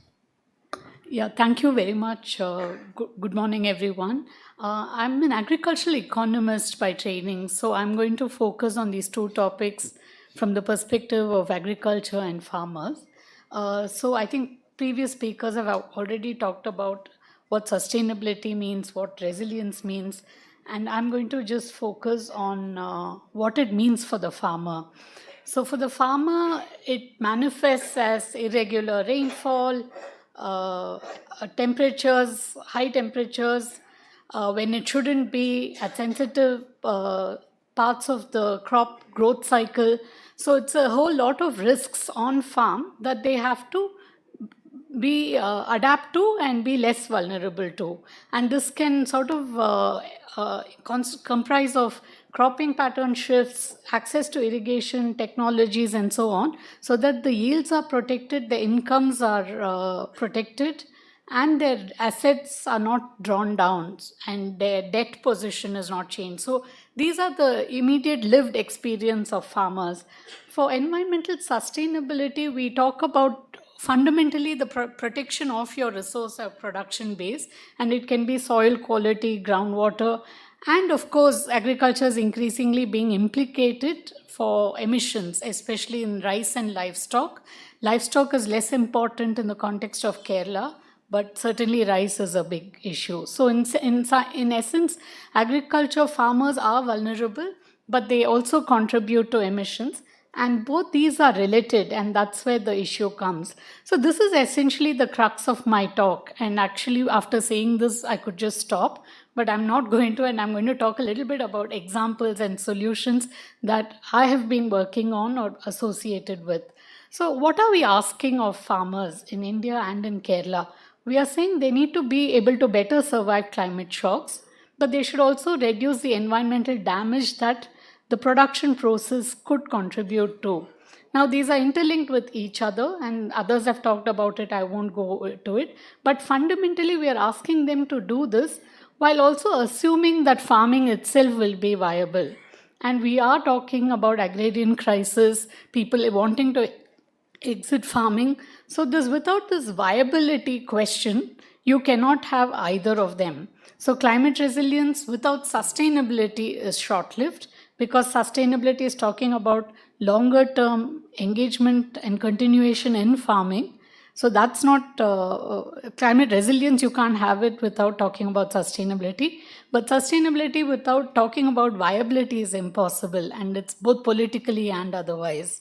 Yeah, thank you very much. Good morning, everyone. I'm an agricultural economist by training, so I'm going to focus on these two topics from the perspective of agriculture and farmers. So I think previous speakers have already talked about what sustainability means, what resilience means, and I'm going to just focus on what it means for the farmer. So for the farmer, it manifests as irregular rainfall, temperatures, high temperatures, when it shouldn't be at sensitive parts of the crop growth cycle. So it's a whole lot of risks on farm that they have to be adapt to and be less vulnerable to. And this can sort of comprise of cropping pattern shifts, access to irrigation technologies, and so on, so that the yields are protected, the incomes are protected, and their assets are not drawn down, and their debt position is not changed. So these are the immediate lived experience of farmers. For environmental sustainability, we talk about fundamentally the protection of your resource or production base, and it can be soil quality, groundwater, and of course agriculture is increasingly being implicated for emissions, especially in rice and livestock. Livestock is less important in the context of Kerala, but certainly rice is a big issue. So in essence, agriculture farmers are vulnerable, but they also contribute to emissions. And both these are related, and that's where the issue comes. So this is essentially the crux of my talk. And actually, after saying this, I could just stop, but I'm not going to, and I'm going to talk a little bit about examples and solutions that I have been working on or associated with. So what are we asking of farmers in India and in Kerala? We are saying they need to be able to better survive climate shocks, but they should also reduce the environmental damage that the production process could contribute to. Now, these are interlinked with each other, and others have talked about it, I won't go to it. But fundamentally, we are asking them to do this while also assuming that farming itself will be viable. And we are talking about agrarian crisis, people wanting to exit farming. So without this viability question, you cannot have either of them. So climate resilience without sustainability is short-lived, because sustainability is talking about longer term engagement and continuation in farming. So that's not climate resilience, you can't have it without talking about sustainability. But sustainability without talking about viability is impossible, and it's both politically and otherwise.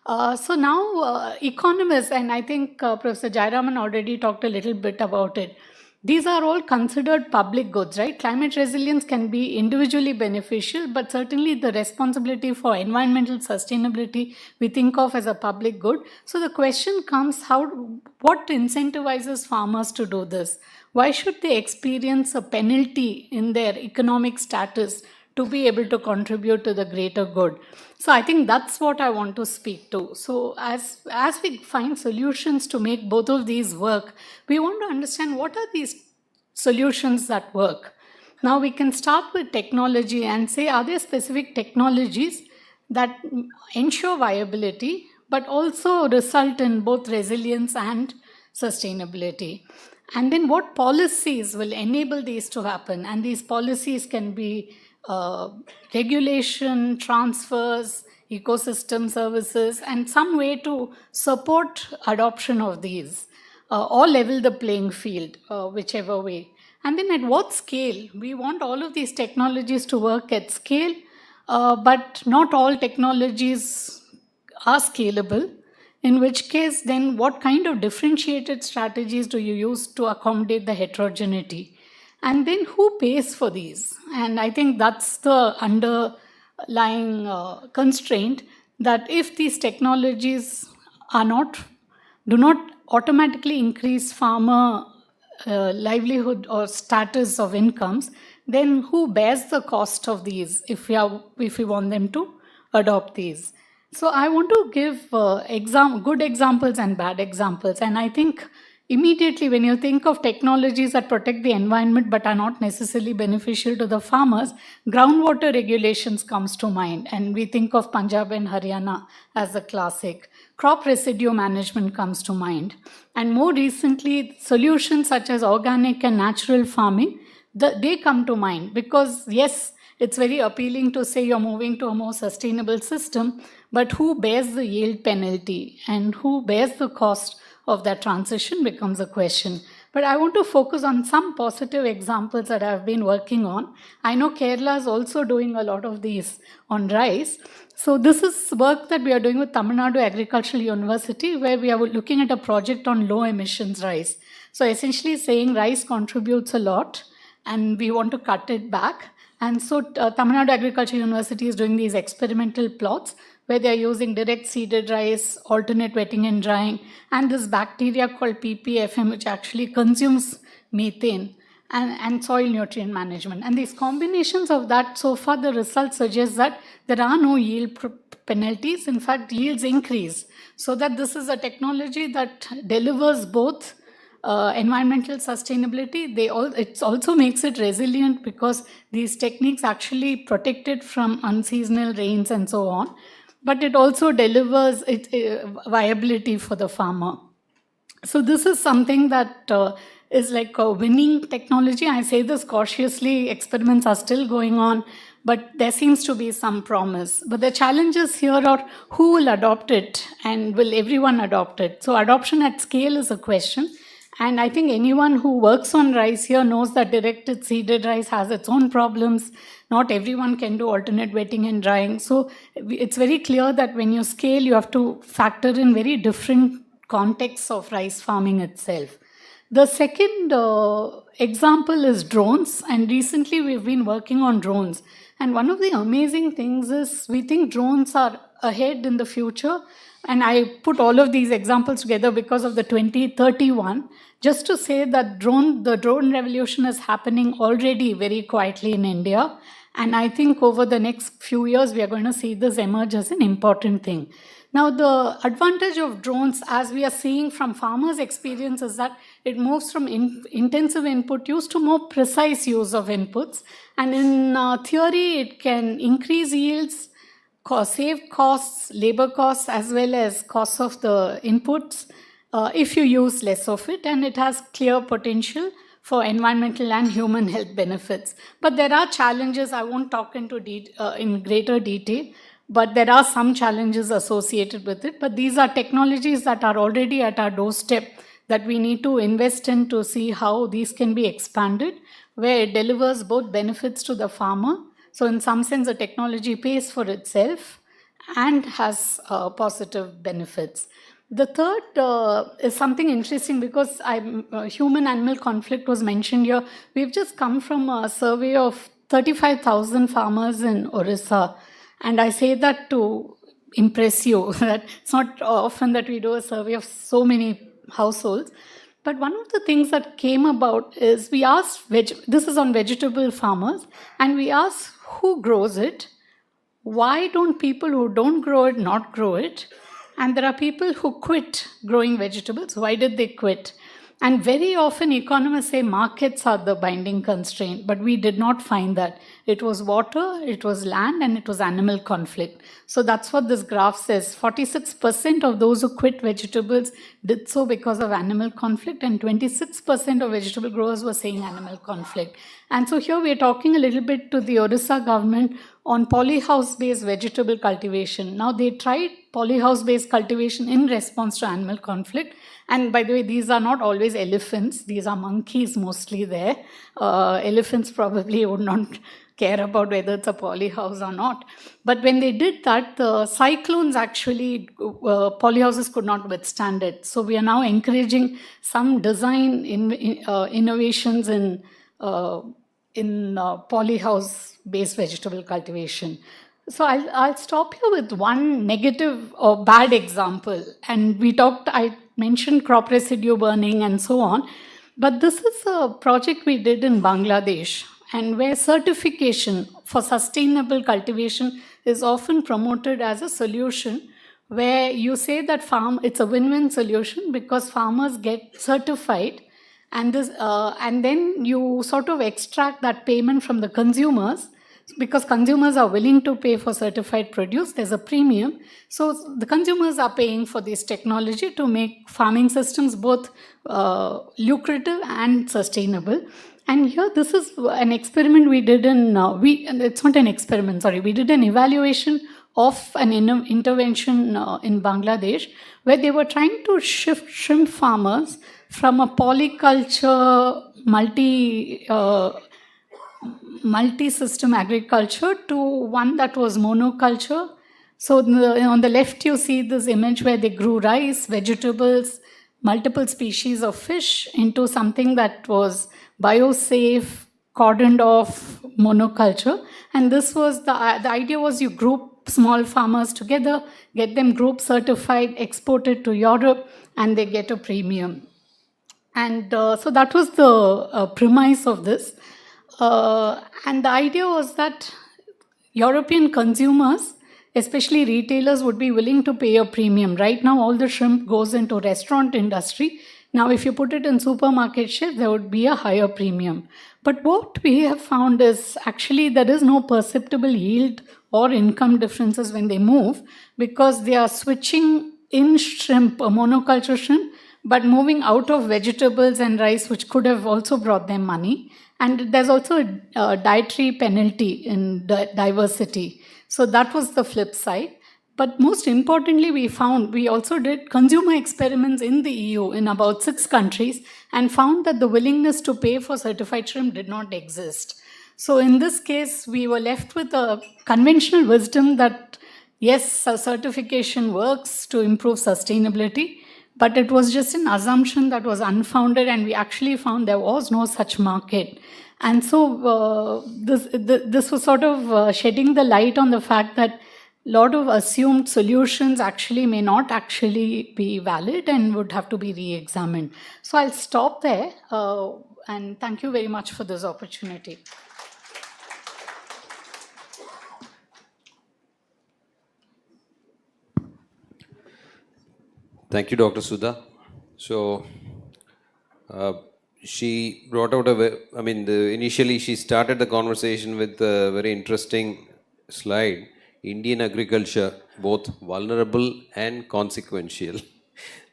So now economists, and I think Professor Jairaman already talked a little bit about it. These are all considered public goods, right? Climate resilience can be individually beneficial, but certainly the responsibility for environmental sustainability we think of as a public good. So the question comes, what incentivizes farmers to do this? Why should they experience a penalty in their economic status to be able to contribute to the greater good? So I think that's what I want to speak to. So as we find solutions to make both of these work, we want to understand what are these solutions that work. Now we can start with technology and say, are there specific technologies that ensure viability, but also result in both resilience and sustainability? And then what policies will enable these to happen? And these policies can be regulation, transfers, ecosystem services, and some way to support adoption of these, or level the playing field, whichever way. And then at what scale? We want all of these technologies to work at scale, but not all technologies are scalable. In which case, then what kind of differentiated strategies do you use to accommodate the heterogeneity? And then who pays for these? And I think that's the underlying constraint, that if these technologies do not automatically increase farmer livelihood or status of incomes, then who bears the cost of these if we want them to adopt these? So I want to give good examples and bad examples. And I think immediately when you think of technologies that protect the environment but are not necessarily beneficial to the farmers, groundwater regulations comes to mind. And we think of Punjab and Haryana as a classic. Crop residue management comes to mind. And more recently, solutions such as organic and natural farming, they come to mind. Because yes, it's very appealing to say you're moving to a more sustainable system, but who bears the yield penalty and who bears the cost of that transition becomes a question. But I want to focus on some positive examples that I've been working on. I know Kerala is also doing a lot of these on rice. So this is work that we are doing with Tamil Nadu Agricultural University, where we are looking at a project on low emissions rice. So essentially saying rice contributes a lot and we want to cut it back. And so Tamil Nadu Agricultural University is doing these experimental plots where they are using direct seeded rice, alternate wetting and drying, and this bacteria called PPFM, which actually consumes methane, and soil nutrient management. And these combinations of that, so far the results suggest that there are no yield penalties. In fact, yields increase. So that this is a technology that delivers both environmental sustainability. It also makes it resilient because these techniques actually protect it from unseasonal rains and so on. But it also delivers viability for the farmer. So this is something that is like a winning technology. I say this cautiously, experiments are still going on, but there seems to be some promise. But the challenges here are who will adopt it and will everyone adopt it? So adoption at scale is a question. And I think anyone who works on rice here knows that directed seeded rice has its own problems. Not everyone can do alternate wetting and drying. So it's very clear that when you scale, you have to factor in very different contexts of rice farming itself. The second example is drones. And recently we've been working on drones. And one of the amazing things is we think drones are ahead in the future. And I put all of these examples together because of the 2031, just to say that the drone revolution is happening already very quietly in India. And I think over the next few years, we are going to see this emerge as an important thing. Now, the advantage of drones, as we are seeing from farmers' experience, is that it moves from intensive input use to more precise use of inputs. And in theory, it can increase yields, save costs, labor costs, as well as costs of the inputs if you use less of it. And it has clear potential for environmental and human health benefits. But there are challenges. I won't talk in greater detail, but there are some challenges associated with it. But these are technologies that are already at our doorstep that we need to invest in to see how these can be expanded, where it delivers both benefits to the farmer. So in some sense, the technology pays for itself and has positive benefits. The third is something interesting because human-animal conflict was mentioned here. We've just come from a survey of 35,000 farmers in Orissa. And I say that to impress you, that it's not often that we do a survey of so many households. But one of the things that came about is we asked, this is on vegetable farmers, and we asked who grows it, why don't people who don't grow it not grow it, and there are people who quit growing vegetables, why did they quit? And very often economists say markets are the binding constraint, but we did not find that. It was water, it was land, and it was animal conflict. So that's what this graph says. 46% of those who quit vegetables did so because of animal conflict, and 26% of vegetable growers were saying animal conflict. And so here we are talking a little bit to the Orissa government, on polyhouse-based vegetable cultivation. Now, they tried polyhouse-based cultivation in response to animal conflict. And by the way, these are not always elephants. These are monkeys mostly there. Elephants probably would not care about whether it's a polyhouse or not. But when they did that, the cyclones actually, polyhouses could not withstand it. So we are now encouraging some design innovations in polyhouse-based vegetable cultivation. So I'll stop here with one negative or bad example. And I mentioned crop residue burning and so on. But this is a project we did in Bangladesh, and where certification for sustainable cultivation is often promoted as a solution, where you say that it's a win-win solution because farmers get certified, and then you sort of extract that payment from the consumers, because consumers are willing to pay for certified produce. There's a premium. So the consumers are paying for this technology to make farming systems both lucrative and sustainable. And here, this is an experiment we did it's not an experiment, sorry. We did an evaluation of an intervention in Bangladesh, where they were trying to shift shrimp farmers from a polyculture, multi-system agriculture to one that was monoculture. So on the left, you see this image where they grew rice, vegetables, multiple species of fish into something that was biosafe, cordoned off monoculture. And this was the idea was you group small farmers together, get them group certified, export it to Europe, and they get a premium. And so that was the premise of this. And the idea was that European consumers, especially retailers, would be willing to pay a premium. Right now, all the shrimp goes into restaurant industry. Now, if you put it in supermarket shelf, there would be a higher premium. But what we have found is actually there is no perceptible yield or income differences when they move, because they are switching in shrimp, monoculture shrimp, but moving out of vegetables and rice, which could have also brought them money. And there's also a dietary penalty in diversity. So that was the flip side. But most importantly, we also did consumer experiments in the EU in about 6 countries and found that the willingness to pay for certified shrimp did not exist. So in this case, we were left with a conventional wisdom that yes, certification works to improve sustainability, but it was just an assumption that was unfounded, and we actually found there was no such market. And so this was sort of shedding the light on the fact that a lot of assumed solutions actually may not actually be valid and would have to be re-examined. So I'll stop there, and thank you very much for this opportunity. Thank you, Dr. Sudha. So, she brought out initially she started the conversation with a very interesting slide. Indian agriculture, both vulnerable and consequential.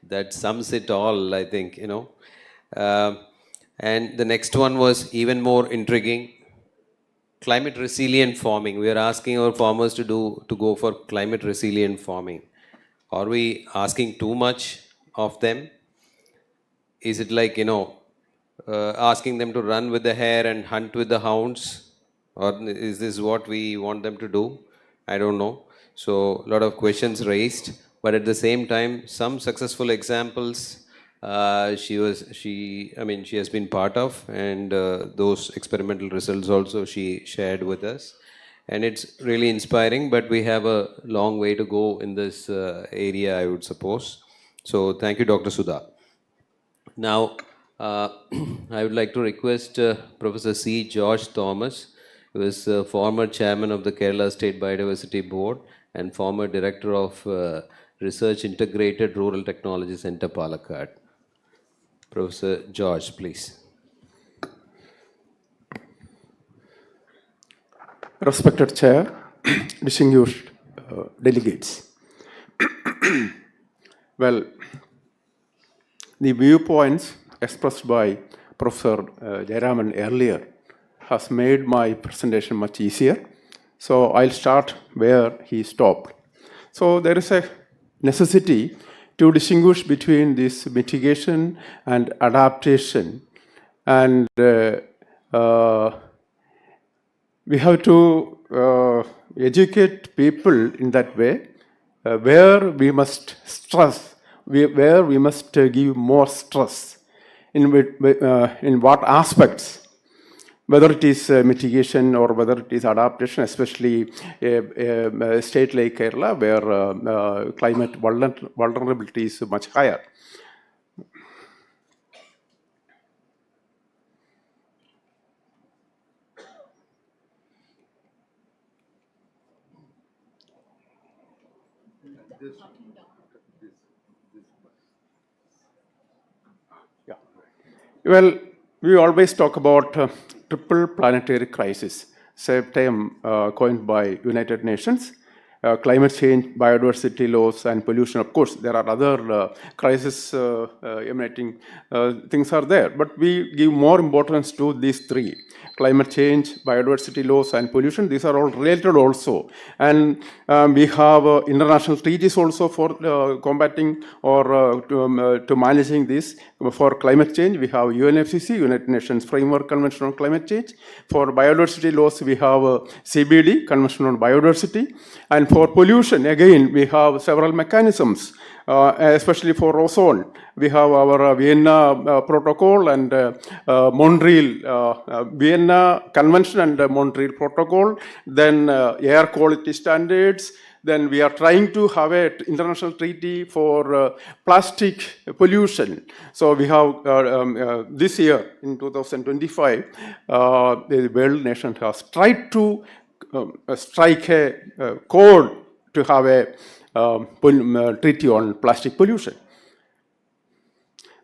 That sums it all, I think, and the next one was even more intriguing. Climate resilient farming. We are asking our farmers to go for climate resilient farming. Are we asking too much of them? Is it like, asking them to run with the hare and hunt with the hounds? Or is this what we want them to do? I don't know. So, a lot of questions raised. But at the same time, some successful examples she has been part of, and those experimental results also she shared with us. And it's really inspiring, but we have a long way to go in this area, I would suppose. So thank you, Dr. Sudha. Now, I would like to request Professor C. George Thomas, who is former chairman of the Kerala State Biodiversity Board and former director of Research Integrated Rural Technology Center, Palakkad. Professor George, please. Respected Chair, distinguished delegates. Well, the viewpoints expressed by Professor Jayaraman earlier has made my presentation much easier. So I'll start where he stopped. So there is a necessity to distinguish between this mitigation and adaptation. And we have to educate people in that way, where we must stress, where we must give more stress, in what aspects, whether it is mitigation or whether it is adaptation, especially a state like Kerala, where climate vulnerability is much higher. Well, we always talk about triple planetary crisis, same term coined by United Nations. Climate change, biodiversity loss, and pollution. Of course, there are other crises emanating things are there, but we give more importance to these three: climate change, biodiversity loss, and pollution. These are all related also, and we have international treaties also for combating or to managing this. For climate change, we have UNFCCC, United Nations Framework Convention on Climate Change. For biodiversity loss, we have CBD, Convention on Biodiversity. And for pollution, again, we have several mechanisms, especially for ozone. We have our Vienna Protocol and Montreal, Vienna Convention and Montreal Protocol, then air quality standards. Then we are trying to have an international treaty for plastic pollution. So we have this year, in 2025, the world nation has tried to strike a code to have a treaty on plastic pollution.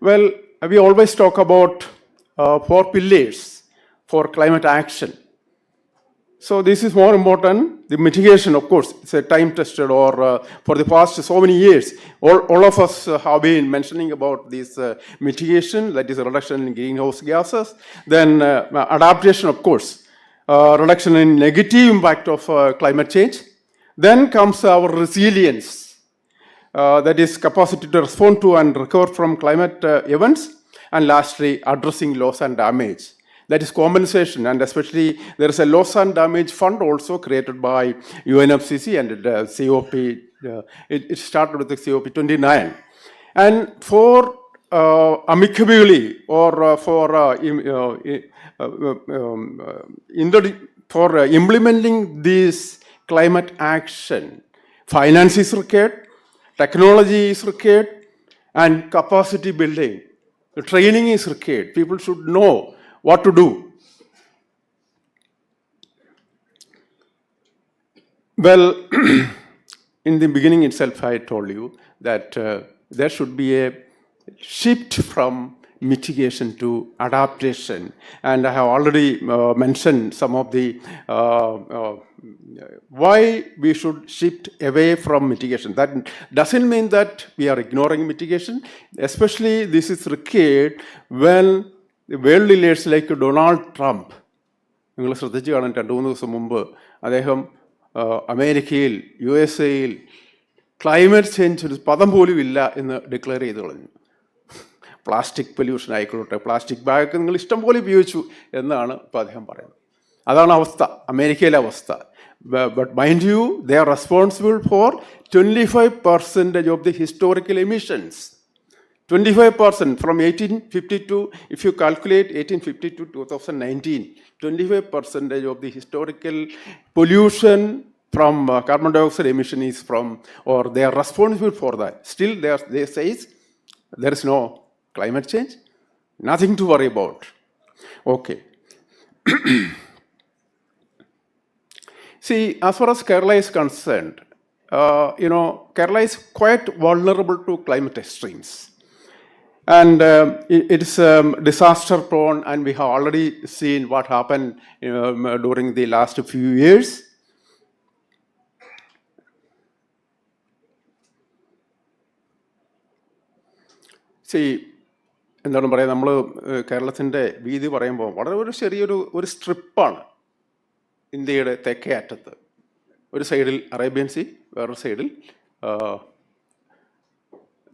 Well, we always talk about 4 pillars for climate action. So this is more important. The mitigation, of course, it's a time-tested, or for the past so many years, all of us have been mentioning about this mitigation, that is a reduction in greenhouse gases. Then adaptation, of course, reduction in negative impact of climate change. Then comes our resilience, that is capacity to respond to and recover from climate events. And lastly, addressing loss and damage. That is compensation, and especially there is a loss and damage fund also created by UNFCCC and COP. It started with the COP 29. And for amicably or for implementing this climate action, finance is required, technology is required, and capacity building. The training is required. People should know what to do. Well, in the beginning itself, I told you that there should be a shift from mitigation to adaptation. And I have already mentioned some of the why we should shift away from mitigation. That doesn't mean that we are ignoring mitigation. Especially this is required when the world leaders like Donald Trump, നിങ്ങൾ ശ്രദ്ധിച്ചു കാണാൻ 2-3 ദിവസം മുമ്പ് അദ്ദേഹം അമേരിക്കയിൽ USA-യിൽ climate change ഒരു പദം പോലും ഇല്ല എന്ന് ഡിക്ലെയർ ചെയ്ത് കളഞ്ഞു. പ്ലാസ്റ്റിക് പൊല്യൂഷൻ ആയിക്കോട്ടെ, പ്ലാസ്റ്റിക് ബാഗ് നിങ്ങൾ ഇഷ്ടം പോലെ ഉപയോഗിച്ചു എന്നാണ് ഇപ്പോൾ അദ്ദേഹം പറയുന്നത്. അതാണ് അവസ്ഥ, അമേരിക്കയിലെ അവസ്ഥ. But mind you, they are responsible for 25% of the historical emissions. 25% from 1852, if you calculate 1850 to 2019, 25% of the historical pollution from carbon dioxide emission is from, or they are responsible for that. Still, they say there is no climate change, nothing to worry about. Okay. See, as far as Kerala is concerned, Kerala is quite vulnerable to climate extremes. And it is disaster prone, and we have already seen what happened during the last few years. See, എന്താണ് പറയുക, നമ്മൾ കേരളത്തിൻ്റെ വീതി പറയുമ്പോൾ വളരെ ഒരു ചെറിയൊരു സ്ട്രിപ്പാണ് ഇന്ത്യയുടെ തെക്കേ അറ്റത്ത്. ഒരു സൈഡിൽ അറേബ്യൻ സീ, വേറൊരു സൈഡിൽ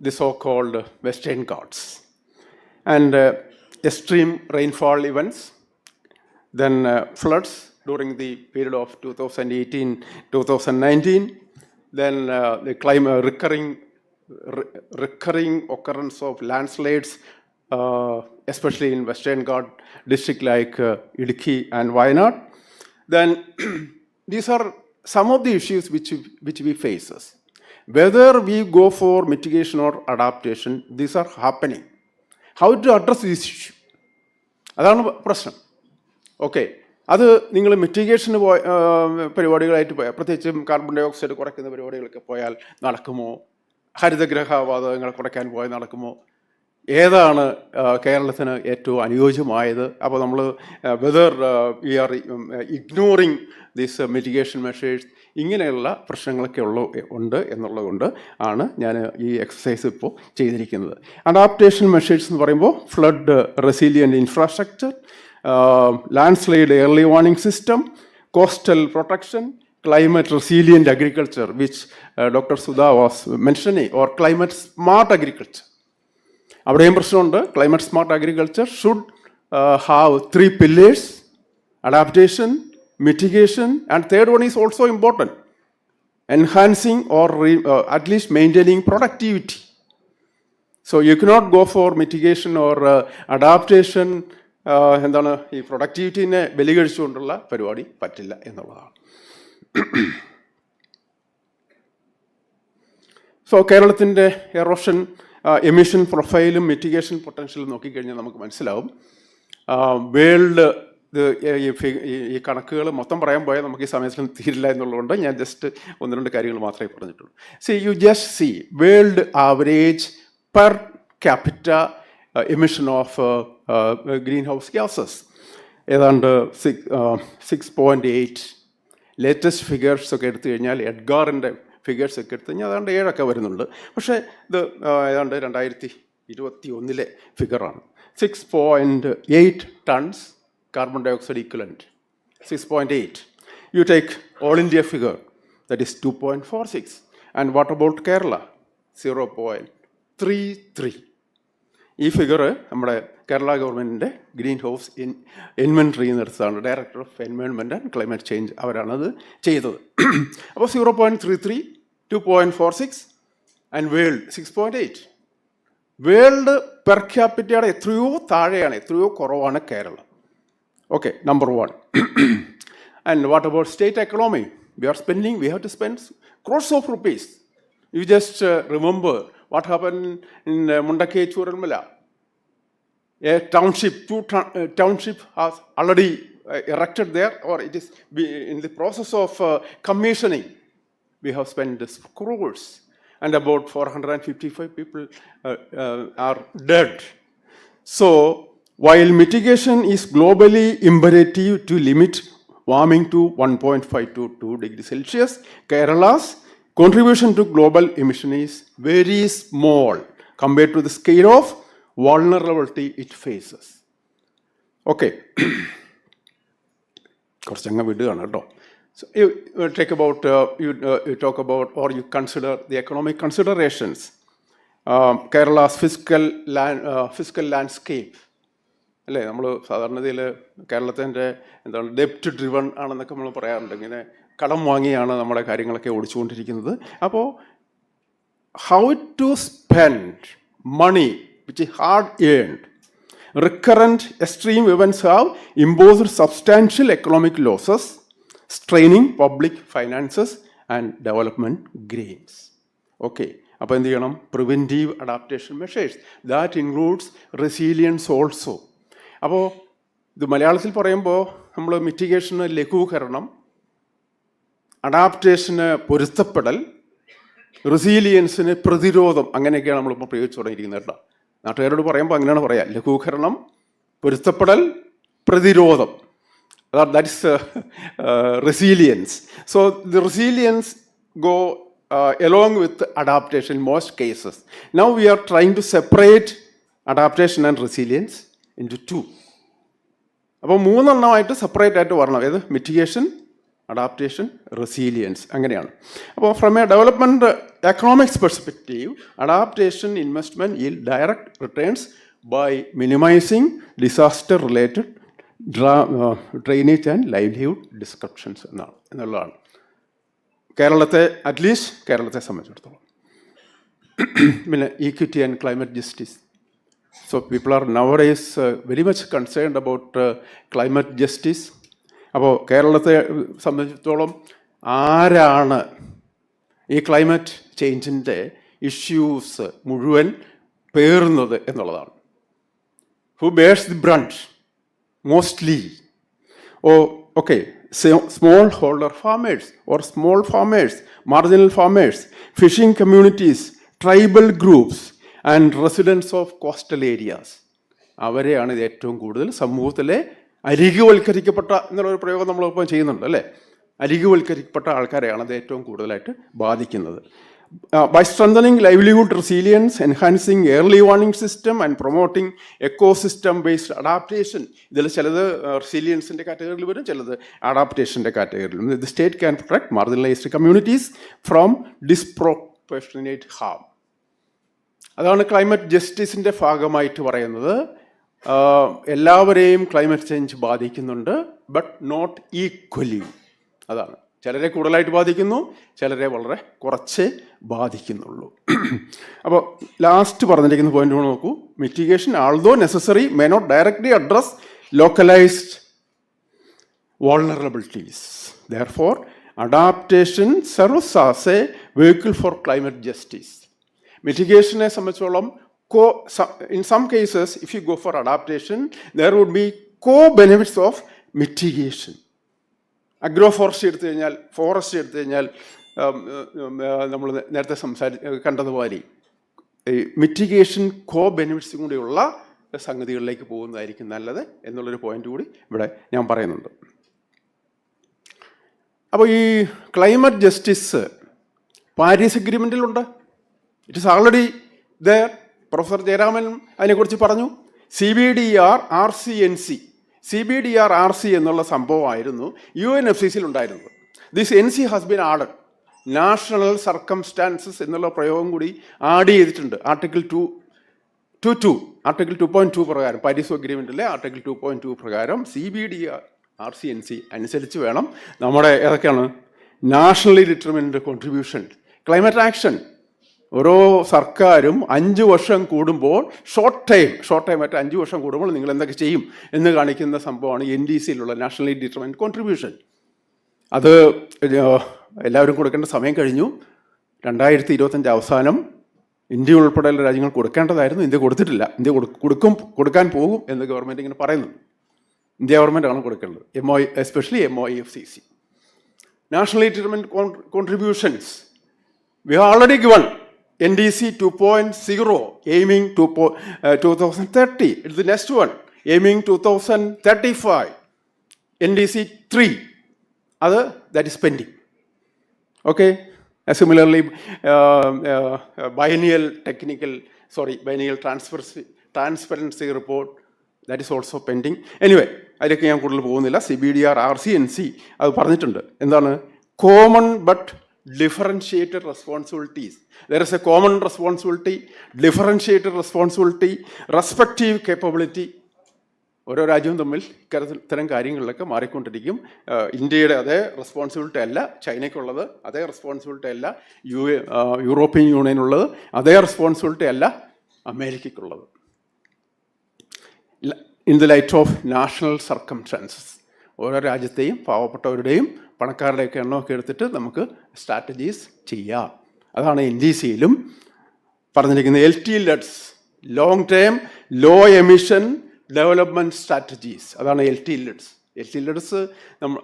the so-called Western Ghats. And extreme rainfall events, then floods during the period of 2018-2019, then the recurring occurrence of landslides, especially in Western Ghat district like Idukki and Wayanad. Then these are some of the issues which we face. Whether we go for mitigation or adaptation, these are happening. How to address this issue? അതാണ് പ്രശ്നം. Okay, അത് നിങ്ങൾ മിറ്റിഗേഷന് പരിപാടികളായിട്ട് പോയാൽ, പ്രത്യേകിച്ചും carbon dye oxide കുറയ്ക്കുന്ന പരിപാടികളൊക്കെ പോയാൽ നടക്കുമോ? ഹരിതഗ്രഹവാതകങ്ങൾ കുറയ്ക്കാൻ പോയാൽ നടക്കുമോ? ഏതാണ് കേരളത്തിന് ഏറ്റവും അനുയോജ്യമായത്? അപ്പോൾ നമ്മൾ whether we are ignoring these mitigation measures, ഇങ്ങനെയുള്ള പ്രശ്നങ്ങളൊക്കെ ഉണ്ട് എന്നുള്ളതുകൊണ്ട് ആണ് ഞാൻ ഈ എക്സസൈസ് ഇപ്പോൾ ചെയ്തിരിക്കുന്നത്. അഡാപ്റ്റേഷൻ മെഷേഴ്സ് എന്ന് പറയുമ്പോൾ flood resilient infrastructure, landslide early warning system, coastal protection, climate resilient agriculture, which Dr. Sudha was mentioning, or climate smart agriculture. അവിടെയും പ്രശ്നമുണ്ട്. Climate smart agriculture should have 3 pillars: adaptation, mitigation, and third one is also important, enhancing or at least maintaining productivity. So you cannot go for mitigation or adaptation എന്താണ് ഈ പ്രൊഡക്ടിവിറ്റിനെ ബലികഴിച്ചുകൊണ്ടുള്ള പരിപാടി പറ്റില്ല എന്നുള്ളതാണ്. So കേരളത്തിൻ്റെ erosion emission പ്രൊഫൈലും mitigation പൊട്ടൻഷ്യലും നോക്കിക്കഴിഞ്ഞാൽ നമുക്ക് മനസ്സിലാവും. World ഈ കണക്കുകൾ മൊത്തം പറയാൻ പോയാൽ നമുക്ക് ഈ സമയത്തിൽ തീരില്ല എന്നുള്ളതുകൊണ്ട് ഞാൻ ജസ്റ്റ് 1-2 കാര്യങ്ങൾ മാത്രമേ പറഞ്ഞിട്ടുള്ളൂ. You just see world average per capita emission of green house gases ഏതാണ്ട് 6.8. ലേറ്റസ്റ്റ് ഫിഗേഴ്സ് ഒക്കെ എടുത്തു കഴിഞ്ഞാൽ എഡ്ഗാറിൻ്റെ ഫിഗേഴ്സ് ഒക്കെ എടുത്തു കഴിഞ്ഞാൽ ഏതാണ്ട് 7 വരുന്നുണ്ട്. പക്ഷേ ഇത് ഏതാണ്ട് 2021 ഫിഗറാണ്. 6.8 tons carbon dioxide equivalent. 6.8. You take all India figure, that is 2.46. And what about Kerala? 0.33. ഈ ഫിഗർ നമ്മുടെ കേരള ഗവൺമെൻറ്റിൻ്റെ ഗ്രീൻ ഹൗസ് ഇൻവെൻട്രി എന്നെടുത്താണ്. Director of environment and climate change അവരാണത് ചെയ്തത്. അപ്പോൾ 0.33, 2.46 ആൻഡ് വേൾഡ് 6.8. വേൾഡ് പെർ ക്യാപിറ്റയുടെ എത്രയോ താഴെയാണ്, എത്രയോ കുറവാണ് Keralam. Okay, number 1. And what about state economy? We have to spend crores of rupees. You just remember what happened in Mundake Churanmala. A township, 2 township has already erected there, or it is in the process of commissioning. We have spent crores, and about 455 people are dead. So, while mitigation is globally imperative to limit warming to 1.5 to 2 degrees Celsius, Kerala's contribution to global emission is very small compared to the scale of vulnerability it faces. Okay. കുറച്ചങ്ങ് വിടുകയാണ് കേട്ടോ. So you talk about or you consider the economic considerations. Kerala's fiscal landscape. അല്ലേ, നമ്മൾ സാധാരണതയിൽ കേരളത്തിൻ്റെ എന്താണ് ഡെപ്റ്റ് driven ആണെന്നൊക്കെ നമ്മൾ പറയാറുണ്ട്. ഇങ്ങനെ കടം വാങ്ങിയാണ് നമ്മുടെ കാര്യങ്ങളൊക്കെ ഓടിച്ചുകൊണ്ടിരിക്കുന്നത്. അപ്പോൾ how to spend money which is hard earned. Recurrent extreme events have imposed substantial economic losses, straining public finances and development gains. Okay, അപ്പോൾ എന്ത് ചെയ്യണം? Preventive adaptation measures. That includes resilience also. അപ്പോൾ ഇത് മലയാളത്തിൽ പറയുമ്പോൾ നമ്മൾ മിറ്റിഗേഷന് ലഘൂകരണം, അഡാപ്റ്റേഷന് പൊരുത്തപ്പെടൽ, റെസീലിയൻസിന് പ്രതിരോധം, അങ്ങനെയൊക്കെയാണ് നമ്മളിപ്പോൾ പ്രയോഗിച്ചു തുടങ്ങിയിരിക്കുന്നത് കേട്ടോ. നാട്ടുകാരോട് പറയുമ്പോൾ അങ്ങനെയാണ് പറയുക: ലഘൂകരണം, പൊരുത്തപ്പെടൽ, പ്രതിരോധം. That is resilience. So the resilience go along with adaptation in most cases. Now we are trying to separate adaptation and resilience into 2. അപ്പോൾ 3 എണ്ണമായിട്ട് സെപ്പറേറ്റ് ആയിട്ട് വരണം. ഏത്? മിറ്റിഗേഷൻ, അഡാപ്റ്റേഷൻ, റെസീലിയൻസ്, അങ്ങനെയാണ്. അപ്പോൾ from a development economics perspective, adaptation investment yield direct returns by minimising disaster related drainage and livelihood descriptions എന്നുള്ളതാണ് കേരളത്തെ, at least കേരളത്തെ സംബന്ധിച്ചിടത്തോളം. പിന്നെ equity and climate justice. So people are nowadays very much concerned about climate justice. അപ്പോൾ കേരളത്തെ സംബന്ധിച്ചിടത്തോളം ആരാണ് ഈ ക്ലൈമറ്റ് ചേഞ്ചിൻ്റെ ഇഷ്യൂസ് മുഴുവൻ പേറുന്നത് എന്നുള്ളതാണ്. Who bears the brunt mostly? Okay, smallholder farmers or small farmers, marginal farmers, fishing communities, tribal groups and residents of coastal areas. അവരെയാണ് ഇത് ഏറ്റവും കൂടുതൽ സമൂഹത്തിലെ അരികുവൽക്കരിക്കപ്പെട്ട എന്നുള്ളൊരു പ്രയോഗം നമ്മളിപ്പോൾ ചെയ്യുന്നുണ്ട് അല്ലേ. അരികുവൽക്കരിക്കപ്പെട്ട ആൾക്കാരെയാണ് ഇത് ഏറ്റവും കൂടുതലായിട്ട് ബാധിക്കുന്നത്. By strengthening livelihood resilience, enhancing early warning system and promoting ecosystem based adaptation. ഇതിൽ ചിലത് റെസീലിയൻസിൻ്റെ കാറ്റഗറിയിൽ വരും, ചിലത് അഡാപ്റ്റേഷൻ്റെ കാറ്റഗറിയിൽ വരും. The state can protect marginalised communities from disproportionate harm. അതാണ് ക്ലൈമറ്റ് ജസ്റ്റിസിൻ്റെ ഭാഗമായിട്ട് പറയുന്നത്. എല്ലാവരെയും ക്ലൈമറ്റ് ചേഞ്ച് ബാധിക്കുന്നുണ്ട്, ബട്ട് നോട്ട് ഈക്വലി. അതാണ്, ചിലരെ കൂടുതലായിട്ട് ബാധിക്കുന്നു, ചിലരെ വളരെ കുറച്ചേ ബാധിക്കുന്നുള്ളൂ. അപ്പോൾ ലാസ്റ്റ് പറഞ്ഞിരിക്കുന്ന പോയിന്റ് നോക്കൂ. Mitigation although necessary may not directly address localised vulnerabilities. Therefore, adaptation serves as a vehicle for climate justice. Mitigation സംബന്ധിച്ചോളം in some cases, if you go for adaptation, there would be co-benefits of mitigation. അഗ്രോഫോറസ്ട്രി എടുത്തു കഴിഞ്ഞാൽ, forest എടുത്തു കഴിഞ്ഞാൽ നമ്മൾ നേരത്തെ കണ്ടതുപോലെ mitigation ബെനിഫിറ്റ്സും കൂടിയുള്ള സംഗതികളിലേക്ക് പോകുന്നതായിരിക്കും നല്ലത് എന്നുള്ളൊരു പോയിന്റ് കൂടി ഇവിടെ ഞാൻ പറയുന്നുണ്ട്. അപ്പോൾ ഈ ക്ലൈമറ്റ് ജസ്റ്റിസ് പാരീസ് അഗ്രിമെൻറ്റിലുണ്ട്. It is already there. Professor Jayaraman അതിനെക്കുറിച്ച് പറഞ്ഞു. CBDR-RC എന്നുള്ള സംഭവമായിരുന്നു UNFCCയിൽ ഉണ്ടായിരുന്നത്. This NC has been added. National circumstances എന്നുള്ള പ്രയോഗം കൂടി ആഡ് ചെയ്തിട്ടുണ്ട്. ആർട്ടിക്കിൾ 2.2 പ്രകാരം, പാരീസ് അഗ്രിമെൻറ്റിലെ ആർട്ടിക്കിൾ 2.2 പ്രകാരം CBDR-RC അനുസരിച്ച് വേണം നമ്മുടെ ഏതൊക്കെയാണ് nationally determined contribution climate action. ഓരോ സർക്കാരും 5 വർഷം കൂടുമ്പോൾ ഷോർട്ട് ടൈം ആയിട്ട് 5 വർഷം കൂടുമ്പോൾ നിങ്ങൾ എന്തൊക്കെ ചെയ്യും എന്ന് കാണിക്കുന്ന സംഭവമാണ് NDCയിലുള്ള നാഷണലി ഡിറ്റർമിൻഡ് കോൺട്രിബ്യൂഷൻ. അത് എല്ലാവരും കൊടുക്കേണ്ട സമയം കഴിഞ്ഞു. 2025 അവസാനം ഇന്ത്യ ഉൾപ്പെടെയുള്ള രാജ്യങ്ങൾ കൊടുക്കേണ്ടതായിരുന്നു. ഇന്ത്യ കൊടുത്തിട്ടില്ല. ഇന്ത്യ കൊടുക്കാൻ പോകും എന്ന് ഗവൺമെൻറ് ഇങ്ങനെ പറയുന്നു. ഇന്ത്യ ഗവൺമെൻറ്റാണ് കൊടുക്കേണ്ടത്, especially MOEFCC. Nationally determined contributions we have already given. NDC 2.0 aiming to 2030. It's the next one aiming 2035. NDC 3 that is pending. Okay. Similarly, biennial transparency report, that is also pending. Anyway, അതിലേക്ക് ഞാൻ കൂടുതൽ പോകുന്നില്ല. CBDR-RC അത് പറഞ്ഞിട്ടുണ്ട്. എന്താണ് common but differentiated responsibilities. There is a common responsibility, differentiated responsibility, respective capability. ഓരോ രാജ്യവും തമ്മിൽ ഇത്തരം കാര്യങ്ങളിലൊക്കെ മാറിക്കൊണ്ടിരിക്കും. ഇന്ത്യയുടെ അതേ റെസ്പോൺസിബിലിറ്റി അല്ല ചൈനയ്ക്കുള്ളത്, അതേ റെസ്പോൺസിബിലിറ്റി അല്ല യൂറോപ്യൻ യൂണിയനുള്ളത്, അതേ റെസ്പോൺസിബിലിറ്റി അല്ല അമേരിക്കയ്ക്കുള്ളത്. In the light of national circumstances ഓരോ രാജ്യത്തെയും പാവപ്പെട്ടവരുടെയും പണക്കാരുടെയൊക്കെ എണ്ണമൊക്കെ എടുത്തിട്ട് നമുക്ക് സ്ട്രാറ്റജീസ് ചെയ്യാം. അതാണ് NDCയിലും പറഞ്ഞിരിക്കുന്നത്. LT-LEDs, long term low emission development strategies, അതാണ് LT-LEDs.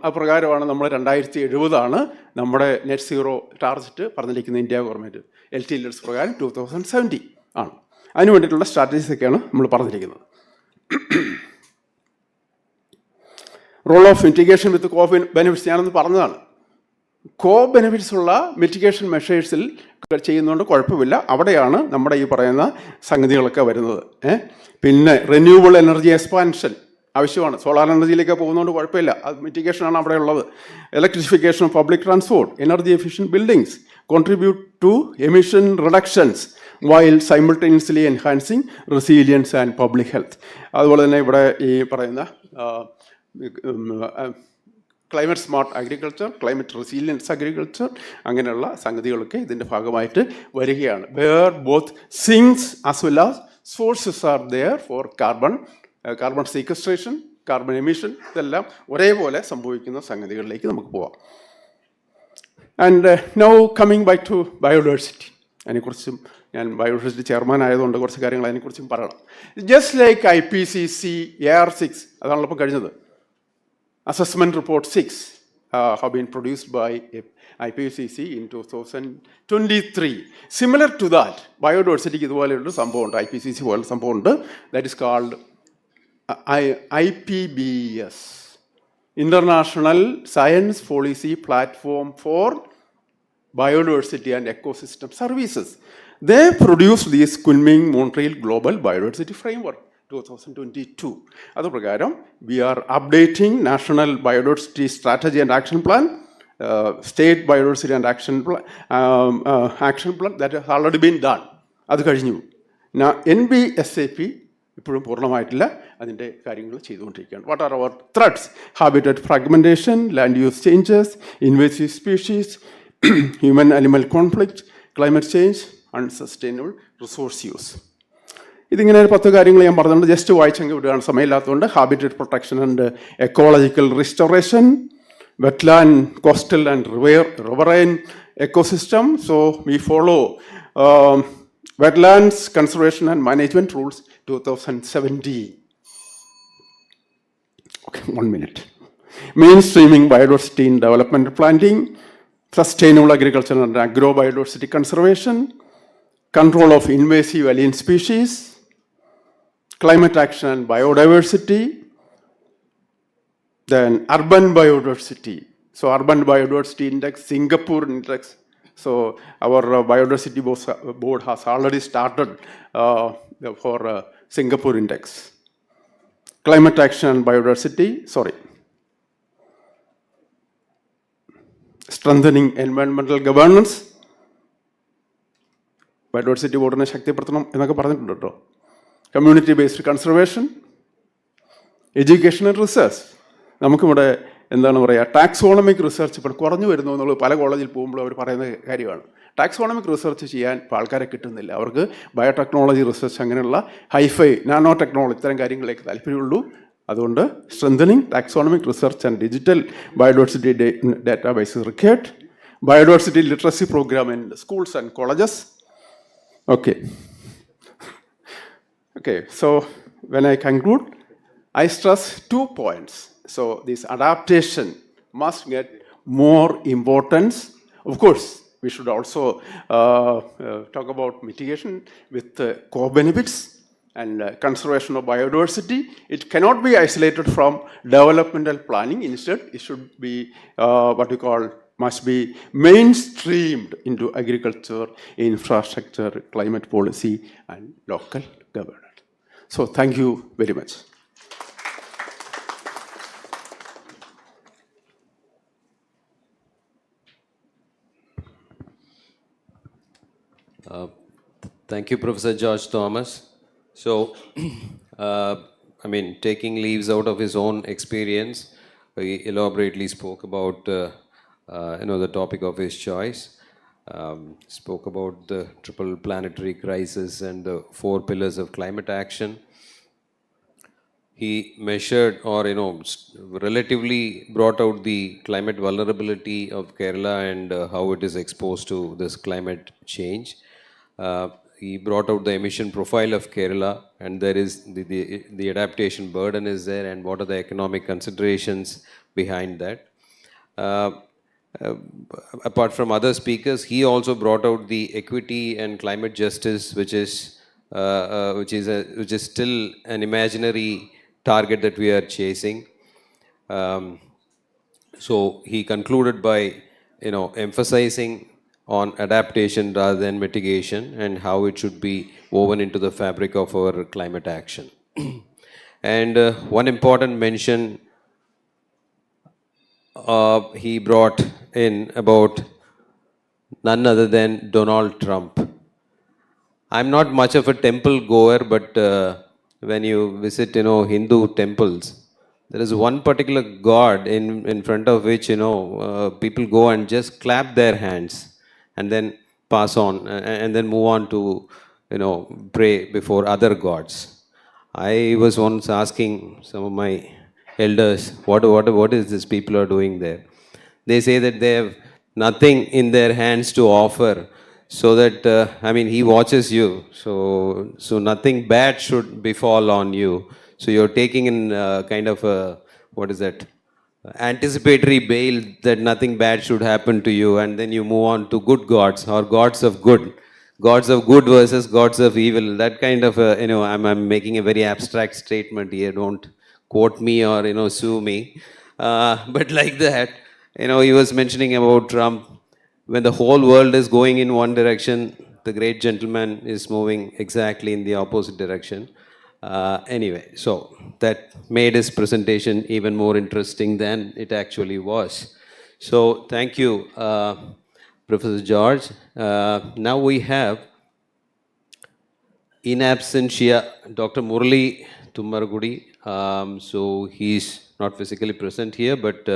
അപ്രകാരമാണ് നമ്മൾ 2070 നമ്മുടെ നെറ്റ് സീറോ ടാർഗറ്റ് പറഞ്ഞിരിക്കുന്ന ഇന്ത്യ ഗവൺമെൻറ്. LT-LEDs പ്രകാരം 2070 ആണ്. അതിന് വേണ്ടിയിട്ടുള്ള സ്ട്രാറ്റജീസൊക്കെയാണ് നമ്മൾ പറഞ്ഞിരിക്കുന്നത്. Role of mitigation with benefits ഞാനൊന്ന് പറഞ്ഞതാണ്. ബെനിഫിറ്റ്സ് ഉള്ള മിറ്റിഗേഷൻ മെഷേഴ്സിൽ ചെയ്യുന്നതുകൊണ്ട് കുഴപ്പമില്ല. അവിടെയാണ് നമ്മുടെ ഈ പറയുന്ന സംഗതികളൊക്കെ വരുന്നത്. പിന്നെ റിന്യൂവബിൾ എനർജി എക്സ്പാൻഷൻ, ആവശ്യമാണ്. സോളാർ എനർജിയിലേക്ക് പോകുന്നതുകൊണ്ട് കുഴപ്പമില്ല, അത് മിറ്റിഗേഷനാണ് അവിടെ ഉള്ളത്. Electrification of public transport, energy efficient buildings contribute to emission reductions while simultaneously enhancing resilience and public health. അതുപോലെ തന്നെ ഇവിടെ ഈ പറയുന്ന climate smart agriculture, climate resilience agriculture, അങ്ങനെയുള്ള സംഗതികളൊക്കെ ഇതിൻ്റെ ഭാഗമായിട്ട് വരികയാണ്. Where both sinks as well as sources are there for carbon sequestration, carbon emission, ഇതെല്ലാം ഒരേപോലെ സംഭവിക്കുന്ന സംഗതികളിലേക്ക് നമുക്ക് പോവാം. And now coming back to biodiversity. അതിനെക്കുറിച്ചും ഞാൻ ബയോഡൈവേഴ്സിറ്റി ചെയർമാൻ ആയതുകൊണ്ട് കുറച്ച് കാര്യങ്ങൾ അതിനെക്കുറിച്ചും പറയണം. ജസ്റ്റ് ലൈക്ക് IPCC AR6, അതാണല്ലോ ഇപ്പോൾ കഴിഞ്ഞത്, Assessment Report 6 have been produced by IPCC in 2023. Similar to that, biodiversity ഇതുപോലെയുള്ള സംഭവമുണ്ട്, IPCC പോലുള്ള സംഭവമുണ്ട്, that is called IPBES, International Science Policy Platform for Biodiversity and Ecosystem Services. They produced the Kunming-Montreal Global Biodiversity Framework 2022. അത് പ്രകാരം we are updating National Biodiversity Strategy and Action Plan, State Biodiversity and Action Plan that has already been done. അത് കഴിഞ്ഞു. NBSAP ഇപ്പോഴും പൂർണ്ണമായിട്ടില്ല, അതിൻ്റെ കാര്യങ്ങൾ ചെയ്തുകൊണ്ടിരിക്കുകയാണ്. What are our threats? Habitat fragmentation, land use changes, invasive species, human animal conflict, climate change, unsustainable resource use. ഇതിങ്ങനെ 10 കാര്യങ്ങൾ ഞാൻ പറഞ്ഞിട്ടുണ്ട്, ജസ്റ്റ് വായിച്ചെങ്കിൽ വിടുകയാണ് സമയമില്ലാത്തതുകൊണ്ട്. Habitat protection and ecological restoration, wetland, coastal and riverine ecosystem. So we follow Wetlands Conservation and Management Rules 2017. Okay, 1 minute. Mainstreaming biodiversity in development planning, sustainable agriculture and agro-biodiversity conservation, control of invasive alien species, climate action and biodiversity, then urban biodiversity. So urban biodiversity index, Singapore index. So our biodiversity board has already started for Singapore index. Climate action and biodiversity, strengthening environmental governance. Biodiversity ബോർഡിനെ ശക്തിപ്പെടുത്തണം എന്നൊക്കെ പറഞ്ഞിട്ടുണ്ട് കേട്ടോ. Community based conservation, education and research. നമുക്കിവിടെ എന്താണ് പറയുക, taxonomic research ഇപ്പോൾ കുറഞ്ഞു വരുന്നു എന്നുള്ളത് പല കോളേജിൽ പോകുമ്പോൾ അവർ പറയുന്ന കാര്യമാണ്. ടാക്സോണമിക് റിസർച്ച് ചെയ്യാൻ ഇപ്പോൾ ആൾക്കാരെ കിട്ടുന്നില്ല. അവർക്ക് ബയോടെക്നോളജി റിസർച്ച്, അങ്ങനെയുള്ള ഹൈഫൈ നാനോ ടെക്നോളജി, ഇത്തരം കാര്യങ്ങളിലേക്ക് താല്പര്യമുള്ളൂ. അതുകൊണ്ട് strengthening taxonomic research and digital biodiversity database required. Biodiversity literacy programme in schools and colleges. Okay, so when I conclude, I stress 2 points. So this adaptation must get more importance. Of course, we should also talk about mitigation with co-benefits and conservation of biodiversity. It cannot be isolated from developmental planning. Instead, it should be must be mainstreamed into agriculture, infrastructure, climate policy, and local governance. So thank you very much. Thank you, Professor George Thomas. So, taking leaves out of his own experience, he elaborately spoke about the topic of his choice, spoke about the triple planetary crisis and the 4 pillars of climate action. He measured or relatively brought out the climate vulnerability of Kerala and how it is exposed to this climate change. He brought out the emission profile of Kerala, and there is the adaptation burden is there, and what are the economic considerations behind that. Apart from other speakers, he also brought out the equity and climate justice, which is still an imaginary target that we are chasing. So he concluded by emphasizing on adaptation rather than mitigation and how it should be woven into the fabric of our climate action. And one important mention he brought in about none other than Donald Trump. I'm not much of a temple goer, but when you visit, Hindu temples, there is one particular god in front of which, people go and just clap their hands and then pass on and then move on to, pray before other gods. I was once asking some of my elders, what is this people are doing there? They say that they have nothing in their hands to offer, so that he watches you, so nothing bad should befall on you. So you're taking in kind of a, what is that, anticipatory bail that nothing bad should happen to you, and then you move on to good gods or gods of good versus gods of evil. That kind of I'm making a very abstract statement here, don't quote me or sue me, but like that, he was mentioning about Trump. When the whole world is going in one direction, the great gentleman is moving exactly in the opposite direction. Anyway, so that made his presentation even more interesting than it actually was. So thank you, Professor George. Now we have, in absentia, Dr. Murali Tummaragudi. So he's not physically present here, but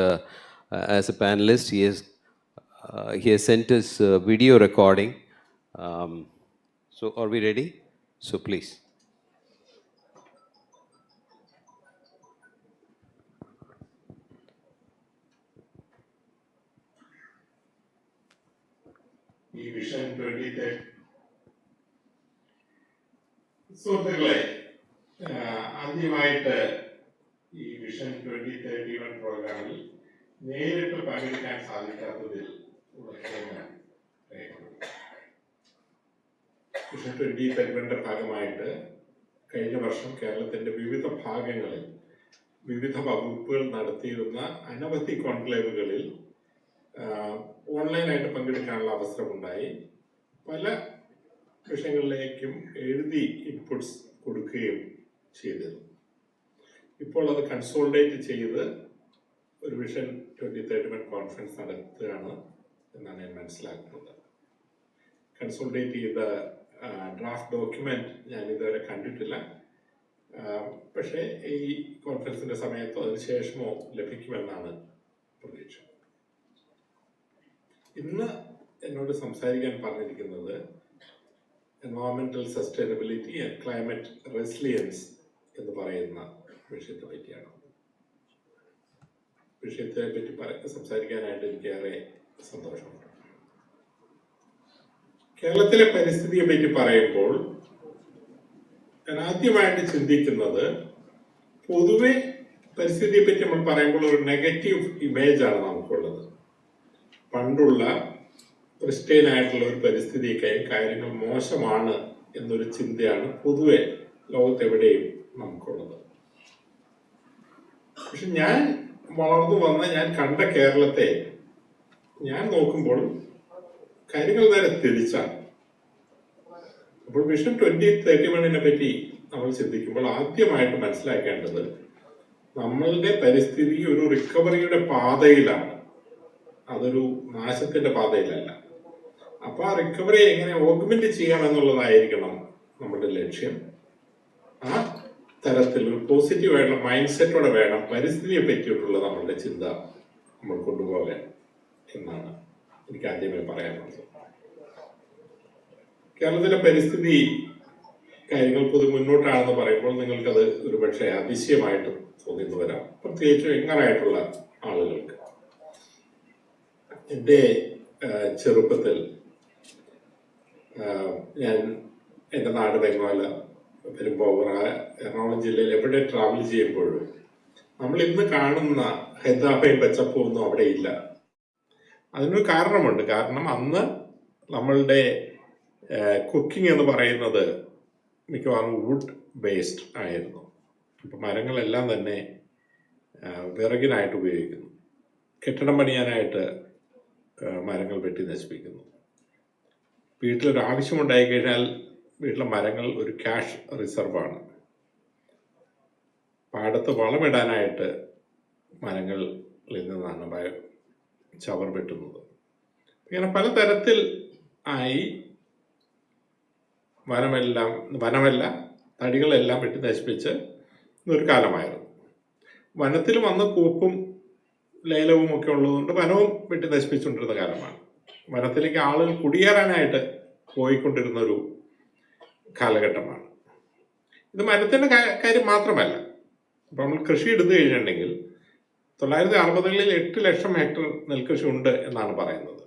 as a panelist, he has sent us video recording. So are we ready? So please. ഈ vision 2030 സുഹൃത്തുക്കളെ, ആദ്യമായിട്ട് ഈ vision 2031 പ്രോഗ്രാമിൽ നേരിട്ട് പങ്കെടുക്കാൻ സാധിക്കാത്തതിൽ vision 2031 ഭാഗമായിട്ട് കഴിഞ്ഞ വർഷം കേരളത്തിന്റെ വിവിധ ഭാഗങ്ങളിൽ വിവിധ വകുപ്പുകൾ നടത്തിയിരുന്ന അനവധി കോൺക്ലേവുകളിൽ ഓൺലൈനായിട്ട് പങ്കെടുക്കാനുള്ള അവസരമുണ്ടായി. പല വിഷയങ്ങളിലേക്കും എഴുതി ഇൻപുട്സ് കൊടുക്കുകയും ചെയ്തിരുന്നു. ഇപ്പോൾ അത് കൺസോളിഡേറ്റ് ചെയ്ത് ഒരു വിഷൻ 2031 കോൺഫറൻസ് നടത്തുകയാണ് എന്നാണ് ഞാൻ മനസ്സിലാക്കുന്നത്. കൺസോളിഡേറ്റ് ചെയ്ത ഡ്രാഫ്റ്റ് ഡോക്യുമെന്റ് ഞാൻ ഇതുവരെ കണ്ടിട്ടില്ല. പക്ഷേ ഈ കോൺഫറൻസിന്റെ സമയത്തോ അതിനുശേഷമോ ലഭിക്കുമെന്നാണ് പ്രതീക്ഷ. ഇന്ന് എന്നോട് സംസാരിക്കാൻ പറഞ്ഞിരിക്കുന്നത് എൻവയോൺമെന്റൽ സസ്റ്റൈനബിലിറ്റി ആൻഡ് ക്ലൈമറ്റ് റെസിലിയൻസ് എന്ന് പറയുന്ന വിഷയത്തെ പറ്റിയാണ്. വിഷയത്തെ പറ്റി സംസാരിക്കാനായിട്ട് എനിക്ക് ഏറെ സന്തോഷമുണ്ട്. കേരളത്തിലെ പരിസ്ഥിതിയെ പറ്റി പറയുമ്പോൾ ഞാൻ ആദ്യമായിട്ട് ചിന്തിക്കുന്നത്, പൊതുവെ പരിസ്ഥിതിയെ പറ്റി നമ്മൾ പറയുമ്പോൾ ഒരു നെഗറ്റീവ് ഇമേജാണ് നമുക്കുള്ളത്. പണ്ടുള്ള ക്രിസ്റ്റ്യനായിട്ടുള്ള ഒരു പരിസ്ഥിതിയൊക്കെ കാര്യങ്ങൾ മോശമാണ് എന്നൊരു ചിന്തയാണ് പൊതുവെ ലോകത്തെവിടെയും നമുക്കുള്ളത്. പക്ഷെ ഞാൻ വളർന്നു വന്ന, ഞാൻ കണ്ട കേരളത്തെ ഞാൻ നോക്കുമ്പോൾ കാര്യങ്ങൾ നേരെ തിരിച്ചാണ്. അപ്പോൾ വിഷൻ 2031 പറ്റി നമ്മൾ ചിന്തിക്കുമ്പോൾ ആദ്യമായിട്ട് മനസ്സിലാക്കേണ്ടത് നമ്മളുടെ പരിസ്ഥിതി ഒരു റിക്കവറിയുടെ പാതയിലാണ്, അതൊരു നാശത്തിന്റെ പാതയിലല്ല. അപ്പൊ ആ റിക്കവറി എങ്ങനെ ഓഗ്മെന്റ് ചെയ്യാം എന്നുള്ളതായിരിക്കണം നമ്മുടെ ലക്ഷ്യം. ആ തരത്തിൽ ഒരു പോസിറ്റീവായിട്ടുള്ള മൈൻഡ് സെറ്റോടെ വേണം പരിസ്ഥിതിയെ പറ്റിയിട്ടുള്ള നമ്മളുടെ ചിന്ത നമ്മൾ കൊണ്ടുപോകാൻ എന്നാണ് എനിക്ക് ആദ്യമേ പറയാനുള്ളത്. കേരളത്തിലെ പരിസ്ഥിതി കാര്യങ്ങൾ പൊതു മുന്നോട്ടാണെന്ന് പറയുമ്പോൾ നിങ്ങൾക്കത് ഒരുപക്ഷെ അതിശയമായിട്ട് തോന്നിയെന്ന് വരാം, പ്രത്യേകിച്ചും യങ്ങറായിട്ടുള്ള ആളുകൾക്ക്. എൻ്റെ ചെറുപ്പത്തിൽ ഞാൻ എൻ്റെ നാട് ബംഗാള പെരുമ്പോവറ എറണാകുളം ജില്ലയിൽ എവിടെ ട്രാവൽ ചെയ്യുമ്പോഴും നമ്മൾ ഇന്ന് കാണുന്ന ഹൈദരാബാദ് പച്ചപ്പൊന്നും അവിടെ ഇല്ല. അതിനൊരു കാരണമുണ്ട്. കാരണം അന്ന് നമ്മളുടെ കുക്കിംഗ് എന്ന് പറയുന്നത് മിക്കവാറും വുഡ് ബേസ്ഡ് ആയിരുന്നു. ഇപ്പം മരങ്ങളെല്ലാം തന്നെ വിറകിനായിട്ട് ഉപയോഗിക്കുന്നു. കെട്ടിടം പണിയാനായിട്ട് മരങ്ങൾ വെട്ടി നശിപ്പിക്കുന്നു. വീട്ടിലൊരു ആവശ്യമുണ്ടായി കഴിഞ്ഞാൽ വീട്ടിലെ മരങ്ങൾ ഒരു ക്യാഷ് റിസർവാണ്. പാടത്ത് വളമിടാനായിട്ട് മരങ്ങളിൽ നിന്നാണ് ചവർ വെട്ടുന്നത്. ഇങ്ങനെ പലതരത്തിൽ ആയി വനമല്ല തടികളെല്ലാം വെട്ടി നശിപ്പിച്ച് ഒരു കാലമായിരുന്നു. വനത്തിൽ വന്ന് കൂപ്പും ലേലവും ഒക്കെ ഉള്ളതുകൊണ്ട് വനവും വെട്ടി നശിപ്പിച്ചുകൊണ്ടിരുന്ന കാലമാണ്. വനത്തിലേക്ക് ആളുകൾ കുടിയേറാനായിട്ട് പോയിക്കൊണ്ടിരുന്ന ഒരു കാലഘട്ടമാണ്. ഇത് മരത്തിൻ്റെ കാര്യം മാത്രമല്ല. ഇപ്പം നമ്മൾ കൃഷി എടുത്തു കഴിഞ്ഞിട്ടുണ്ടെങ്കിൽ 1960കളിൽ 8 ലക്ഷം ഹെക്ടർ നെൽകൃഷി ഉണ്ട് എന്നാണ് പറയുന്നത്.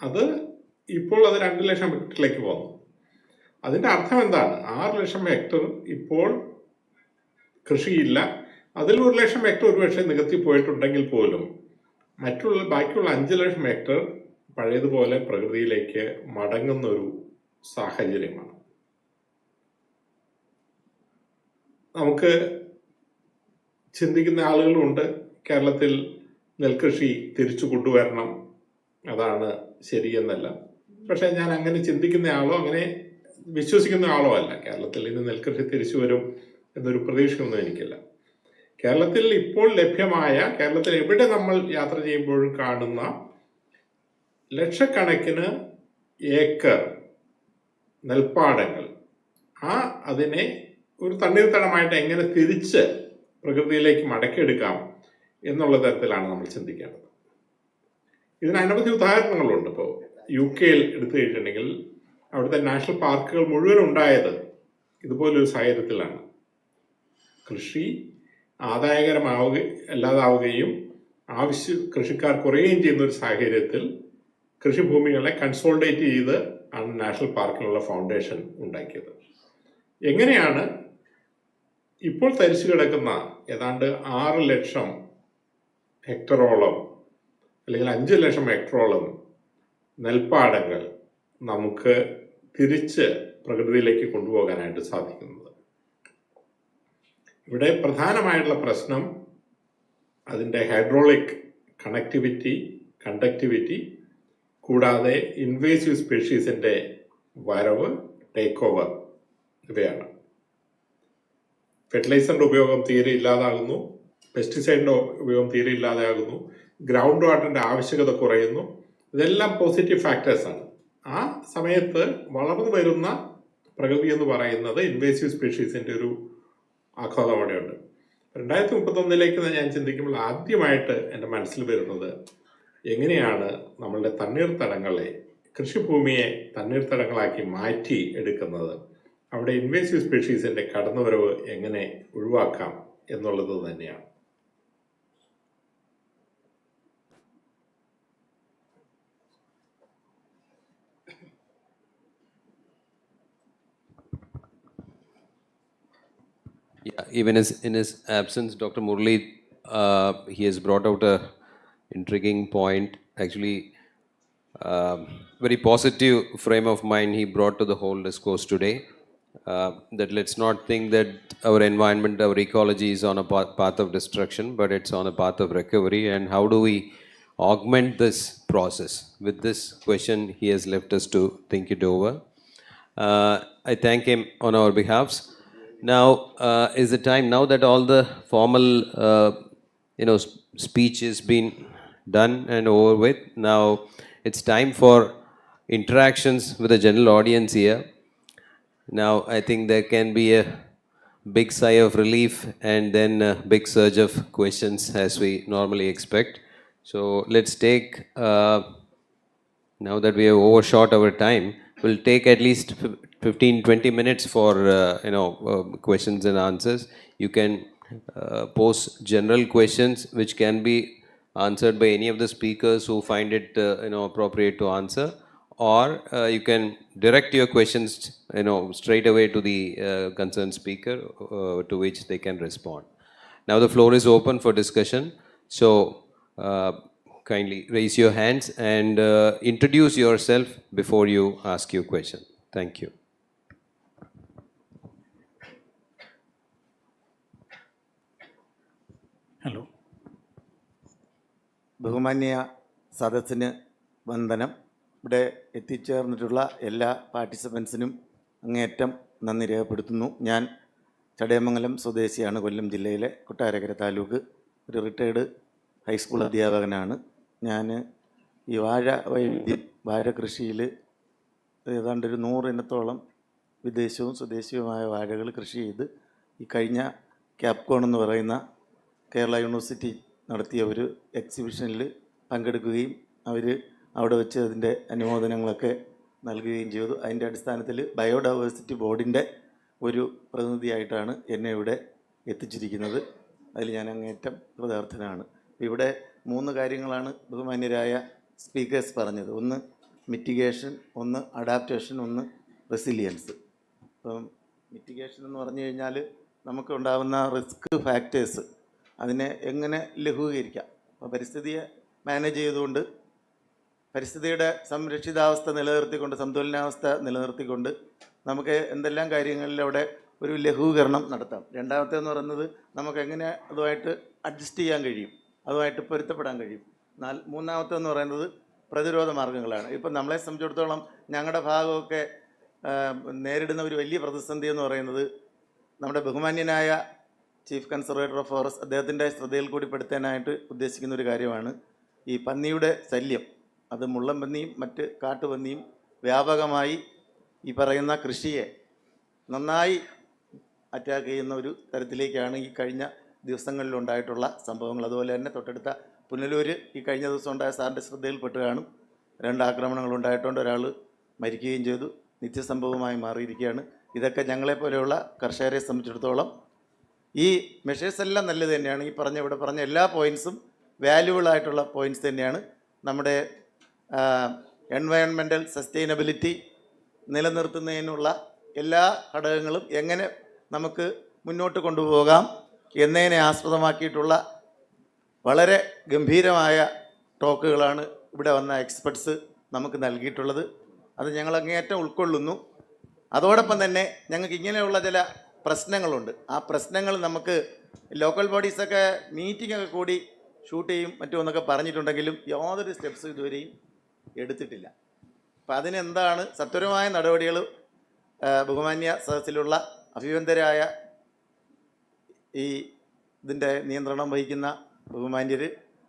അത് ഇപ്പോൾ 2 ലക്ഷം ഹെക്ടറിലേക്ക് പോകുന്നു. അതിൻ്റെ അർത്ഥം എന്താണ്? 6 ലക്ഷം ഹെക്ടർ ഇപ്പോൾ കൃഷിയില്ല. അതിൽ 1 ലക്ഷം ഹെക്ടർ ഒരുപക്ഷെ നികത്തി പോയിട്ടുണ്ടെങ്കിൽ പോലും ബാക്കിയുള്ള 5 ലക്ഷം ഹെക്ടർ പഴയതുപോലെ പ്രകൃതിയിലേക്ക് മടങ്ങുന്ന ഒരു സാഹചര്യമാണ്. നമുക്ക് ചിന്തിക്കുന്ന ആളുകളുണ്ട്, കേരളത്തിൽ നെൽകൃഷി തിരിച്ചു കൊണ്ടുവരണം, അതാണ് ശരിയെന്നല്ല. പക്ഷേ ഞാൻ അങ്ങനെ ചിന്തിക്കുന്ന ആളോ അങ്ങനെ വിശ്വസിക്കുന്ന ആളോ അല്ല. കേരളത്തിൽ ഇന്ന് നെൽകൃഷി തിരിച്ചു വരും എന്നൊരു പ്രതീക്ഷയൊന്നും എനിക്കില്ല. കേരളത്തിൽ ഇപ്പോൾ ലഭ്യമായ, കേരളത്തിൽ എവിടെ നമ്മൾ യാത്ര ചെയ്യുമ്പോഴും കാണുന്ന ലക്ഷക്കണക്കിന് ഏക്കർ നെൽപ്പാടങ്ങൾ, അതിനെ ഒരു തണ്ണീർത്തടമായിട്ട് എങ്ങനെ തിരിച്ച് പ്രകൃതിയിലേക്ക് മടക്കിയെടുക്കാം എന്നുള്ള തരത്തിലാണ് നമ്മൾ ചിന്തിക്കേണ്ടത്. ഇതിന് അനവധി ഉദാഹരണങ്ങളുണ്ട്. ഇപ്പോൾ UK എടുത്തു കഴിഞ്ഞിട്ടുണ്ടെങ്കിൽ അവിടുത്തെ നാഷണൽ പാർക്കുകൾ മുഴുവൻ ഉണ്ടായത് ഇതുപോലൊരു സാഹചര്യത്തിലാണ്. കൃഷി അല്ലാതാവുകയും കൃഷിക്കാർ കുറയുകയും ചെയ്യുന്ന ഒരു സാഹചര്യത്തിൽ കൃഷിഭൂമികളെ കൺസോൾഡേറ്റ് ചെയ്ത് ആണ് നാഷണൽ പാർക്കിനുള്ള ഫൗണ്ടേഷൻ ഉണ്ടാക്കിയത്. എങ്ങനെയാണ് ഇപ്പോൾ തരിച്ചു കിടക്കുന്ന ഏതാണ്ട് 6 ലക്ഷം ഹെക്ടറോളം അല്ലെങ്കിൽ 5 ലക്ഷം ഹെക്ടറോളം നെൽപ്പാടങ്ങൾ നമുക്ക് തിരിച്ച് പ്രകൃതിയിലേക്ക് കൊണ്ടുപോകാനായിട്ട് സാധിക്കുന്നത്? ഇവിടെ പ്രധാനമായിട്ടുള്ള പ്രശ്നം അതിൻ്റെ ഹൈഡ്രോളിക് കണ്ടക്ടിവിറ്റി, കൂടാതെ ഇൻവേസീവ് സ്പീഷീസിൻ്റെ വരവ്, ടേക്ക് ഓവർ, ഇവയാണ്. ഫെർട്ടിലൈസറിൻ്റെ ഉപയോഗം തീരെ ഇല്ലാതാകുന്നു, പെസ്റ്റിസൈഡിൻ്റെ ഉപയോഗം തീരെ ഇല്ലാതെയാകുന്നു, ഗ്രൗണ്ട് വാട്ടറിൻ്റെ ആവശ്യകത കുറയുന്നു. ഇതെല്ലാം പോസിറ്റീവ് ഫാക്ടേഴ്സാണ്. ആ സമയത്ത് വളർന്നു വരുന്ന പ്രകൃതി എന്ന് പറയുന്നത് ഇൻവേസീവ് സ്പീഷീസിൻ്റെ ഒരു ആഘാതം അവിടെയുണ്ട്. 2031 ഞാൻ ചിന്തിക്കുമ്പോൾ ആദ്യമായിട്ട് എൻ്റെ മനസ്സിൽ വരുന്നത് എങ്ങനെയാണ് നമ്മളുടെ തണ്ണീർത്തടങ്ങളെ, കൃഷിഭൂമിയെ തണ്ണീർത്തടങ്ങളാക്കി മാറ്റി എടുക്കുന്നത്, അവിടെ ഇൻവേസീവ് സ്പീഷീസിൻ്റെ കടന്നുവരവ് എങ്ങനെ ഒഴിവാക്കാം എന്നുള്ളത് തന്നെയാണ്. Yeah, even in his absence, Dr. Murli, he has brought out a intriguing point. Actually, very positive frame of mind he brought to the whole discourse today. That let's not think that our environment, our ecology is on a path of destruction, but it's on a path of recovery. And how do we augment this process? With this question, he has left us to think it over. I thank him on our behalfs. Now is the time, now that all the formal speech has been done and over with, now it's time for interactions with the general audience here. Now I think there can be a big sigh of relief and then a big surge of questions as we normally expect. So let's take, now that we have overshot our time, we'll take at least 15-20 minutes for questions and answers. You can pose general questions which can be answered by any of the speakers who find it appropriate to answer, or you can direct your questions straight away to the concerned speaker, to which they can respond. Now the floor is open for discussion. So kindly raise your hands and introduce yourself before you ask your question. Thank you. Hello. ബഹുമാന്യ സദസ്സിന് വന്ദനം. ഇവിടെ എത്തിച്ചേർന്നിട്ടുള്ള എല്ലാ പാർട്ടിസിപ്പൻസിനും അങ്ങേയറ്റം നന്ദി രേഖപ്പെടുത്തുന്നു. ഞാൻ ചടയമംഗലം സ്വദേശിയാണ്, കൊല്ലം ജില്ലയിലെ കൊട്ടാരക്കര താലൂക്ക്. ഒരു റിട്ടയർഡ് ഹൈസ്കൂൾ അധ്യാപകനാണ്. ഞാൻ ഈ വാഴ കൃഷിയിൽ ഏതാണ്ടൊരു 100 ഇനത്തോളം വിദേശവും സ്വദേശിയുമായ വാഴകൾ കൃഷി ചെയ്ത് ഈ കഴിഞ്ഞ ക്യാപ്കോൺ എന്ന് പറയുന്ന കേരള യൂണിവേഴ്സിറ്റി നടത്തിയ ഒരു എക്സിബിഷനിൽ പങ്കെടുക്കുകയും അവർ അവിടെ വെച്ച് അതിൻ്റെ അനുമോദനങ്ങളൊക്കെ നൽകുകയും ചെയ്തു. അതിൻ്റെ അടിസ്ഥാനത്തിൽ ബയോഡൈവേഴ്സിറ്റി ബോർഡിൻ്റെ ഒരു പ്രതിനിധിയായിട്ടാണ് എന്നെ ഇവിടെ എത്തിച്ചിരിക്കുന്നത്. അതിൽ ഞാൻ അങ്ങേയറ്റം കൃതാർത്ഥനാണ്. ഇവിടെ 3 കാര്യങ്ങളാണ് ബഹുമാന്യരായ സ്പീക്കേഴ്സ് പറഞ്ഞത്. ഒന്ന് മിറ്റിഗേഷൻ, ഒന്ന് അഡാപ്റ്റേഷൻ, ഒന്ന് റെസിലിയൻസ്. അപ്പം മിറ്റിഗേഷൻ എന്ന് പറഞ്ഞു കഴിഞ്ഞാൽ നമുക്കുണ്ടാകുന്ന റിസ്ക് ഫാക്ടേഴ്സ് അതിനെ എങ്ങനെ ലഘൂകരിക്കാം. അപ്പോൾ പരിസ്ഥിതിയെ മാനേജ് ചെയ്തുകൊണ്ട് പരിസ്ഥിതിയുടെ സംരക്ഷിതാവസ്ഥ നിലനിർത്തിക്കൊണ്ട്, സന്തുലനാവസ്ഥ നിലനിർത്തിക്കൊണ്ട് നമുക്ക് എന്തെല്ലാം കാര്യങ്ങളിൽ അവിടെ ഒരു ലഘൂകരണം നടത്താം. രണ്ടാമത്തേന്ന് പറയുന്നത് നമുക്ക് എങ്ങനെ അതുമായിട്ട് അഡ്ജസ്റ്റ് ചെയ്യാൻ കഴിയും, അതുമായിട്ട് പൊരുത്തപ്പെടാൻ കഴിയും. മൂന്നാമത്തേന്ന് പറയുന്നത് പ്രതിരോധ മാർഗങ്ങളാണ്. ഇപ്പം നമ്മളെ സംബന്ധിച്ചിടത്തോളം ഞങ്ങളുടെ ഭാഗമൊക്കെ നേരിടുന്ന ഒരു വലിയ പ്രതിസന്ധി എന്ന് പറയുന്നത് നമ്മുടെ ബഹുമാന്യനായ ചീഫ് കൺസർവേറ്റർ ഓഫ് ഫോറസ്റ്റ് അദ്ദേഹത്തിൻ്റെ ശ്രദ്ധയിൽ കൂടി പെടുത്താനായിട്ട് ഉദ്ദേശിക്കുന്ന ഒരു കാര്യമാണ് ഈ പന്നിയുടെ ശല്യം. അത് മുള്ളൻ പന്നിയും മറ്റ് കാട്ടുപന്നിയും വ്യാപകമായി ഈ പറയുന്ന കൃഷിയെ നന്നായി അറ്റാക്ക് ചെയ്യുന്ന ഒരു തരത്തിലേക്കാണ് ഈ കഴിഞ്ഞ ദിവസങ്ങളിലുണ്ടായിട്ടുള്ള സംഭവങ്ങൾ. അതുപോലെ തന്നെ തൊട്ടടുത്ത പുനലൂർ ഈ കഴിഞ്ഞ ദിവസം ഉണ്ടായ സാറിൻ്റെ ശ്രദ്ധയിൽപ്പെട്ട് കാണും. 2 ആക്രമണങ്ങൾ ഉണ്ടായിട്ടുണ്ട്, ഒരാൾ മരിക്കുകയും ചെയ്തു, നിത്യസംഭവമായി മാറിയിരിക്കുകയാണ്. ഇതൊക്കെ ഞങ്ങളെപ്പോലെയുള്ള കർഷകരെ സംബന്ധിച്ചിടത്തോളം ഈ മെഷേഴ്സ് എല്ലാം നല്ലത് തന്നെയാണ്. ഇവിടെ പറഞ്ഞ എല്ലാ പോയിൻറ്റ്സും വാല്യുബിളായിട്ടുള്ള പോയിൻറ്റ്സ് തന്നെയാണ്. നമ്മുടെ എൻവയൺമെൻറ്റൽ സസ്റ്റൈനബിലിറ്റി നിലനിർത്തുന്നതിനുള്ള എല്ലാ ഘടകങ്ങളും എങ്ങനെ നമുക്ക് മുന്നോട്ട് കൊണ്ടുപോകാം എന്നതിനെ ആസ്പദമാക്കിയിട്ടുള്ള വളരെ ഗംഭീരമായ ടോക്കുകളാണ് ഇവിടെ വന്ന എക്സ്പെർട്സ് നമുക്ക് നൽകിയിട്ടുള്ളത്. അത് ഞങ്ങൾ അങ്ങേയറ്റം ഉൾക്കൊള്ളുന്നു. അതോടൊപ്പം തന്നെ ഞങ്ങൾക്ക് ഇങ്ങനെയുള്ള ചില പ്രശ്നങ്ങളുണ്ട്. ആ പ്രശ്നങ്ങൾ നമുക്ക് ലോക്കൽ ബോഡീസൊക്കെ മീറ്റിങ്ങൊക്കെ കൂടി ഷൂട്ട് ചെയ്യും മറ്റുമെന്നൊക്കെ പറഞ്ഞിട്ടുണ്ടെങ്കിലും യാതൊരു സ്റ്റെപ്സും ഇതുവരെയും എടുത്തിട്ടില്ല. അപ്പം അതിനെന്താണ് സത്വരമായ നടപടികൾ ബഹുമാന്യ സദസ്സിലുള്ള അഭിവന്ദരായ ഈ ഇതിൻ്റെ നിയന്ത്രണം വഹിക്കുന്ന ബഹുമാന്യർ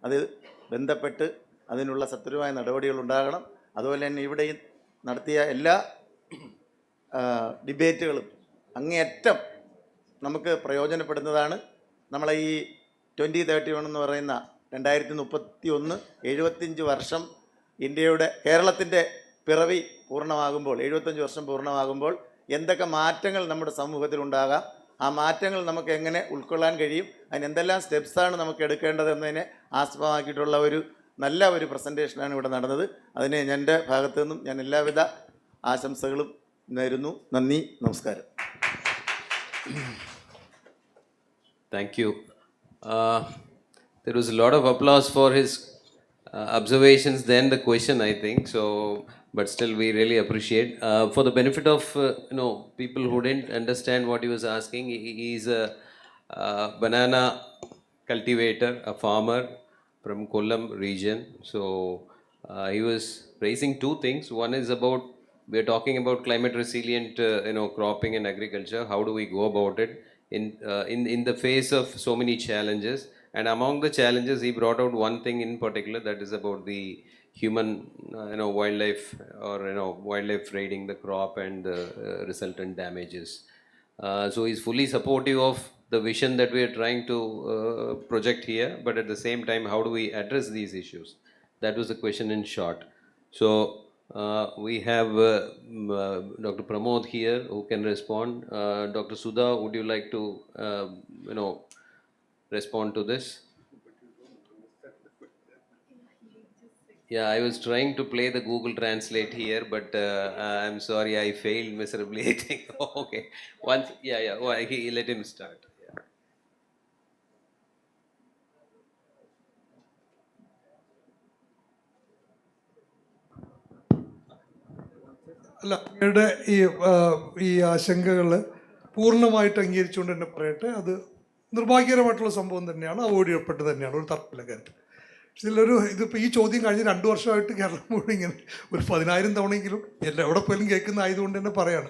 അത് ബന്ധപ്പെട്ട് അതിനുള്ള സത്വരമായ നടപടികൾ ഉണ്ടാകണം. അതുപോലെ തന്നെ ഇവിടെ നടത്തിയ എല്ലാ ഡിബേറ്റുകളും അങ്ങേയറ്റം നമുക്ക് പ്രയോജനപ്പെടുന്നതാണ്. നമ്മളെ ഈ 2031 എന്ന് പറയുന്ന 2031 75 വർഷം കേരളത്തിൻ്റെ പിറവി പൂർണ്ണമാകുമ്പോൾ, 75 വർഷം പൂർണ്ണമാകുമ്പോൾ എന്തൊക്കെ മാറ്റങ്ങൾ നമ്മുടെ സമൂഹത്തിലുണ്ടാകാം, ആ മാറ്റങ്ങൾ നമുക്ക് എങ്ങനെ ഉൾക്കൊള്ളാൻ കഴിയും, അതിന് എന്തെല്ലാം സ്റ്റെപ്സാണ് നമുക്ക് എടുക്കേണ്ടതെന്നതിനെ ആസ്പദമാക്കിയിട്ടുള്ള ഒരു നല്ല ഒരു പ്രസൻറ്റേഷനാണ് ഇവിടെ നടന്നത്. അതിന് എൻ്റെ ഭാഗത്തു നിന്നും ഞാൻ എല്ലാവിധ ആശംസകളും നേരുന്നു. നന്ദി, നമസ്കാരം. Thank you. There was a lot of applause for his observations than the question, I think. So, but still, we really appreciate. For the benefit of people who didn't understand what he was asking, he is a banana cultivator, a farmer from Kollam region. So, he was raising 2 things. One is about we're talking about climate resilient, cropping and agriculture. How do we go about it in the face of so many challenges? And among the challenges, he brought out one thing in particular, that is about the human, wildlife or wildlife raiding the crop and the resultant damages. So he's fully supportive of the vision that we are trying to project here, but at the same time, how do we address these issues? That was the question in short. So we have Dr. Pramod here who can respond. Dr. Sudha, would you like to, respond to this? Yeah, I was trying to play the Google Translate here, but I'm sorry, I failed miserably, I think. Okay. Once, well, let him start. അല്ല, അങ്ങയുടെ ഈ ആശങ്കകൾ പൂർണ്ണമായിട്ട് അംഗീകരിച്ചുകൊണ്ട് തന്നെ പറയട്ടെ. അത് നിർഭാഗ്യകരമായിട്ടുള്ള സംഭവം തന്നെയാണ്, അവോയ്ഡ് ചെയ്യപ്പെട്ടത് തന്നെയാണ്, ഒരു തർക്കമില്ല കാര്യത്തിൽ. പക്ഷെ ഇതിപ്പോൾ ഈ ചോദ്യം കഴിഞ്ഞ് 2 വർഷമായിട്ട് കേരളം മുഴുവൻ ഇങ്ങനെ ഒരു 10,000 തവണയെങ്കിലും എവിടെ പോലും കേൾക്കുന്ന ആയതുകൊണ്ട് തന്നെ പറയാണ്.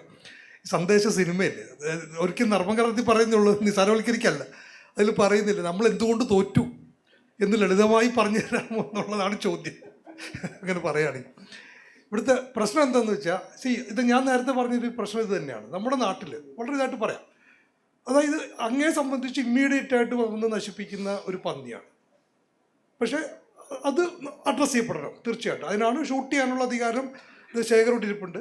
സന്ദേശ സിനിമയില്ലേ, ഒരിക്കലും നർമ്മകരത്തിൽ പറയുന്നുള്ളൂ, നിസാരവൽക്കരിക്കല്ല. അതിൽ പറയുന്നില്ല നമ്മൾ എന്തുകൊണ്ട് തോറ്റു എന്ന് ലളിതമായി പറഞ്ഞു തരാമോ എന്നുള്ളതാണ് ചോദ്യം. അങ്ങനെ പറയുകയാണെങ്കിൽ ഇവിടുത്തെ പ്രശ്നം എന്താണെന്ന് വെച്ചാൽ, ഇത് ഞാൻ നേരത്തെ പറഞ്ഞൊരു പ്രശ്നം ഇത് തന്നെയാണ്. നമ്മുടെ നാട്ടിൽ വളരെ ഇതായിട്ട് പറയാം, അതായത് അങ്ങേ സംബന്ധിച്ച് ഇമ്മീഡിയറ്റ് ആയിട്ട് വന്ന് നശിപ്പിക്കുന്ന ഒരു പന്നിയാണ്. പക്ഷേ അത് അഡ്രസ്സ് ചെയ്യപ്പെടണം തീർച്ചയായിട്ടും. അതിനാണ് ഷൂട്ട് ചെയ്യാനുള്ള അധികാരം ഇത് ശേഖരോട് ഇരിപ്പുണ്ട്.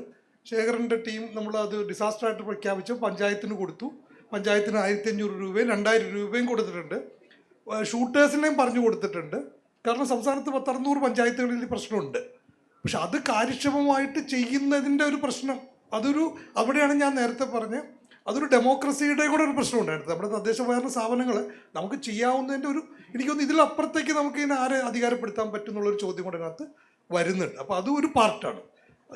ശേഖരൻ്റെ ടീം നമ്മളത് ഡിസാസ്റ്ററായിട്ട് പ്രഖ്യാപിച്ചു, പഞ്ചായത്തിന് കൊടുത്തു. പഞ്ചായത്തിന് 1500 രൂപയും 2000 രൂപയും കൊടുത്തിട്ടുണ്ട്. ഷൂട്ടേഴ്സിനെയും പറഞ്ഞു കൊടുത്തിട്ടുണ്ട്. കാരണം സംസ്ഥാനത്ത് 600 പഞ്ചായത്തുകളിൽ പ്രശ്നമുണ്ട്. പക്ഷെ അത് കാര്യക്ഷമമായിട്ട് ചെയ്യുന്നതിൻ്റെ ഒരു പ്രശ്നം, അവിടെയാണ് ഞാൻ നേരത്തെ പറഞ്ഞ അതൊരു ഡെമോക്രസിയുടെ കൂടെ ഒരു പ്രശ്നം ഉണ്ടായിരുന്നു. നമ്മുടെ തദ്ദേശഭരണ സ്ഥാപനങ്ങൾ നമുക്ക് ചെയ്യാവുന്നതിൻ്റെ എനിക്കൊന്ന് ഇതിലപ്പുറത്തേക്ക് നമുക്ക് ഇതിനെ ആരെ അധികാരപ്പെടുത്താൻ പറ്റും എന്നുള്ളൊരു ചോദ്യം കൂടെ അതിനകത്ത് വരുന്നുണ്ട്. അപ്പോൾ അതും ഒരു പാർട്ടാണ്.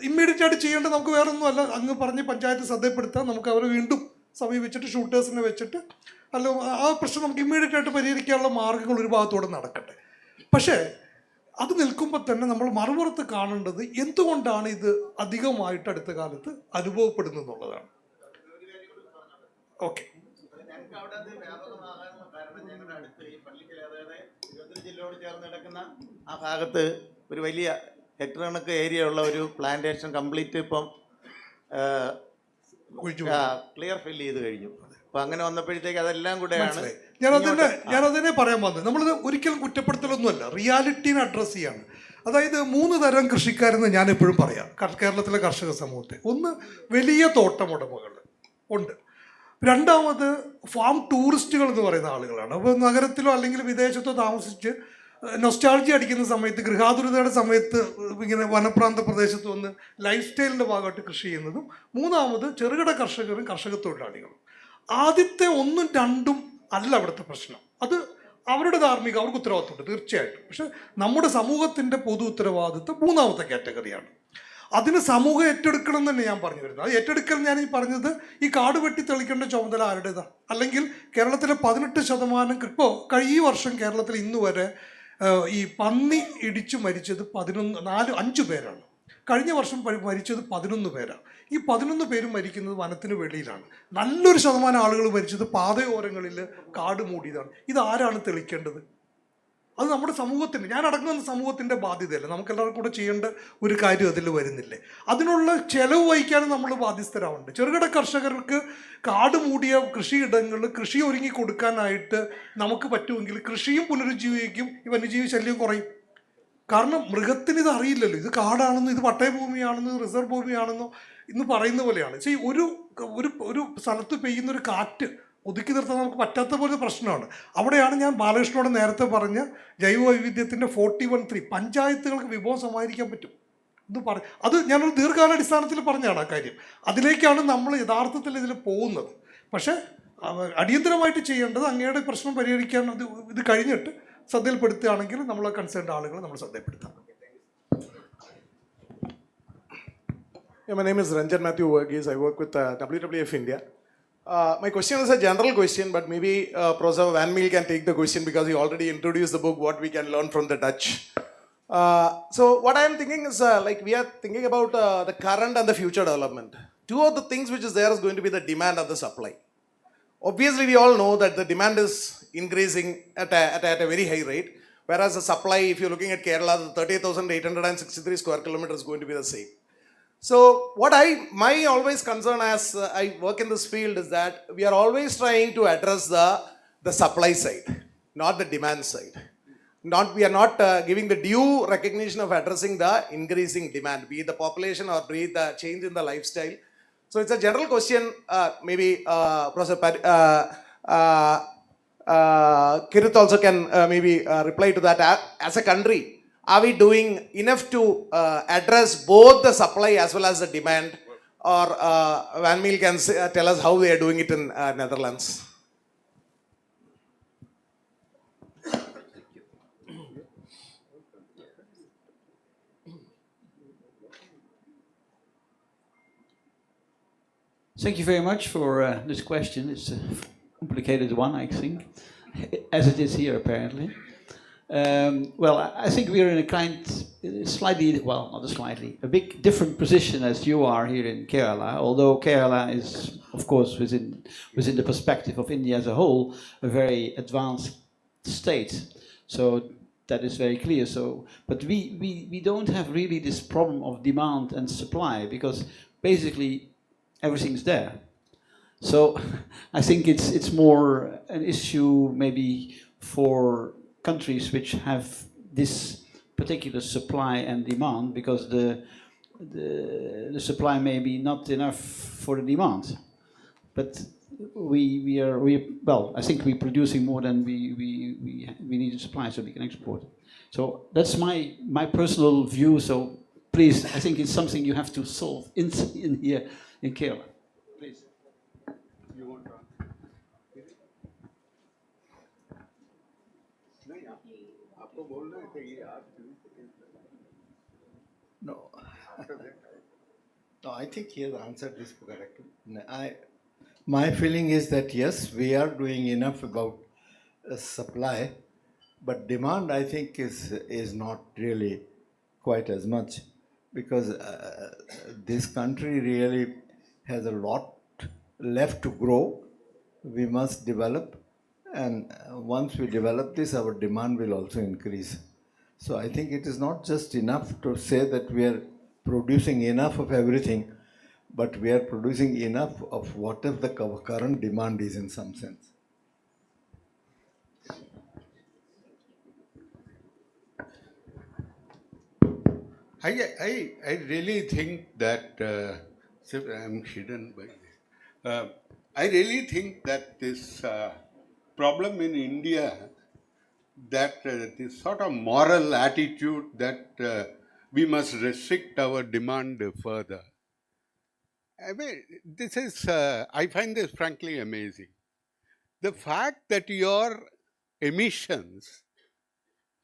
ഇമ്മീഡിയറ്റ് ആയിട്ട് ചെയ്യേണ്ടത് നമുക്ക് വേറെ ഒന്നുമല്ല, അങ്ങ് പറഞ്ഞ് പഞ്ചായത്ത് ശ്രദ്ധപ്പെടുത്താൻ നമുക്ക് അവരെ വീണ്ടും സമീപിച്ചിട്ട് ഷൂട്ടേഴ്സിനെ വെച്ചിട്ട് അല്ല ആ പ്രശ്നം നമുക്ക് ഇമ്മീഡിയറ്റ് ആയിട്ട് പരിഹരിക്കാനുള്ള മാർഗ്ഗങ്ങൾ ഒരു ഭാഗത്തൂടെ നടക്കട്ടെ. പക്ഷേ അത് നിൽക്കുമ്പോൾ തന്നെ നമ്മൾ മറുപുറത്ത് കാണേണ്ടത് എന്തുകൊണ്ടാണ് ഇത് അധികമായിട്ട് അടുത്ത കാലത്ത് അനുഭവപ്പെടുന്നത് എന്നുള്ളതാണ്. ഓക്കെ, ജില്ലയോട് ചേർന്ന് കിടക്കുന്ന ആ ഭാഗത്ത് ഒരു വലിയ ഹെക്ടർ കണക്ക് ഏരിയ ഉള്ള ഒരു പ്ലാന്റേഷൻ കംപ്ലീറ്റ് ഇപ്പം ക്ലിയർ ഫിൽ ചെയ്ത് കഴിഞ്ഞു. അപ്പൊ അങ്ങനെ വന്നപ്പോഴത്തേക്ക് അതെല്ലാം കൂടെയാണ് ഞാനതിനെ പറയാൻ വന്നത്. നമ്മളിത് ഒരിക്കലും കുറ്റപ്പെടുത്തലൊന്നുമല്ല, റിയാലിറ്റീനെ അഡ്രസ്സ് ചെയ്യാണ്. അതായത് 3 തരം കൃഷിക്കാരെന്ന് ഞാൻ എപ്പോഴും പറയാം കേരളത്തിലെ കർഷക സമൂഹത്തെ. ഒന്ന്, വലിയ തോട്ടമുടമകൾ ഉണ്ട്. രണ്ടാമത് ഫാം ടൂറിസ്റ്റുകൾ എന്ന് പറയുന്ന ആളുകളാണ്. അപ്പോൾ നഗരത്തിലോ അല്ലെങ്കിൽ വിദേശത്തോ താമസിച്ച് നൊസ്റ്റാൾജി അടിക്കുന്ന സമയത്ത്, ഗൃഹാതുരതയുടെ സമയത്ത് ഇങ്ങനെ വനപ്രാന്ത പ്രദേശത്ത് വന്ന് ലൈഫ് സ്റ്റൈലിൻ്റെ ഭാഗമായിട്ട് കൃഷി ചെയ്യുന്നതും. മൂന്നാമത് ചെറുകിട കർഷകരും കർഷക തൊഴിലാളികളും. ആദ്യത്തെ 1ഉം 2ഉം അല്ല അവിടുത്തെ പ്രശ്നം. അത് അവരുടെ ധാർമ്മിക, അവർക്ക് ഉത്തരവാദിത്തമുണ്ട് തീർച്ചയായിട്ടും. പക്ഷെ നമ്മുടെ സമൂഹത്തിൻ്റെ പൊതു ഉത്തരവാദിത്തം 3ാമത്തെ കാറ്റഗറിയാണ്. അതിന് സമൂഹം ഏറ്റെടുക്കണം എന്ന് തന്നെ ഞാൻ പറഞ്ഞു വരുന്നത്. അത് ഏറ്റെടുക്കൽ ഞാൻ ഈ പറഞ്ഞത് ഈ കാട് വെട്ടി തെളിക്കേണ്ട ചുമതല ആരുടേതാണ്? അല്ലെങ്കിൽ കേരളത്തിലെ 18% ഇപ്പോൾ ഈ വർഷം കേരളത്തിൽ ഇന്ന് വരെ ഈ പന്നി ഇടിച്ചു മരിച്ചത് 5 പേരാണ്. കഴിഞ്ഞ വർഷം മരിച്ചത് 11 പേരാണ്. ഈ 11 പേരും മരിക്കുന്നത് വനത്തിന് വെളിയിലാണ്. നല്ലൊരു ശതമാനം ആളുകൾ മരിച്ചത് പാതയോരങ്ങളിൽ കാട് മൂടിയതാണ്. ഇതാരാണ് തെളിക്കേണ്ടത്? അത് നമ്മുടെ സമൂഹത്തിൻ്റെ, ഞാൻ അടങ്ങുന്ന സമൂഹത്തിൻ്റെ ബാധ്യതയല്ല. നമുക്കെല്ലാവർക്കും കൂടെ ചെയ്യേണ്ട ഒരു കാര്യം അതിൽ വരുന്നില്ലേ? അതിനുള്ള ചെലവ് വഹിക്കാനും നമ്മൾ ബാധ്യസ്ഥരാവുന്നുണ്ട്. ചെറുകിട കർഷകർക്ക് കാട് മൂടിയ കൃഷിയിടങ്ങളിൽ കൃഷി ഒരുങ്ങി കൊടുക്കാനായിട്ട് നമുക്ക് പറ്റുമെങ്കിൽ കൃഷിയും പുനരുജ്ജീവിക്കും, ഈ വന്യജീവി ശല്യം കുറയും. കാരണം മൃഗത്തിന് ഇത് അറിയില്ലല്ലോ, ഇത് കാടാണെന്നോ ഇത് പട്ടയഭൂമിയാണെന്നോ റിസർവ് ഭൂമിയാണെന്നോ ഇന്ന് പറയുന്ന പോലെയാണ്. ഒരു സ്ഥലത്ത് പെയ്യുന്നൊരു കാറ്റ് ഒതുക്കി നിർത്താൻ നമുക്ക് പറ്റാത്ത പോലെ പ്രശ്നമാണ്. അവിടെയാണ് ഞാൻ ബാലകൃഷ്ണനോട് നേരത്തെ പറഞ്ഞ ജൈവ വൈവിധ്യത്തിൻ്റെ 41(3) പഞ്ചായത്തുകൾക്ക് വിഭവം സമാഹരിക്കാൻ പറ്റും എന്ന് അത് ഞാനൊരു ദീർഘകാലാടിസ്ഥാനത്തിൽ പറഞ്ഞതാണ് ആ കാര്യം. അതിലേക്കാണ് നമ്മൾ യഥാർത്ഥത്തിൽ ഇതിൽ പോകുന്നത്. പക്ഷേ അടിയന്തരമായിട്ട് ചെയ്യേണ്ടത് അങ്ങയുടെ പ്രശ്നം പരിഹരിക്കാൻ ഇത് കഴിഞ്ഞിട്ട് ശ്രദ്ധയിൽപ്പെടുത്തുകയാണെങ്കിൽ നമ്മൾ കൺസേൺഡ് ആളുകൾ നമ്മൾ ശ്രദ്ധയിൽപ്പെടുത്താം. My name is Ranjan Matthew Verghese. I work with WWF India. My question is a general question, but maybe Professor Van Meel can take the question because he already introduced the book, What We Can Learn from the Dutch. So what I am thinking is, like we are thinking about the current and the future development. Two of the things which is there is going to be the demand and the supply. Obviously, we all know that the demand is increasing at a very high rate, whereas the supply, if you're looking at Kerala, the 30,863 square kilometers is going to be the same. So what my always concern as I work in this field is that we are always trying to address the supply side, not the demand side. We are not giving the due recognition of addressing the increasing demand, be it the population or be it the change in the lifestyle. So it's a general question. Maybe Professor Kirit also can maybe reply to that. As a country, are we doing enough to address both the supply as well as the demand? Or Van Meel can tell us how they are doing it in Netherlands. Thank you very much for this question. It's a complicated one, I think, as it is here apparently. Well, I think we are in slightly, well, not slightly, a big different position as you are here in Kerala, although Kerala is, of course, within the perspective of India as a whole, a very advanced state. So that is very clear. So, but we don't have really this problem of demand and supply, because basically everything's there. So I think it's more an issue maybe for countries which have this particular supply and demand, because the supply may be not enough for the demand. But well, I think we're producing more than we need to supply, so we can export. So that's my personal view. So please, I think it's something you have to solve in here in Kerala. Please. No. No, I think he has answered this correctly. My feeling is that yes, we are doing enough about supply, but demand, I think, is not really quite as much, because this country really has a lot left to grow. We must develop, and once we develop this, our demand will also increase. So I think it is not just enough to say that we are producing enough of everything, but we are producing enough of whatever the current demand is in some sense. I really think that, I'm hidden by this. I really think that this problem in India, that this sort of moral attitude that we must restrict our demand further. I mean, this is, I find this frankly amazing. The fact that your emissions,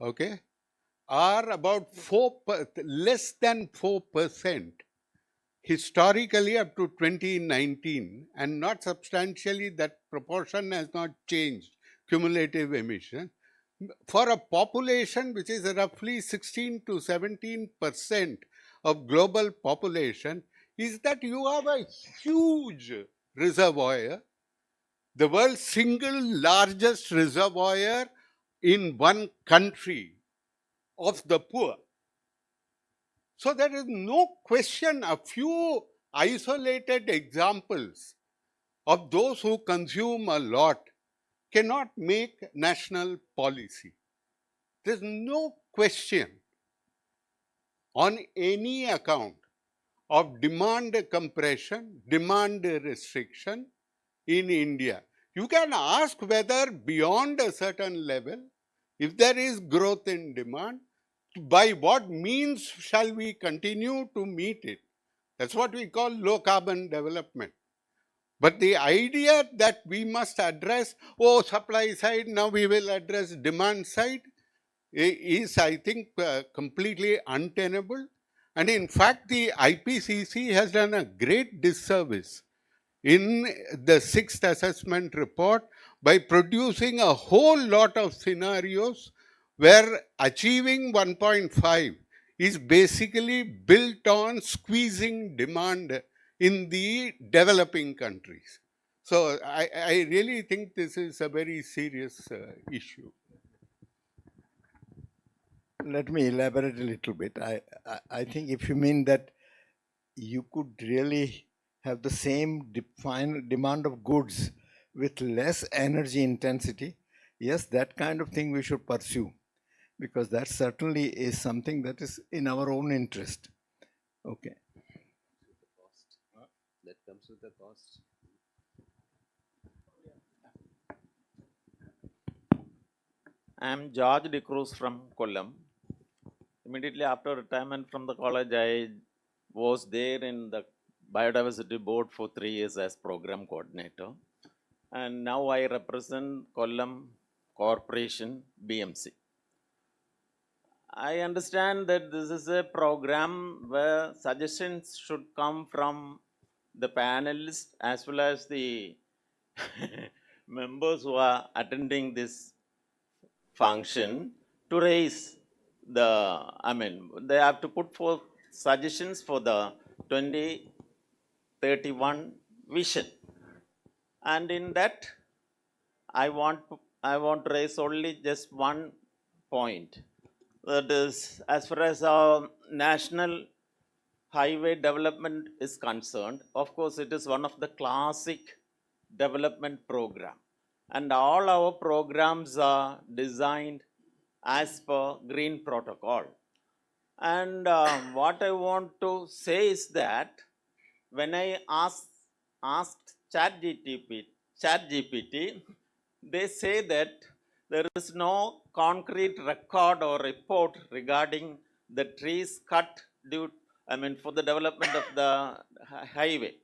okay, are about less than 4% historically up to 2019, and not substantially, that proportion has not changed, cumulative emission. For a population which is roughly 16 to 17% of global population, is that you have a huge reservoir, the world's single largest reservoir in one country of the poor. So there is no question. A few isolated examples of those who consume a lot cannot make national policy. There's no question on any account of demand compression, demand restriction in India. You can ask whether beyond a certain level, if there is growth in demand, by what means shall we continue to meet it? That's what we call low carbon development. But the idea that we must address, supply side, now we will address demand side, is, I think, completely untenable. And in fact, the IPCC has done a great disservice in the 6th assessment report by producing a whole lot of scenarios where achieving 1.5 is basically built on squeezing demand in the developing countries. So I really think this is a very serious issue. Let me elaborate a little bit. I think if you mean that you could really have the same demand of goods with less energy intensity, yes, that kind of thing we should pursue, because that certainly is something that is in our own interest. Okay. That comes with the cost. I'm George De Cruz from Kollam. Immediately after retirement from the college, I was there in the Biodiversity Board for 3 years as program coordinator. And now I represent Kollam Corporation, BMC. I understand that this is a program where suggestions should come from the panelists as well as the members who are attending this function to raise they have to put forth suggestions for the 2031 vision. And in that, I want to raise only just one point. That is, as far as our national highway development is concerned, of course, it is one of the classic development program. And all our programs are designed as per Green Protocol. And what I want to say is that when I asked ChatGPT, they say that there is no concrete record or report regarding the trees cut for the development of the highway.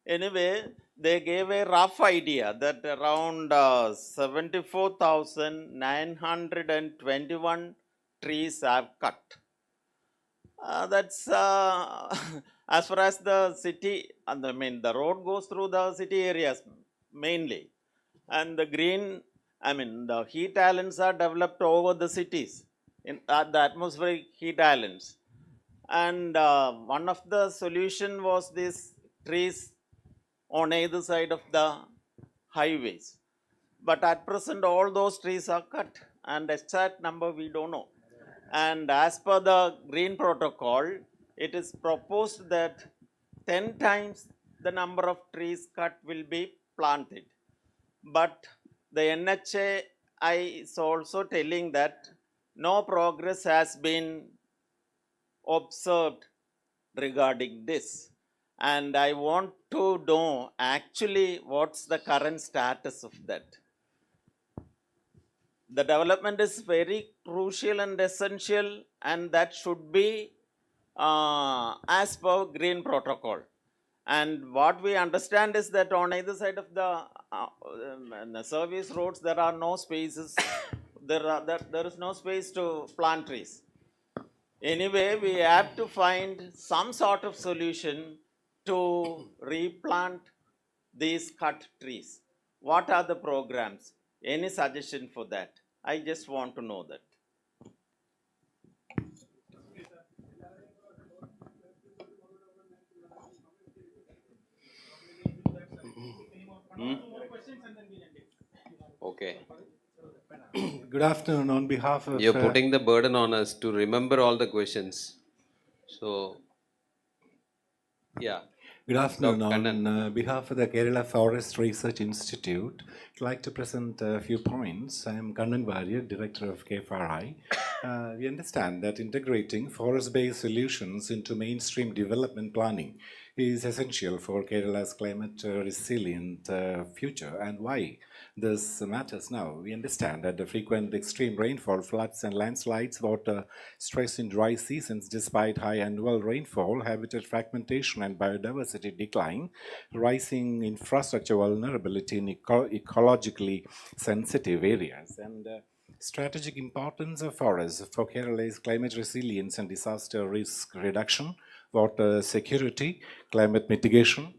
Anyway, they gave a rough idea that around 74,921 trees have cut. That's as far as the city, the road goes through the city areas mainly. And the the heat islands are developed over the cities, in the atmospheric heat islands. And one of the solution was these trees on either side of the highways. But at present, all those trees are cut, and exact number we don't know. And as per the Green Protocol, it is proposed that 10 times the number of trees cut will be planted. But the NHAI is also telling that no progress has been observed regarding this. And I want to know actually what's the current status of that. The development is very crucial and essential, and that should be as per Green Protocol. And what we understand is that on either side of the service roads, there are no spaces. There is no space to plant trees. Anyway, we have to find some sort of solution to replant these cut trees. What are the programs? Any suggestion for that? I just want to know that. Okay. Good afternoon. On behalf of... You're putting the burden on us to remember all the questions. So, yeah. Good afternoon. Dr. On behalf of the Kerala Forest Research Institute, I'd like to present a few points. I am Kannan Warrior, Director of KFRI. We understand that integrating forest-based solutions into mainstream development planning is essential for Kerala's climate resilient future. And why this matters now? We understand that the frequent extreme rainfall, floods and landslides, water stress in dry seasons despite high annual rainfall, habitat fragmentation and biodiversity decline, rising infrastructure vulnerability in ecologically sensitive areas, and strategic importance of forests for Kerala's climate resilience and disaster risk reduction, water security, climate mitigation,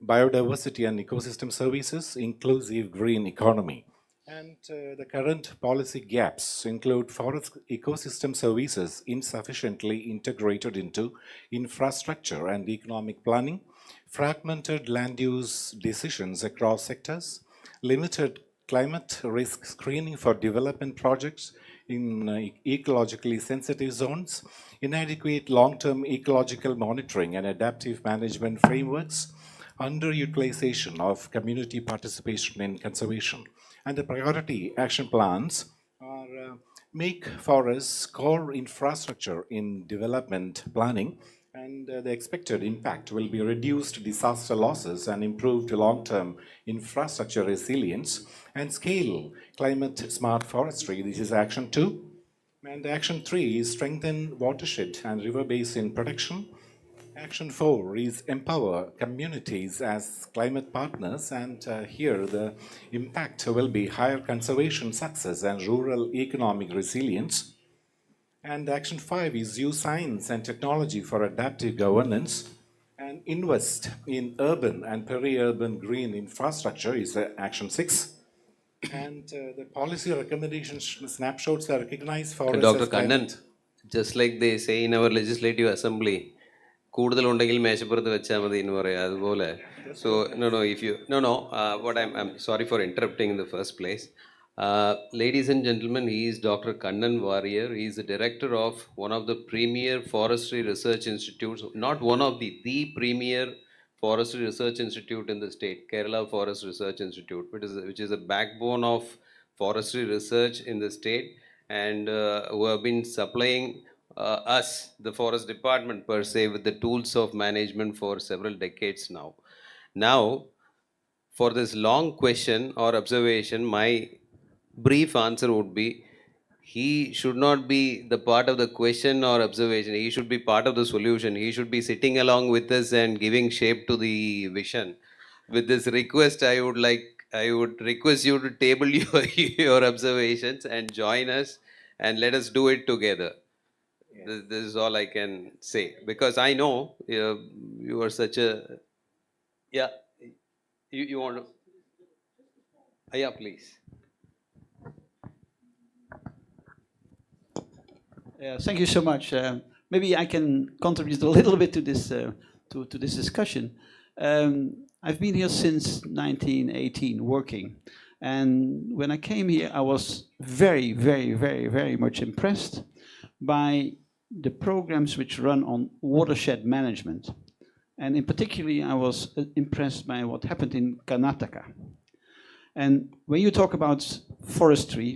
biodiversity and ecosystem services, inclusive green economy. And the current policy gaps include forest ecosystem services insufficiently integrated into infrastructure and economic planning, fragmented land use decisions across sectors, limited climate risk screening for development projects in ecologically sensitive zones, inadequate long-term ecological monitoring and adaptive management frameworks, underutilization of community participation in conservation. And the priority action plans are make forests core infrastructure in development planning, and the expected impact will be reduced disaster losses and improved long-term infrastructure resilience, and scale climate smart forestry. This is action 2. And action 3 is strengthen watershed and river basin protection. Action 4 is empower communities as climate partners, and here the impact will be higher conservation success and rural economic resilience. And action 5 is use science and technology for adaptive governance, and invest in urban and peri-urban green infrastructure is action 6. And the policy recommendations snapshots that recognize forests Dr. as Kannan, climate. just like they say in our legislative assembly, കൂടുതലുണ്ടെങ്കിൽ മേശപ്പുറത്ത് വെച്ചാൽ മതി എന്ന് പറയാം അതുപോലെ. So no, if you no what I'm sorry for interrupting in the first place. Ladies and gentlemen, he is Dr. Kannan Warrior. He is the director of one of the premier forestry research institutes, not one of the premier forestry research institute in the state, Kerala Forest Research Institute, which is a backbone of forestry research in the state, and who have been supplying us, the forest department per se, with the tools of management for several decades now. Now, for this long question or observation, my brief answer would be he should not be the part of the question or observation. He should be part of the solution. He should be sitting along with us and giving shape to the vision. With this request, I would request you to table your observations and join us and let us do it together. This is all I can say, because I know you are such a, yeah, you want to, yeah, please. Thank you so much. Maybe I can contribute a little bit to this to this discussion. I've been here since 1918 working, and when I came here, I was very, very, very, very much impressed by the programs which run on watershed management, and in particularly, I was impressed by what happened in Karnataka. And when you talk about forestry,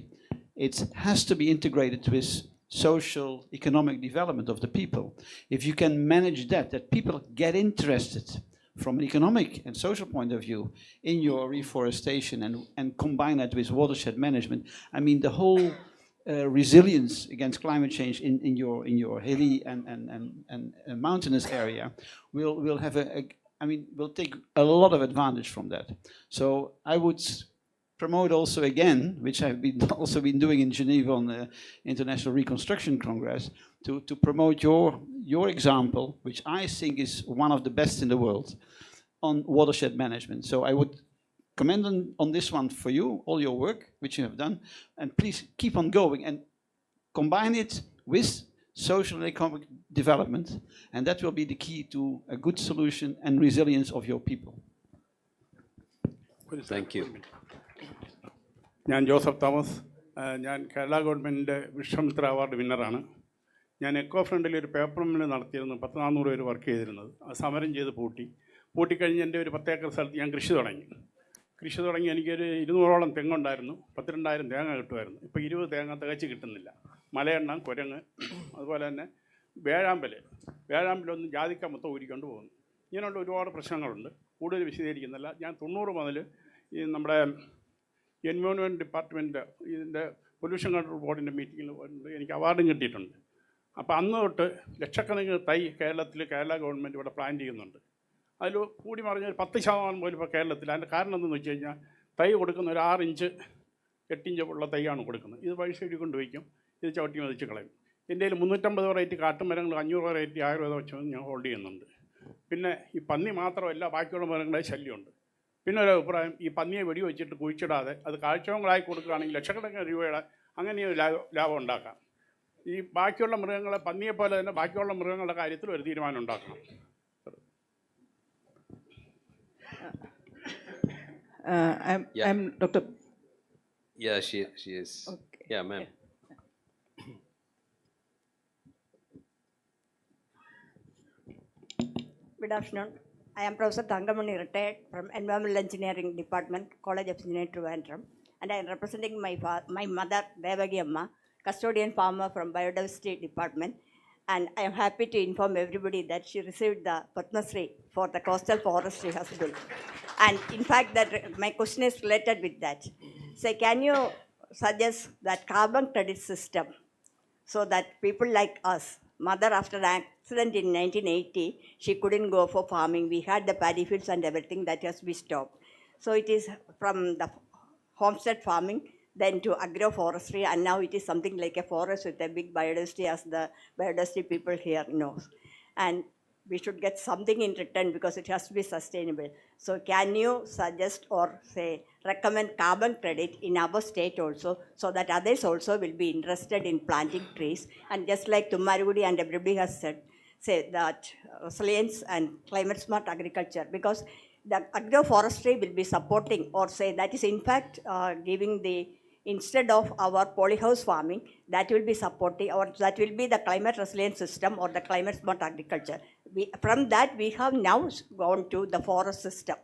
it has to be integrated with social, economic development of the people. If you can manage that people get interested from an economic and social point of view in your reforestation and combine that with watershed management, I mean the whole resilience against climate change in your hilly and mountainous area will have will take a lot of advantage from that. So I would promote also again, which I've also been doing in Geneva on the International Reconstruction Congress, to promote your example, which I think is one of the best in the world, on watershed management. So I would commend on this one for you, all your work which you have done, and please keep on going and combine it with social and economic development, and that will be the key to a good solution and resilience of your people. Thank you. ഞാൻ Joseph Thomas, ഞാൻ കേരള ഗവൺമെൻറ്റിൻ്റെ വിശ്വമിത്ര award വിന്നറാണ്. ഞാൻ echo ഫ്രണ്ടിൽ ഒരു paper mill നടത്തിയിരുന്നു, 400 പേര് work ചെയ്തിരുന്നത്. അത് സമരം ചെയ്ത് പൂട്ടിക്കഴിഞ്ഞ് എൻ്റെ ഒരു 10 ഏക്കർ സ്ഥലത്ത് ഞാൻ കൃഷി തുടങ്ങി എനിക്കൊരു 200ഓളം തെങ്ങുണ്ടായിരുന്നു. 12,000 തേങ്ങ കിട്ടുമായിരുന്നു. ഇപ്പോൾ 20 തേങ്ങ തികച്ച് കിട്ടുന്നില്ല. മലയെണ്ണ, കുരങ്ങ്, അതുപോലെ തന്നെ വേഴാമ്പലൊന്നും ജാതിക്ക മൊത്തം ഊരിക്കൊണ്ട് പോകുന്നു. ഇങ്ങനെയുള്ള ഒരുപാട് പ്രശ്നങ്ങളുണ്ട്. കൂടുതൽ വിശദീകരിക്കുന്നില്ല. ഞാൻ 90 മുതൽ ഈ നമ്മുടെ എൻവയോൺമെൻറ്റ് ഡിപ്പാർട്ട്മെൻറ്റ് ഇതിൻ്റെ പൊല്യൂഷൻ കൺട്രോൾ ബോർഡിൻ്റെ മീറ്റിങ്ങിൽ എനിക്ക് അവാർഡും കിട്ടിയിട്ടുണ്ട്. അപ്പോൾ അന്ന് തൊട്ട് ലക്ഷക്കണക്കിന് തൈ കേരള ഗവൺമെൻറ് ഇവിടെ പ്ലാൻ ചെയ്യുന്നുണ്ട്. അതിൽ കൂടി പറഞ്ഞാൽ 10% പോലും ഇപ്പോൾ കേരളത്തിൽ. അതിൻ്റെ കാരണം എന്തെന്ന് വെച്ച് കഴിഞ്ഞാൽ തൈ കൊടുക്കുന്ന ഒരു 6 ഇഞ്ച് 8 ഇഞ്ച് ഉള്ള തൈയാണ് കൊടുക്കുന്നത്. ഇത് വഴി സൈഡിൽ കൊണ്ടുവയ്ക്കും, ഇത് ചവിട്ടി മതിച്ച് കളയും. എൻ്റെ കയ്യിൽ 350 വെറൈറ്റി കാട്ടുമരങ്ങൾ, 500 വെറൈറ്റി ആയുർവേദം വെച്ച് ഞാൻ ഹോൾഡ് ചെയ്യുന്നുണ്ട്. പിന്നെ ഈ പന്നി മാത്രമല്ല, ബാക്കിയുള്ള മരങ്ങളുടെ ശല്യമുണ്ട്. പിന്നെ ഒരു അഭിപ്രായം, ഈ പന്നിയെ വെടിവെച്ചിട്ട് കുഴിച്ചിടാതെ അത് കാഴ്ചകളായി കൊടുക്കുകയാണെങ്കിൽ ലക്ഷക്കണക്കിന് രൂപയുടെ അങ്ങനെ ലാഭം ഉണ്ടാക്കാം. ഈ ബാക്കിയുള്ള മൃഗങ്ങളെ, പന്നിയെപ്പോലെ തന്നെ ബാക്കിയുള്ള മൃഗങ്ങളുടെ കാര്യത്തിൽ ഒരു തീരുമാനം ഉണ്ടാക്കണം. I'm Dr. Yeah, she is. Okay. Yeah, ma'am. Good afternoon. I am Professor Thangamani, retired from Environmental Engineering Department, College of Engineering, Trivandrum, and I am representing my mother, Devagi Amma, custodian farmer from Biodiversity Department, and I am happy to inform everybody that she received the Padma Shri for the coastal forestry hospital. And in fact, that my question is related with that. So can you suggest that carbon credit system so that people like us, mother after an accident in 1980, she couldn't go for farming. We had the paddy fields and everything that has been stopped. So it is from the homestead farming, then to agroforestry, and now it is something like a forest with a big biodiversity, as the biodiversity people here knows. And we should get something in return because it has to be sustainable. So can you suggest or say recommend carbon credit in our state also so that others also will be interested in planting trees? And just like Tummarugudi and everybody has said, say that resilience and climate smart agriculture, because the agroforestry will be supporting or say that is in fact giving the, instead of our polyhouse farming, that will be supporting or that will be the climate resilient system or the climate smart agriculture. From that we have now gone to the forest system.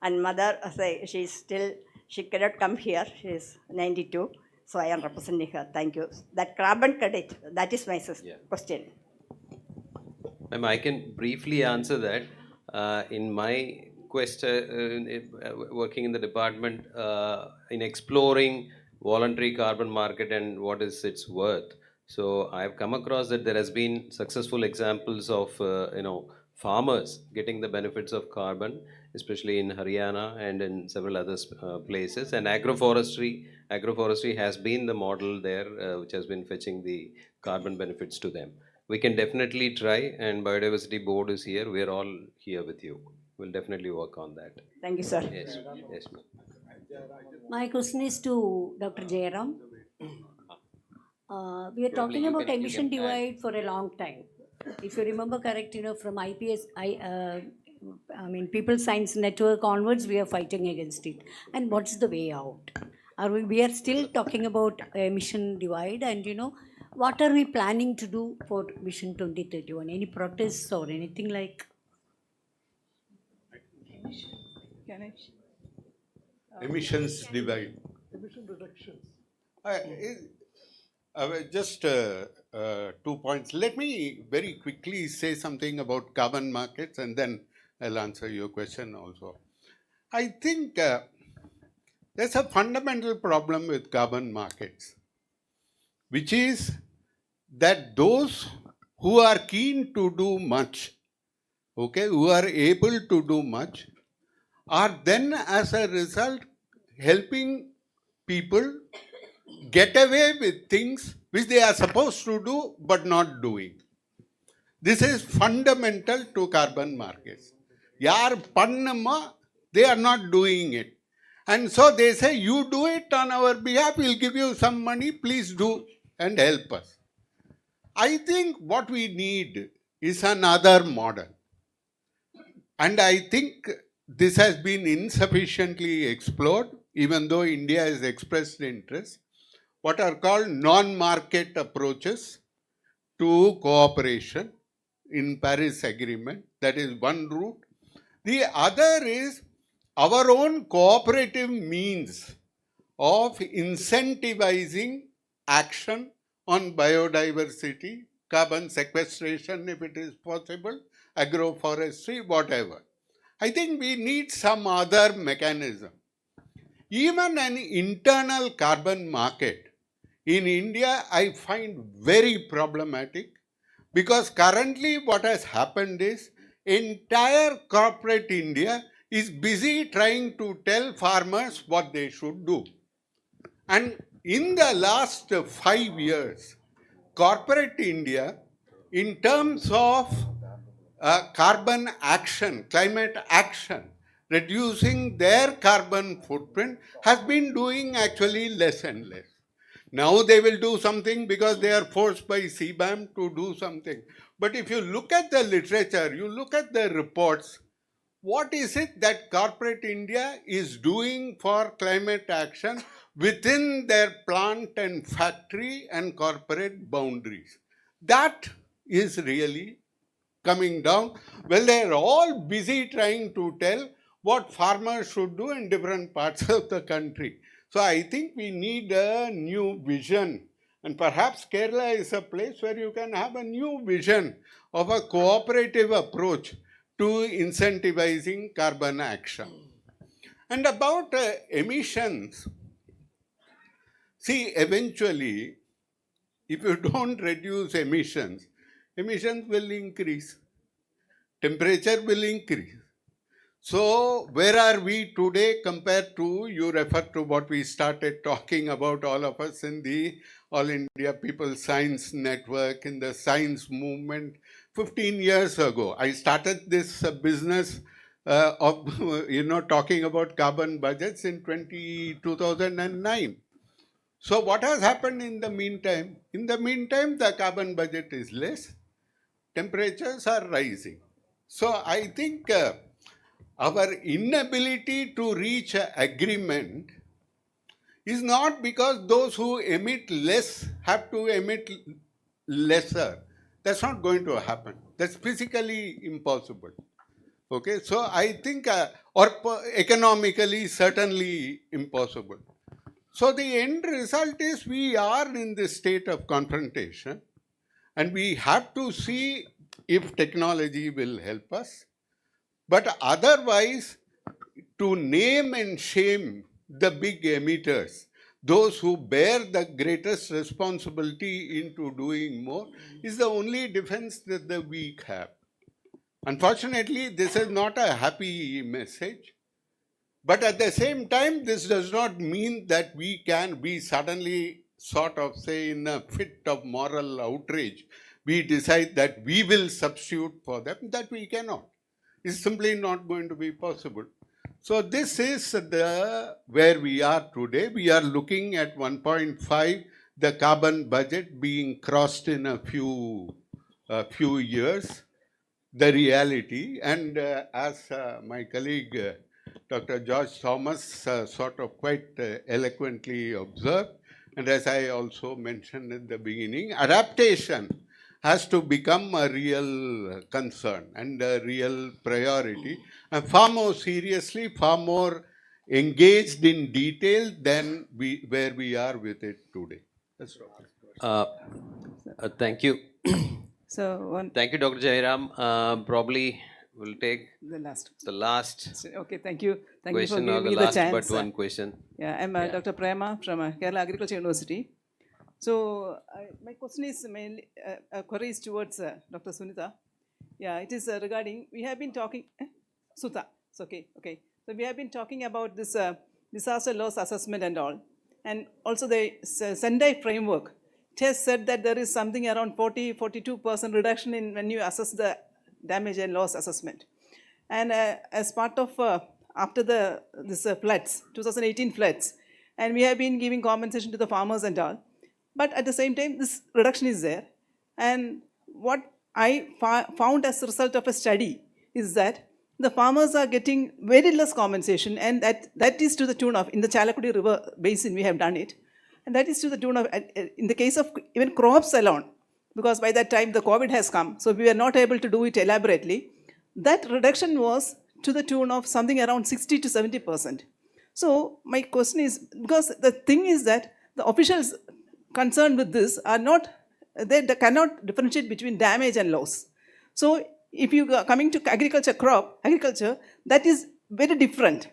And mother, say, she cannot come here, she is 92, so I am representing her. Thank you. That carbon credit, that is my question. Ma'am, I can briefly answer that. In my working in the department, in exploring voluntary carbon market and what is its worth. So I've come across that there has been successful examples of farmers getting the benefits of carbon, especially in Haryana and in several other places. And agroforestry has been the model there, which has been fetching the carbon benefits to them. We can definitely try, and Biodiversity Board is here. We are all here with you. We'll definitely work on that. Thank you, sir. Yes, yes, ma'am. My question is to Dr. Jairam. We are talking about emission divide for a long time. If you remember correct, from IPS, People Science Network onwards, we are fighting against it. And what's the way out? We are still talking about emission divide, and what are we planning to do for Vision 2031? Any protests or anything like? Emissions divide. Emission reductions. Just 2 points. Let me very quickly say something about carbon markets and then I'll answer your question also. I think there's a fundamental problem with carbon markets, which is that those who are keen to do much, who are able to do much, are then as a result helping people get away with things which they are supposed to do but not doing. This is fundamental to carbon markets. Yaar pannama, they are not doing it. And so they say, you do it on our behalf, we'll give you some money, please do and help us. I think what we need is another model. And I think this has been insufficiently explored, even though India has expressed interest, what are called non-market approaches to cooperation in Paris Agreement. That is one route. The other is our own cooperative means of incentivizing action on biodiversity, carbon sequestration if it is possible, agroforestry, whatever. I think we need some other mechanism. Even an internal carbon market in India, I find very problematic because currently what has happened is entire corporate India is busy trying to tell farmers what they should do. And in the last 5 years, corporate India, in terms of carbon action, climate action, reducing their carbon footprint, has been doing actually less and less. Now they will do something because they are forced by CBAM to do something. But if you look at the literature, you look at the reports, what is it that corporate India is doing for climate action within their plant and factory and corporate boundaries? That is really coming down. Well, they are all busy trying to tell what farmers should do in different parts of the country. So I think we need a new vision, and perhaps Kerala is a place where you can have a new vision of a cooperative approach to incentivizing carbon action. And about emissions, see, eventually, if you don't reduce emissions, emissions will increase, temperature will increase. So where are we today compared to, you refer to what we started talking about, all of us in the All India People Science Network, in the science movement 15 years ago. I started this business of, talking about carbon budgets in 2009. So what has happened in the meantime? In the meantime, the carbon budget is less. Temperatures are rising. So I think our inability to reach an agreement is not because those who emit less have to emit lesser. That's not going to happen. That's physically impossible. Okay, so I think, economically, certainly impossible. So the end result is we are in this state of confrontation, and we have to see if technology will help us. But otherwise, to name and shame the big emitters, those who bear the greatest responsibility into doing more, is the only defense that the weak have. Unfortunately, this is not a happy message. But at the same time, this does not mean that we suddenly sort of say in a fit of moral outrage, we decide that we will substitute for them, that we cannot. It's simply not going to be possible. So this is where we are today. We are looking at 1.5, the carbon budget being crossed in a few years, the reality. And as my colleague, Dr. George Thomas sort of quite eloquently observed, and as I also mentioned in the beginning, adaptation has to become a real concern and a real priority, and far more seriously, far more engaged in detail than where we are with it today. That's Thank you. Thank you, Dr. Jairam. Probably we'll take the last Okay, thank you. Thank you for question, or giving the me the last chance. but one question. Yeah, I'm Dr. Prema from Kerala Agriculture University. So my question is mainly queries towards Dr. Sunitha. Yeah, it is regarding, we have been talking, Sutha, it's okay. So we have been talking about this disaster loss assessment and all. And also the Sendai framework. It has said that there is something around 42% reduction in when you assess the damage and loss assessment. And as part of, after this floods, 2018 floods, and we have been giving compensation to the farmers and all. But at the same time, this reduction is there. And what I found as a result of a study is that the farmers are getting very less compensation, and that is to the tune of, in the Chalakudi River Basin, we have done it. And that is to the tune of, in the case of even crops alone, because by that time the COVID has come, so we were not able to do it elaborately. That reduction was to the tune of something around 60 to 70%. So my question is, because the thing is that the officials concerned with this are not, they cannot differentiate between damage and loss. So if you are coming to agriculture, that is very different.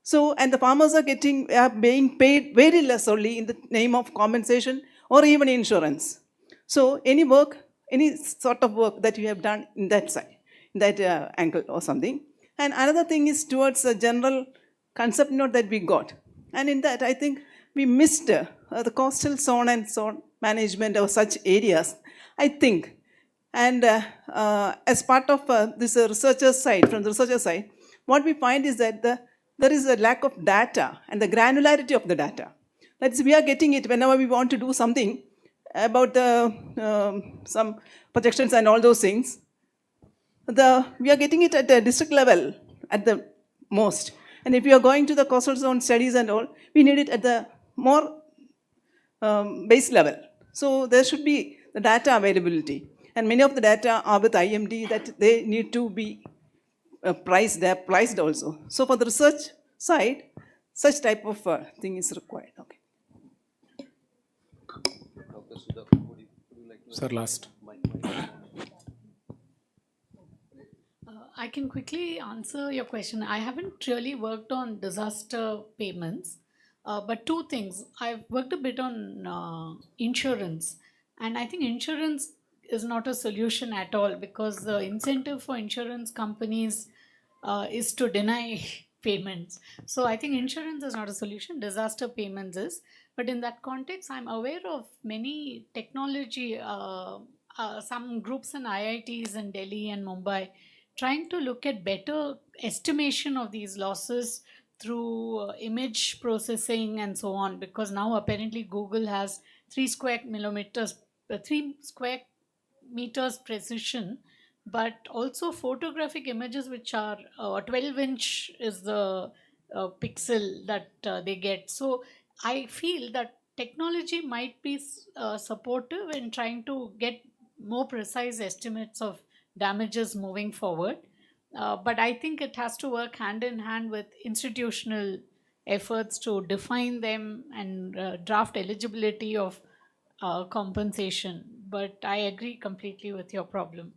So, and the farmers are being paid very less only in the name of compensation or even insurance. So any sort of work that you have done in that side, in that angle or something. And another thing is towards a general concept note that we got. And in that, I think we missed the coastal zone and zone management of such areas, I think. And as part of this researcher side, from the researcher side, what we find is that there is a lack of data and the granularity of the data. That is, we are getting it whenever we want to do something about some projections and all those things. We are getting it at the district level at the most. And if you are going to the coastal zone studies and all, we need it at the more base level. So there should be the data availability. And many of the data are with IMD that they need to be priced, they are priced also. So for the research side, such type of thing is required. Okay. Sir, last. I can quickly answer your question. I haven't really worked on disaster payments, but two things. I've worked a bit on insurance, and I think insurance is not a solution at all, because the incentive for insurance companies is to deny payments. So I think insurance is not a solution, disaster payments is. But in that context, I'm aware of many technology some groups in IITs in Delhi and Mumbai trying to look at better estimation of these losses through image processing and so on, because now apparently Google has 3 square meters precision, but also photographic images which are 12-inch is the pixel that they get. So I feel that technology might be supportive in trying to get more precise estimates of damages moving forward. But I think it has to work hand in hand with institutional efforts to define them and draft eligibility of compensation. But I agree completely with your problem.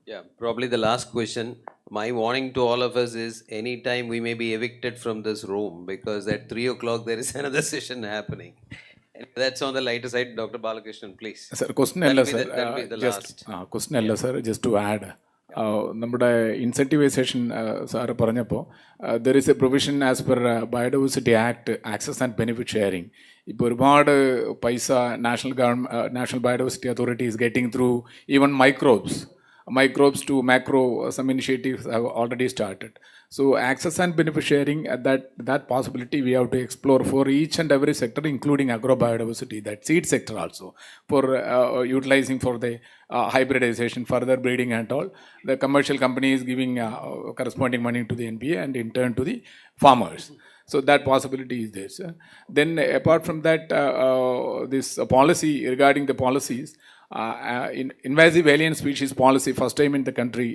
Yeah, probably the last question. My warning to all of us is anytime we may be evicted from this room because at 3 o'clock there is another session happening. And that's on the lighter side. Dr. Balakrishnan, please. Sir, question That'll alla, be sir. the, that'll be the Just last. question alla, sir. Just to add, നമ്മുടെ ഇൻസെൻറ്റിവൈസേഷൻ sir പറഞ്ഞപ്പോൾ there is A provision as per biodiversity act access and benefit sharing. ഇപ്പോൾ ഒരുപാട് പൈസ national biodiversity authority is getting through even microbes to macro, some initiatives have already started. So access and benefit sharing, that possibility we have to explore for each and every sector, including agrobiodiversity, that seed sector also, for utilizing for the hybridization, further breeding and all. The commercial company is giving corresponding money to the NPA and in turn to the farmers. So that possibility is there, sir. Then apart from that, this policy, regarding the policies, invasive alien species policy, first time in the country,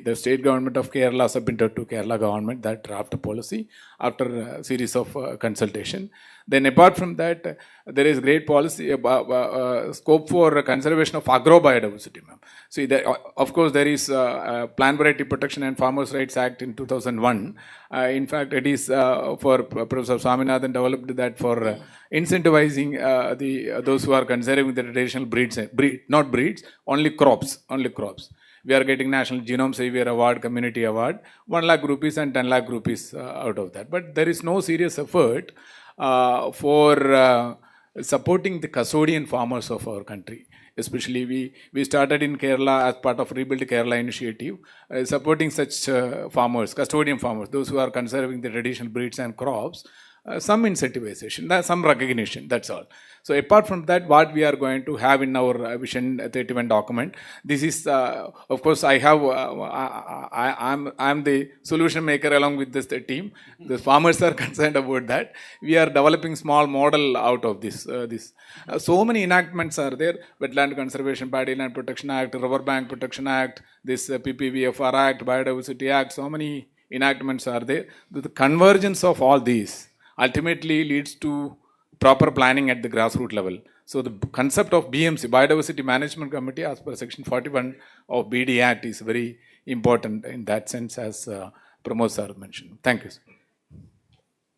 the state government of Kerala submitted to Kerala government that draft policy after a series of consultation. Then apart from that, there is great policy scope for conservation of agrobiodiversity, ma'am. See, of course, there is Plant Variety Protection and Farmers' Rights Act in 2001. In fact, it is for Professor Swaminathan developed that for incentivizing those who are conserving the traditional not breeds, only crops. We are getting National Genome Savior Award, Community Award, 1 lakh rupees and 10 lakh rupees out of that. But there is no serious effort for supporting the custodian farmers of our country. Especially we started in Kerala as part of Rebuild Kerala initiative, supporting such farmers, custodian farmers, those who are conserving the traditional breeds and crops. Some incentivization, some recognition, that's all. So apart from that, what we are going to have in our Vision 31 document, this is, of course, I'm the solution maker along with this team. The farmers are concerned about that. We are developing small model out of this. So many enactments are there: Wetland Conservation, Paddyland Protection Act, River Bank Protection Act, this PPVFR Act, Biodiversity Act. So many enactments are there. The convergence of all these ultimately leads to proper planning at the grassroots level. So the concept of BMC, Biodiversity Management Committee, as per Section 41 of BD Act, is very important in that sense, as Pramod sir mentioned. Thank you, sir.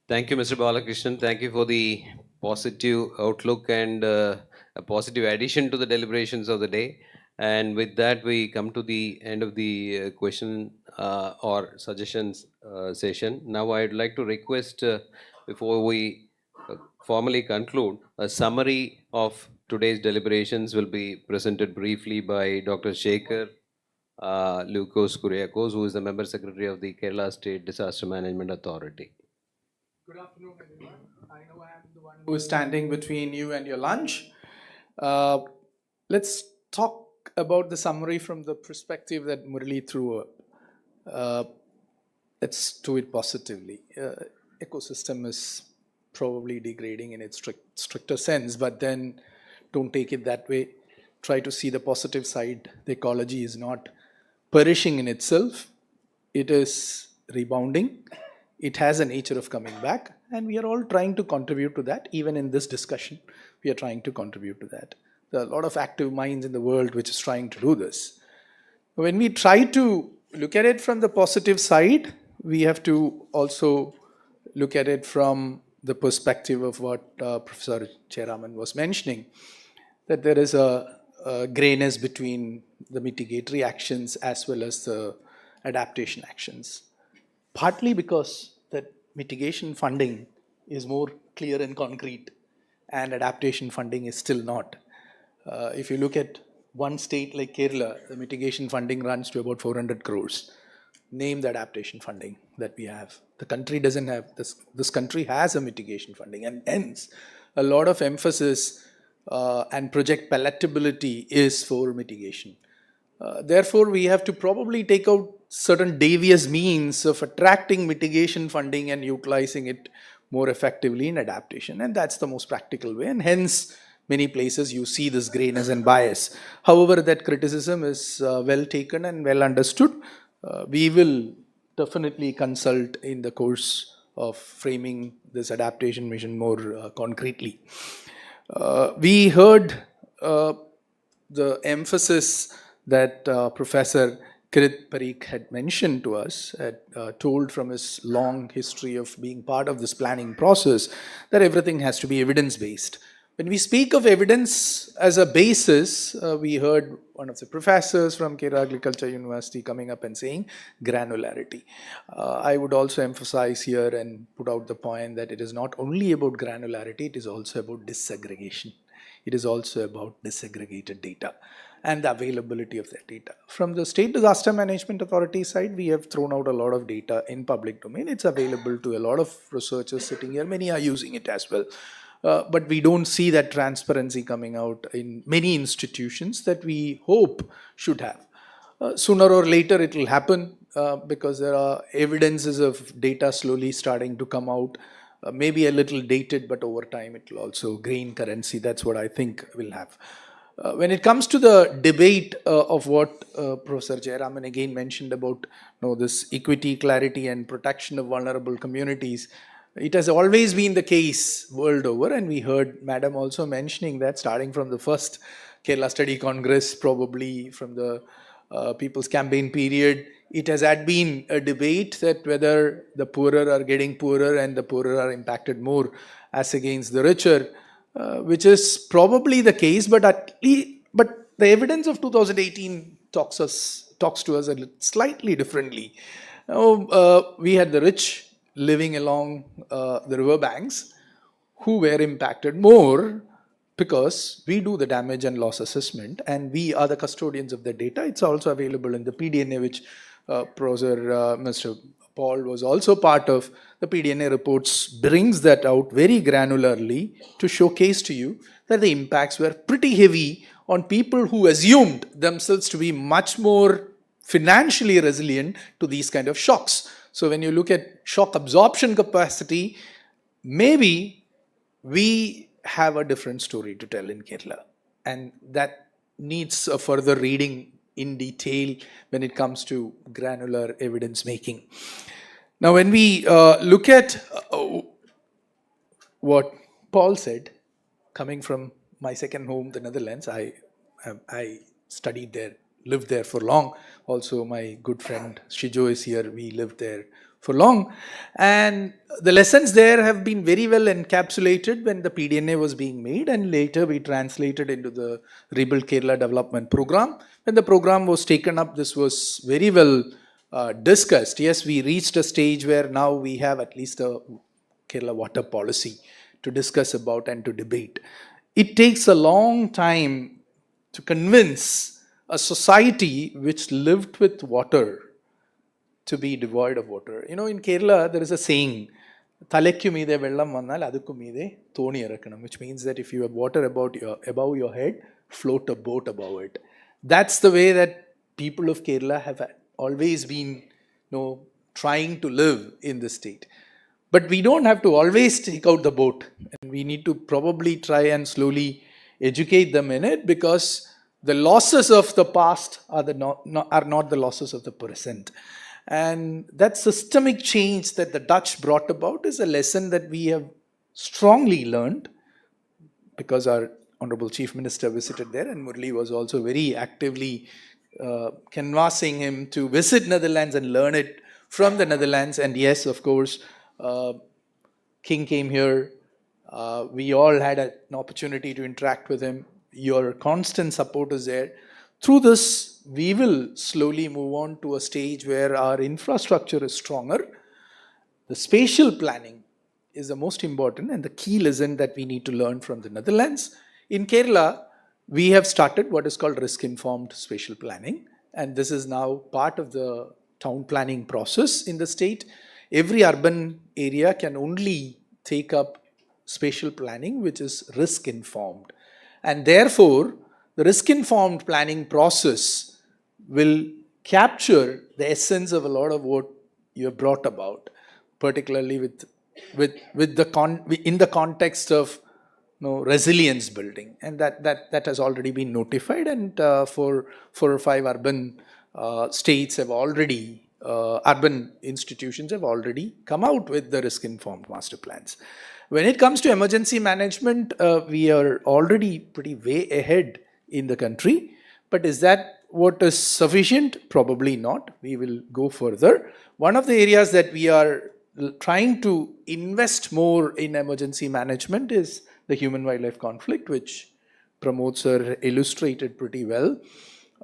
Thank you, Mr. Balakrishnan. Thank you for the positive outlook and a positive addition to the deliberations of the day. And with that, we come to the end of the question or suggestions session. Now, I'd like to request, before we formally conclude, a summary of today's deliberations will be presented briefly by Dr. Shekhar Lucas Kuriakos, who is the Member Secretary of the Kerala State Disaster Management Authority. Good afternoon, everyone. I know I am the one who is standing between you and your lunch. Let's talk about the summary from the perspective that Murali threw up. Let's do it positively. Ecosystem is probably degrading in its stricter sense, but then don't take it that way. Try to see the positive side. The ecology is not perishing in itself. It is rebounding. It has a nature of coming back, and we are all trying to contribute to that. Even in this discussion, we are trying to contribute to that. There are a lot of active minds in the world which is trying to do this. When we try to look at it from the positive side, we have to also look at it from the perspective of what Professor Chairaman was mentioning, that there is a grayness between the mitigatory actions as well as the adaptation actions. Partly because that mitigation funding is more clear and concrete, and adaptation funding is still not. If you look at one state like Kerala, the mitigation funding runs to about 400 crores. Name the adaptation funding that we have. The country doesn't have this. This country has a mitigation funding, and hence a lot of emphasis and project palatability is for mitigation. Therefore, we have to probably take out certain devious means of attracting mitigation funding and utilizing it more effectively in adaptation, and that's the most practical way, and hence many places you see this grayness and bias. However, that criticism is well taken and well understood. We will definitely consult in the course of framing this adaptation mission more concretely. We heard the emphasis that Professor Kirit Parikh had mentioned to us, told from his long history of being part of this planning process, that everything has to be evidence-based. When we speak of evidence as a basis, we heard one of the professors from Kerala Agriculture University coming up and saying granularity. I would also emphasize here and put out the point that it is not only about granularity, it is also about disaggregation. It is also about disaggregated data and the availability of that data. From the State Disaster Management Authority side, we have thrown out a lot of data in public domain. It's available to a lot of researchers sitting here. Many are using it as well. But we don't see that transparency coming out in many institutions that we hope should have. Sooner or later it will happen because there are evidences of data slowly starting to come out. Maybe a little dated, but over time it will also gain currency. That's what I think will have. When it comes to the debate of what Professor Jayaraman again mentioned about this equity, clarity and protection of vulnerable communities, it has always been the case world over, and we heard Madam also mentioning that starting from the first Kerala Study Congress, probably from the People's Campaign period, it has had been a debate that whether the poorer are getting poorer and the poorer are impacted more as against the richer, which is probably the case, but the evidence of 2018 talks to us slightly differently. We had the rich living along the river banks who were impacted more because we do the damage and loss assessment and we are the custodians of the data. It's also available in the PDNA, which Professor Mr. Paul was also part of. The PDNA reports brings that out very granularly to showcase to you that the impacts were pretty heavy on people who assumed themselves to be much more financially resilient to these kind of shocks. So when you look at shock absorption capacity, maybe we have a different story to tell in Kerala. And that needs a further reading in detail when it comes to granular evidence making. Now, when we look at what Paul said, coming from my second home, the Netherlands, I studied there, lived there for long. Also, my good friend Shijo is here. We lived there for long. And the lessons there have been very well encapsulated when the PDNA was being made, and later we translated into the Rebuild Kerala Development Program. When the program was taken up, this was very well discussed. Yes, we reached a stage where now we have at least a Kerala water policy to discuss about and to debate. It takes a long time to convince a society which lived with water to be devoid of water. You know, in Kerala, there is a saying, "Thalekku meede vellam vannal adukku meede thoni irakkanam," which means that if you have water above your head, float a boat above it. That's the way that people of Kerala have always been, trying to live in this state. But we don't have to always take out the boat, and we need to probably try and slowly educate them in it, because the losses of the past are not the losses of the present. And that systemic change that the Dutch brought about is a lesson that we have strongly learned, because our Honorable Chief Minister visited there, and Murli was also very actively canvassing him to visit Netherlands and learn it from the Netherlands. And yes, of course, King came here. We all had an opportunity to interact with him. Your constant support is there. Through this, we will slowly move on to a stage where our infrastructure is stronger. The spatial planning is the most important and the key lesson that we need to learn from the Netherlands. In Kerala, we have started what is called risk-informed spatial planning, and this is now part of the town planning process in the state. Every urban area can only take up spatial planning which is risk-informed. And therefore, the risk-informed planning process will capture the essence of a lot of what you have brought about, particularly in the context of resilience building, and that has already been notified, and 4 or 5 urban states have already, urban institutions have already come out with the risk-informed master plans. When it comes to emergency management, we are already pretty way ahead in the country, but is that what is sufficient? Probably not. We will go further. One of the areas that we are trying to invest more in emergency management is the human-wildlife conflict, which promotes or illustrated pretty well.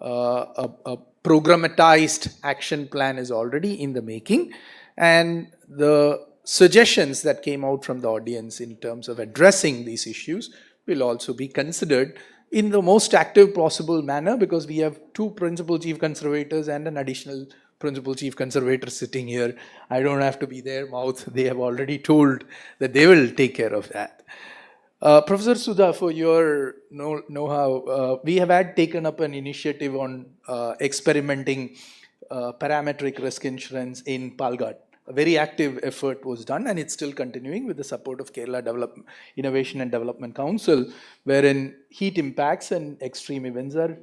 A programmatized action plan is already in the making, and the suggestions that came out from the audience in terms of addressing these issues will also be considered in the most active possible manner, because we have 2 principal chief conservators and an additional principal chief conservator sitting here. I don't have to be their mouth. They have already told that they will take care of that. Professor Sudha, for your know-how, we have taken up an initiative on experimenting parametric risk insurance in Palghat. A very active effort was done, and it's still continuing with the support of Kerala Innovation and Development Council, wherein heat impacts and extreme events are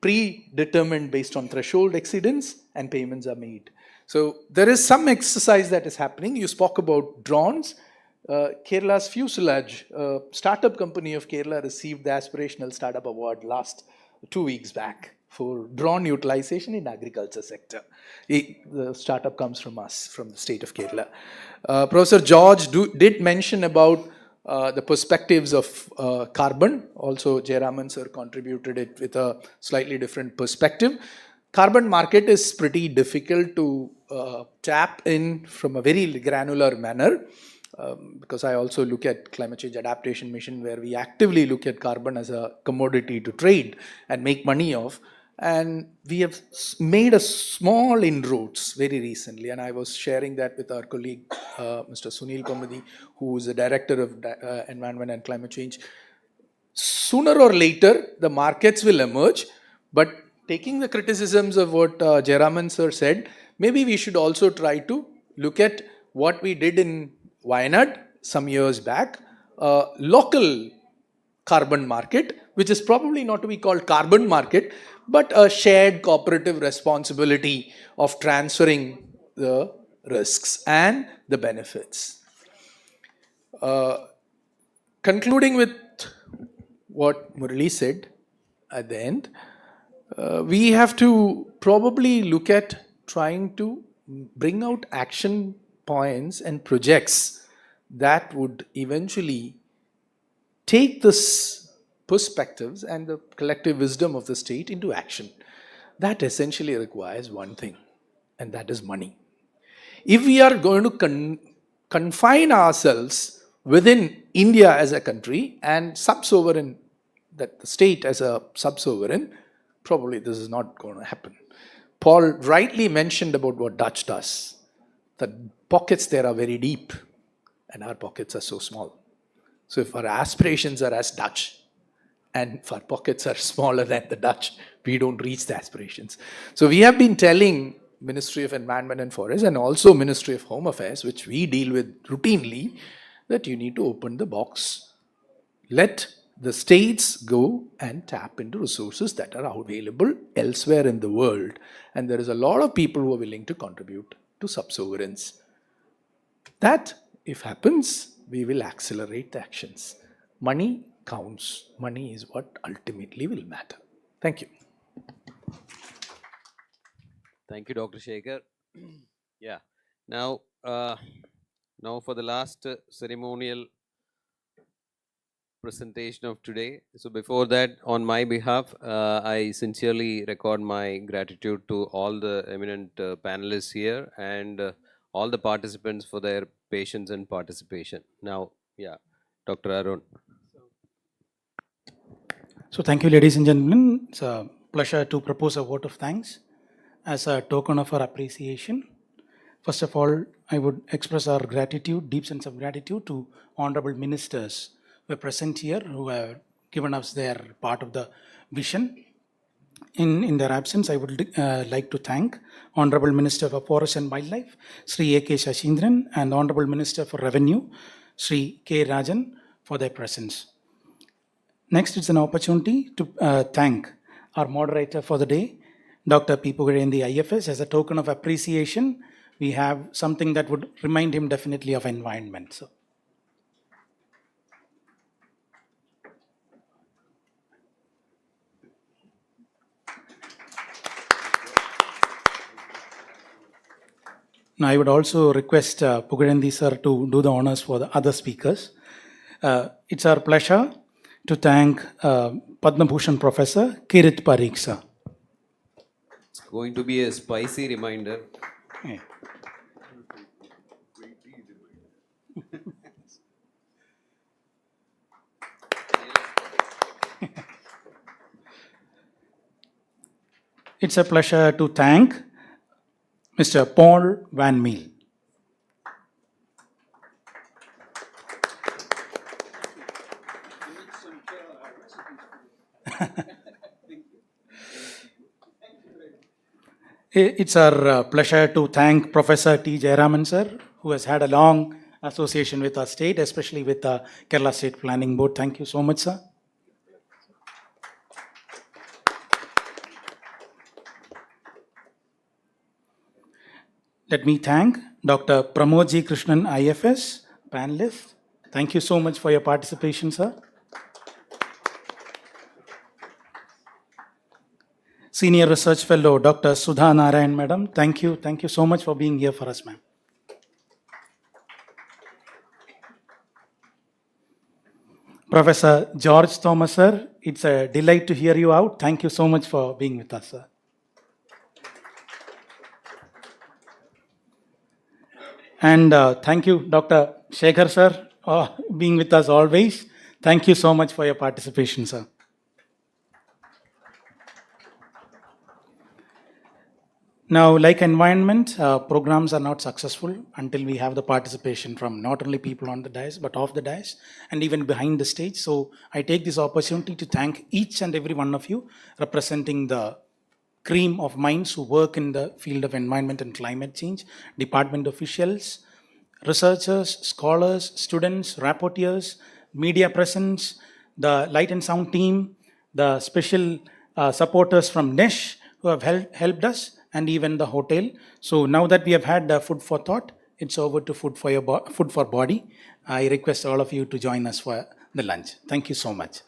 predetermined based on threshold exceedance, and payments are made. So there is some exercise that is happening. You spoke about drones. Kerala's Fuselage, startup company of Kerala, received the Aspirational Startup Award 2 weeks back for drone utilization in agriculture sector. The startup comes from us, from the state of Kerala. Professor George did mention about the perspectives of carbon. Also, Jayaraman sir contributed it with a slightly different perspective. Carbon market is pretty difficult to tap in from a very granular manner. Because I also look at climate change adaptation mission, where we actively look at carbon as a commodity to trade and make money of. And we have made a small inroads very recently, and I was sharing that with our colleague, Mr. Sunil Pamadi, who is the Director of Environment and Climate Change. Sooner or later, the markets will emerge, but taking the criticisms of what Jayaraman sir said, maybe we should also try to look at what we did in Wayanad some years back, a local carbon market, which is probably not to be called carbon market, but a shared cooperative responsibility of transferring the risks and the benefits. Concluding with what Murali said at the end, we have to probably look at trying to bring out action points and projects that would eventually take this perspectives and the collective wisdom of the state into action. That essentially requires one thing, and that is money. If we are going to confine ourselves within India as a country and sub-sovereign, that the state as a sub-sovereign, probably this is not going to happen. Paul rightly mentioned about what Dutch does. The pockets there are very deep, and our pockets are so small. So if our aspirations are as Dutch, and if our pockets are smaller than the Dutch, we don't reach the aspirations. So we have been telling Ministry of Environment and Forest and also Ministry of Home Affairs, which we deal with routinely, that you need to open the box. Let the states go and tap into resources that are available elsewhere in the world. And there is a lot of people who are willing to contribute to sub-sovereigns. That, if happens, we will accelerate the actions. Money counts. Money is what ultimately will matter. Thank you. Thank you, Dr. Shekhar. Yeah. Now for the last ceremonial presentation of today. So before that, on my behalf, I sincerely record my gratitude to all the eminent panelists here, and all the participants for their patience and participation. Now, yeah, Dr. Arun. So thank you, ladies and gentlemen. It's a pleasure to propose a vote of thanks as a token of our appreciation. First of all, I would express our gratitude, deep sense of gratitude to honorable ministers who are present here, who have given us their part of the vision. In their absence, I would like to thank Honorable Minister for Forest and Wildlife, Sri A.K. Shashindran, and Honorable Minister for Revenue, Sri K. Rajan, for their presence. Next, it's an opportunity to thank our moderator for the day, Dr. P. Pugarendi IFS. As a token of appreciation, we have something that would remind him definitely of environment. So, now, I would also request Pugarendi sir to do the honors for the other speakers. It's our pleasure to thank Padma Bhushan Professor Kirit Parikh sir. It's going to be a spicy reminder. Yeah. It's a pleasure to thank Mr. Paul Van Meel. It's our pleasure to thank Professor T. Jayaraman sir, who has had a long association with our state, especially with the Kerala State Planning Board. Thank you so much, sir. Let me thank Dr. Pramod G. Krishnan, IFS, panelist. Thank you so much for your participation, sir. Senior Research Fellow, Dr. Sudha Narayan, Madam. Thank you. Thank you so much for being here for us, ma'am. Professor George Thomas, sir. It's a delight to hear you out. Thank you so much for being with us, sir. And thank you, Dr. Shekhar, sir, being with us always. Thank you so much for your participation, sir. Now, like environment, programs are not successful until we have the participation from not only people on the dais, but off the dais and even behind the stage. So I take this opportunity to thank each and every one of you representing the cream of minds who work in the field of environment and climate change, department officials, researchers, scholars, students, rapporteurs, media presence, the light and sound team, the special supporters from NESH who have helped us, and even the hotel. So now that we have had food for thought, it's over to food for body. I request all of you to join us for the lunch. Thank you so much.